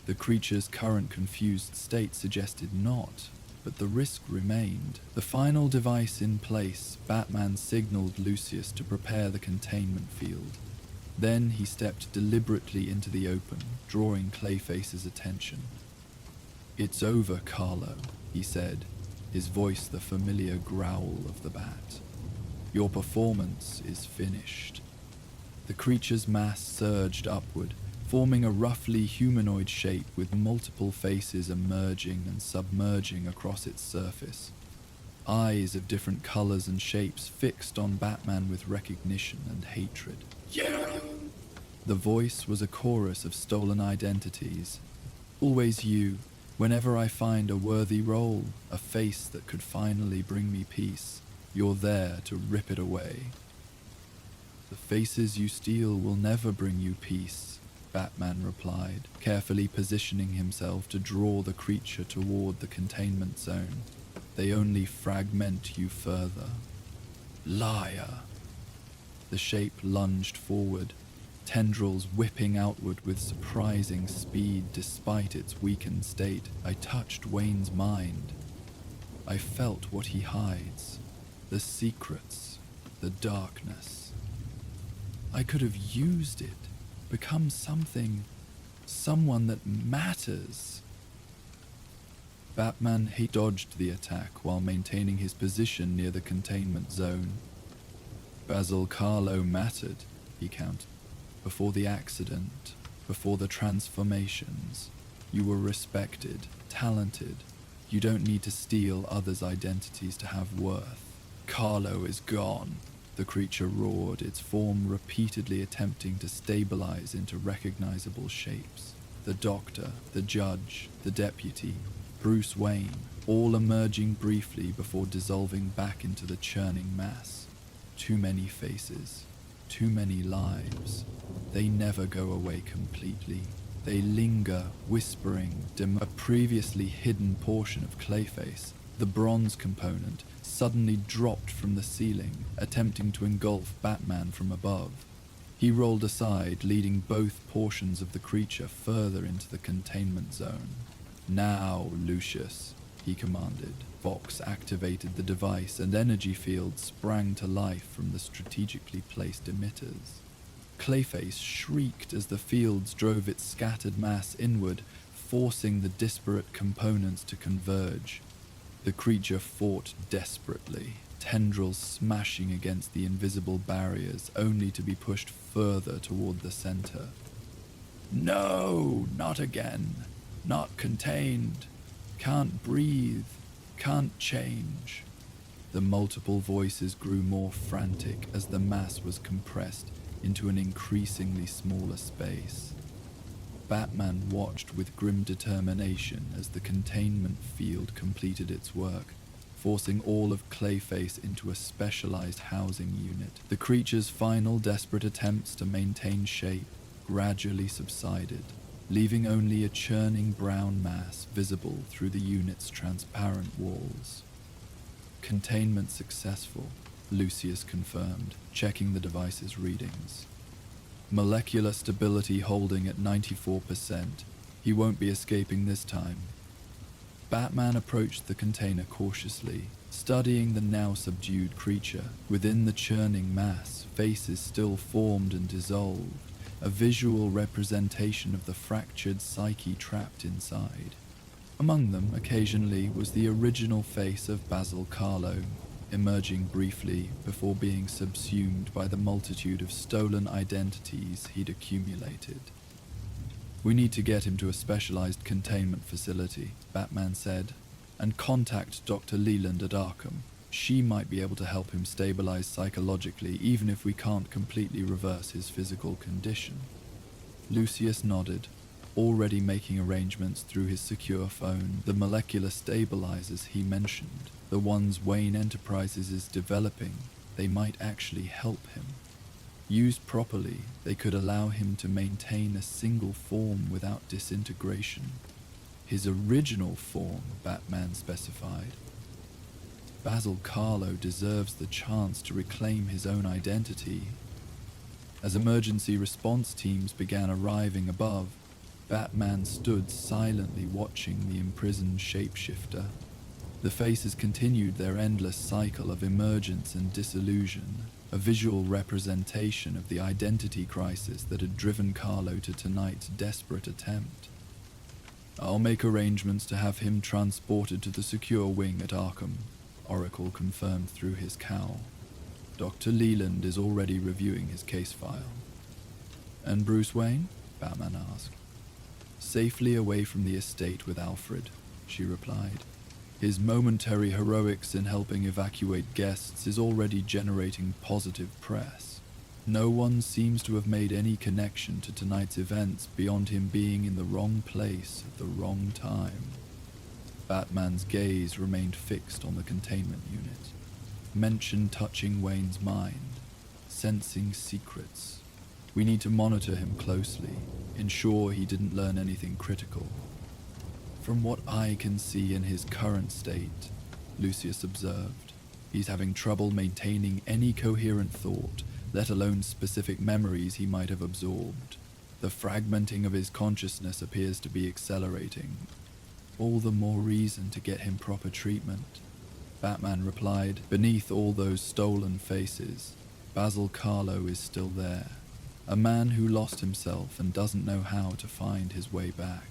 The creature's current confused state suggested not, but the risk remained. The final device in place, Batman signaled Lucius to prepare the containment field. Then he stepped deliberately into the open, drawing Clayface's attention. It's over, Carlo, he said, his voice the familiar growl of the bat. Your performance is finished. The creature's mass surged upward, forming a roughly humanoid shape with multiple faces emerging and submerging across its surface. Eyes of different colors and shapes fixed on Batman with recognition and hatred. Yeah! The voice was a chorus of stolen identities. Always you, whenever I find a worthy role, a face that could finally bring me peace, you're there to rip it away. The faces you steal will never bring you peace, Batman replied, carefully positioning himself to draw the creature toward the containment zone. They only fragment you further. Liar! The shape lunged forward, tendrils whipping outward with surprising speed despite its weakened state. I touched Wayne's mind. I felt what he hides, the secrets, the darkness. I could have used it, become something, someone that matters. Batman dodged the attack while maintaining his position near the containment zone. Basil Carlo mattered, he counted. Before the accident, before the transformations, You were respected, talented. You don't need to steal others' identities to have worth. Carlo is gone, the creature roared, its form repeatedly attempting to stabilize into recognizable shapes. The doctor, the judge, the deputy, Bruce Wayne, all emerging briefly before dissolving back into the churning mass. Too many faces, too many lives. They never go away completely. They linger, whispering, a previously hidden portion of Clayface, the bronze component, suddenly dropped from the ceiling, attempting to engulf Batman from above. He rolled aside, leading both portions of the creature further into the containment zone. Now, Lucius, he commanded. Vox activated the device and energy fields sprang to life from the strategically placed emitters. Clayface shrieked as the fields drove its scattered mass inward, forcing the disparate components to converge. The creature fought desperately, tendrils smashing against the invisible barriers only to be pushed further toward the center. No, not again. Not contained. Can't breathe. Can't change. The multiple voices grew more frantic as the mass was compressed into an increasingly smaller space. Batman watched with grim determination as the containment field completed its work, forcing all of Clayface into a specialized housing unit. The creature's final desperate attempts to maintain shape gradually subsided, leaving only a churning brown mass visible through the unit's transparent walls. Containment successful, Lucius confirmed, checking the device's readings. Molecular stability holding at 94%. He won't be escaping this time. Batman approached the container cautiously, studying the now subdued creature. Within the churning mass, faces still formed and dissolved, a visual representation of the fractured psyche trapped inside. Among them, occasionally, was the original face of Basil Carlo, emerging briefly before being subsumed by the multitude of stolen identities he'd accumulated. We need to get him to a specialized containment facility, Batman said, and contact Dr. Leland at Arkham. She might be able to help him stabilize psychologically, even if we can't completely reverse his physical condition. Lucius nodded, already making arrangements through his secure phone. The molecular stabilizers he mentioned, the ones Wayne Enterprises is developing, they might actually help him. Used properly, they could allow him to maintain a single form without disintegration. His original form, Batman specified. Basil Carlo deserves the chance to reclaim his own identity. As emergency response teams began arriving above, Batman stood silently watching the imprisoned shapeshifter. The faces continued their endless cycle of emergence and disillusion, a visual representation of the identity crisis that had driven Carlo to tonight's desperate attempt. "I'll make arrangements to have him transported to the secure wing at Arkham," Oracle confirmed through his cowl. "Dr. Leland is already reviewing his case file." "And Bruce Wayne?" Batman asked. "Safely away from the estate with Alfred," she replied. "His momentary heroics in helping evacuate guests is already generating positive press. No one seems to have made any connection to tonight's events beyond him being in the wrong place at the wrong time." Batman's gaze remained fixed on the containment unit. Mention touching Wayne's mind, sensing secrets. "We need to monitor him closely, ensure he didn't learn anything critical." "From what I can see in his current state," Lucius observed, "he's having trouble maintaining any coherent thought, let alone specific memories he might have absorbed. The fragmenting of his consciousness appears to be accelerating. All the more reason to get him proper treatment," Batman replied. "Beneath all those stolen faces, Basil Carlo is still there. A man who lost himself and doesn't know how to find his way back."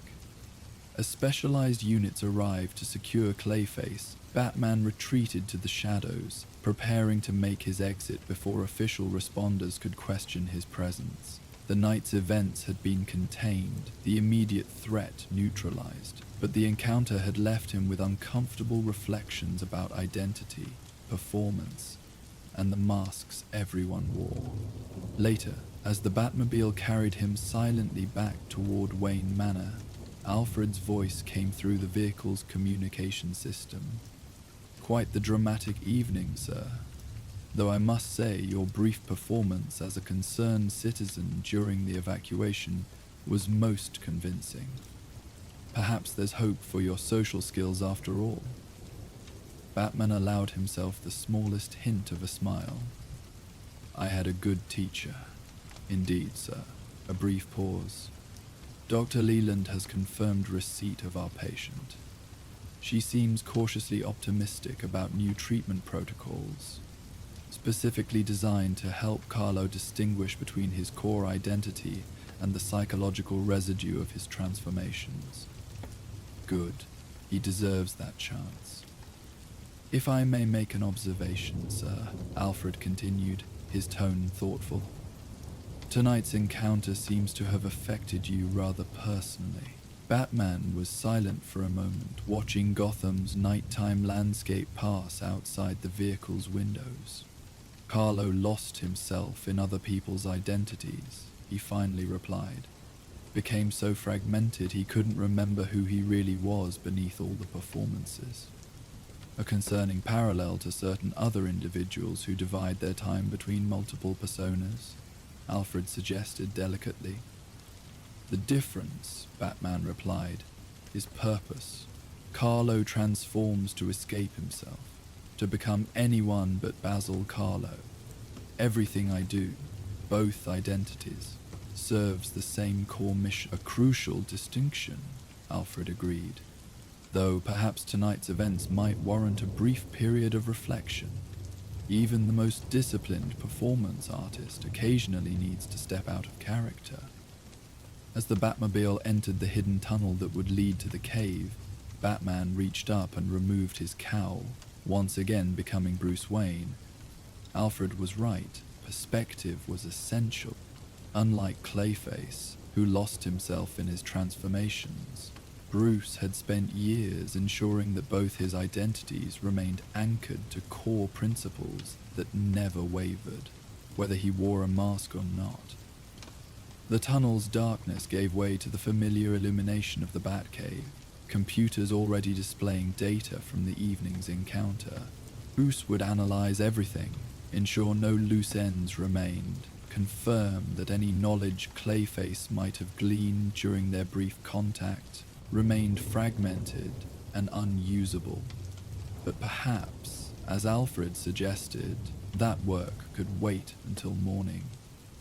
As specialized units arrived to secure Clayface, Batman retreated to the shadows, preparing to make his exit before official responders could question his presence. The night's events had been contained, the immediate threat neutralized, but the encounter had left him with uncomfortable reflections about identity, performance, and the masks everyone wore. Later, as the Batmobile carried him silently back toward Wayne Manor, Alfred's voice came through the vehicle's communication system. "Quite the dramatic evening, sir. Though I must say your brief performance as a concerned citizen during the evacuation was most convincing. Perhaps there's hope for your social skills after all." Batman allowed himself the smallest hint of a smile. "I had a good teacher. Indeed, sir." A brief pause. "Dr. Leland has confirmed receipt of our patient. She seems cautiously optimistic about new treatment protocols, specifically designed to help Carlo distinguish between his core identity and the psychological residue of his transformations. Good. He deserves that chance. If I may make an observation, sir," Alfred continued, his tone thoughtful. "Tonight's encounter seems to have affected you rather personally." Batman was silent for a moment, watching Gotham's nighttime landscape pass outside the vehicle's windows. "Carlo lost himself in other people's identities," he finally replied. "Became so fragmented he couldn't remember who he really was beneath all the performances. A concerning parallel to certain other individuals who divide their time between multiple personas," Alfred suggested delicately. "The difference," Batman replied, "is purpose. Carlo transforms to escape himself, to become anyone but Basil Carlo. Everything I do, both identities, serves the same core mission." "A crucial distinction," Alfred agreed. "Though perhaps tonight's events might warrant a brief period of reflection. Even the most disciplined performance artist occasionally needs to step out of character." As the Batmobile entered the hidden tunnel that would lead to the cave, Batman reached up and removed his cowl, once again becoming Bruce Wayne. Alfred was right. Perspective was essential. Unlike Clayface, who lost himself in his transformations, Bruce had spent years ensuring that both his identities remained anchored to core principles that never wavered, whether he wore a mask or not. The tunnel's darkness gave way to the familiar illumination of the Batcave, computers already displaying data from the evening's encounter. Bruce would analyze everything, ensure no loose ends remained, confirm that any knowledge Clayface might have gleaned during their brief contact remained fragmented and unusable. But perhaps, as Alfred suggested, that work could wait until morning.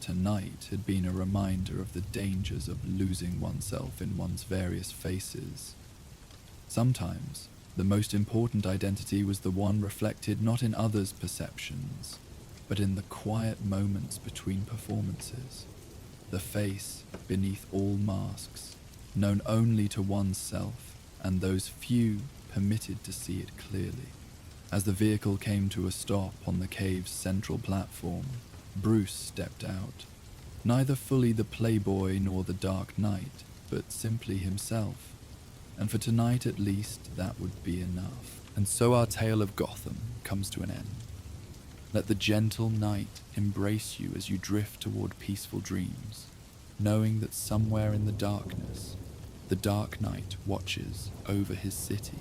Tonight had been a reminder of the dangers of losing oneself in one's various faces. Sometimes, the most important identity was the one reflected not in others' perceptions, but in the quiet moments between performances. The face beneath all masks, known only to oneself and those few permitted to see it clearly. As the vehicle came to a stop on the cave's central platform, Bruce stepped out, neither fully the playboy nor the Dark Knight, but simply himself. And for tonight at least, that would be enough. And so our tale of Gotham comes to an end. Let the gentle night embrace you as you drift toward peaceful dreams, knowing that somewhere in the darkness, the Dark Knight watches over his city.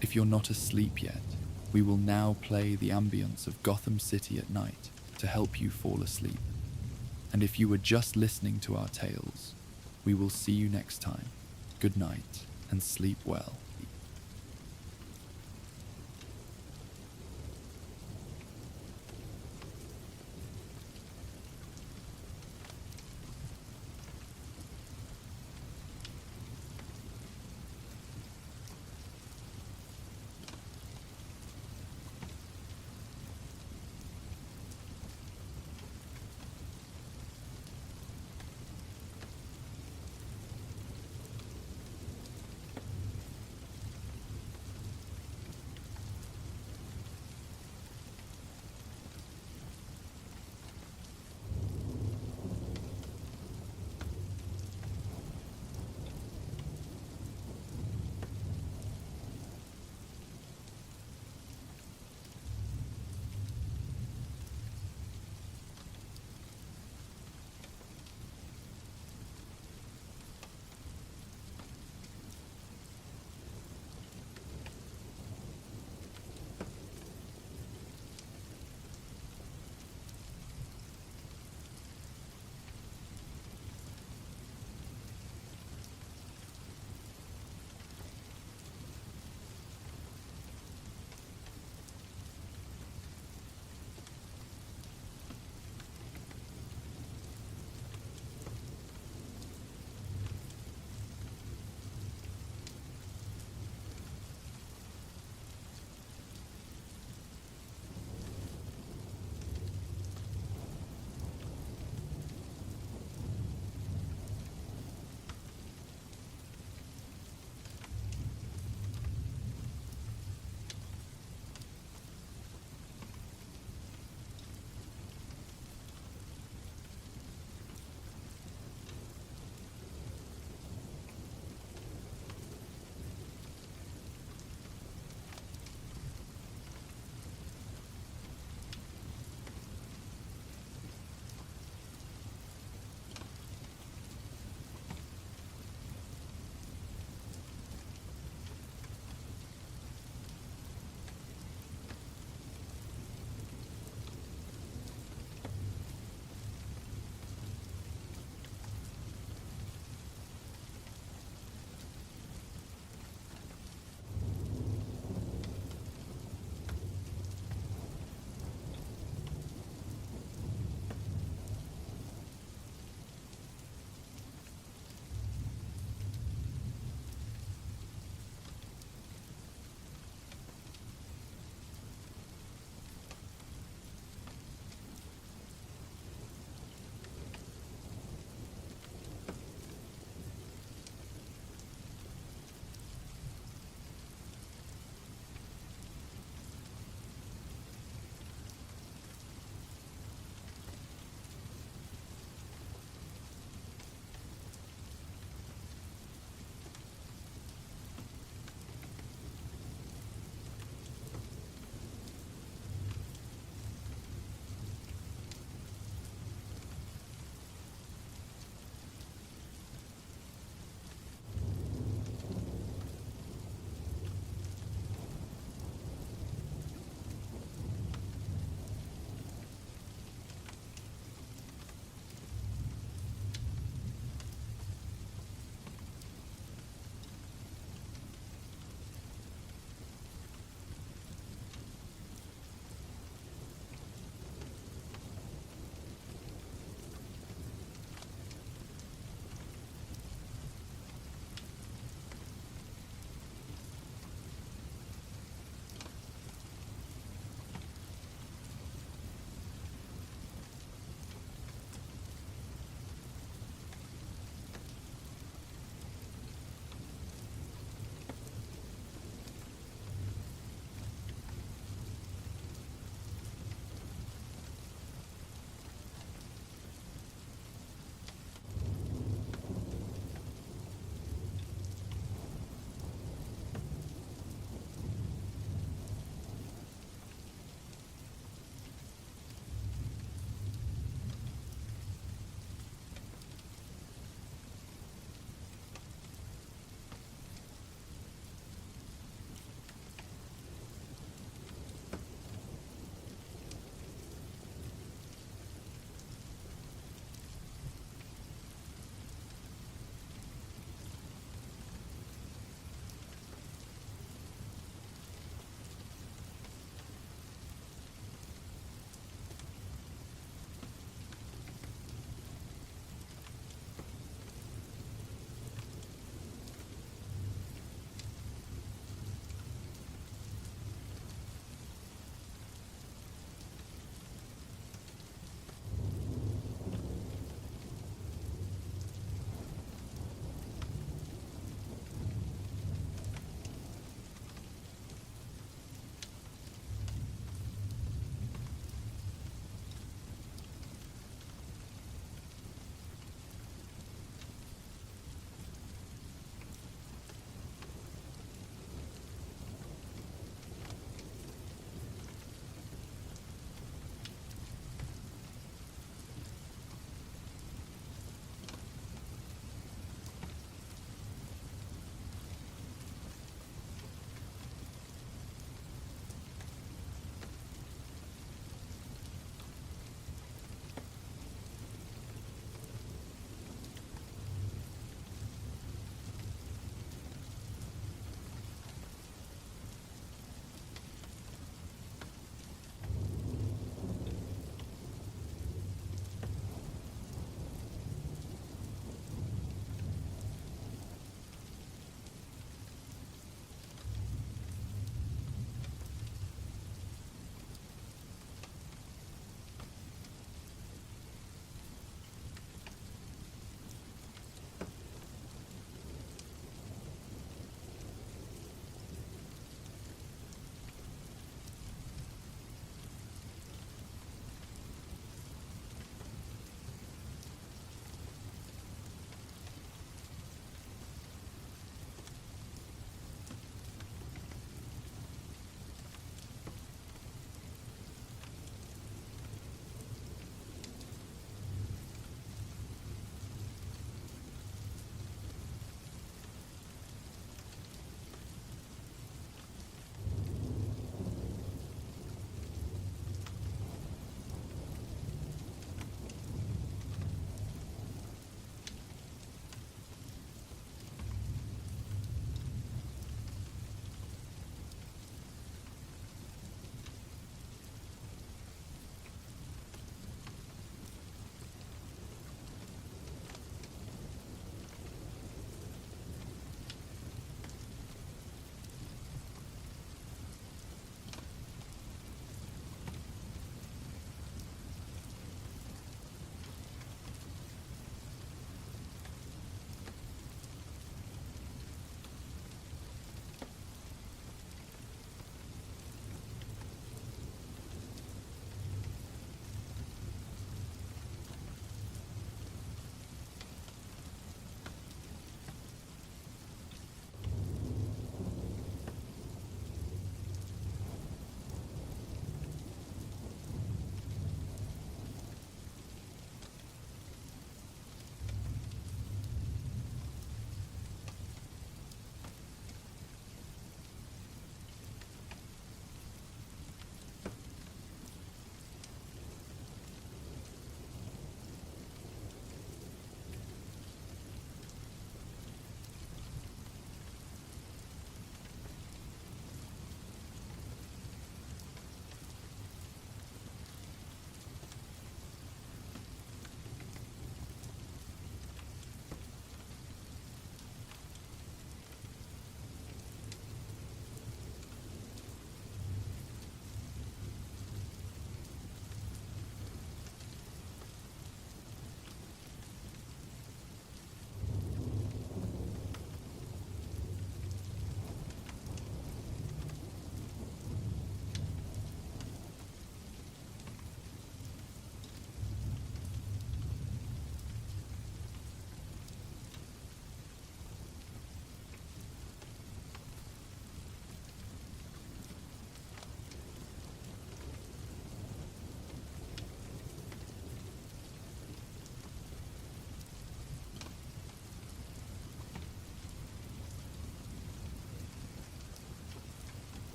If you're not asleep yet, we will now play the ambience of Gotham City at night to help you fall asleep. And if you were just listening to our tales, we will see you next time. Good night and sleep well.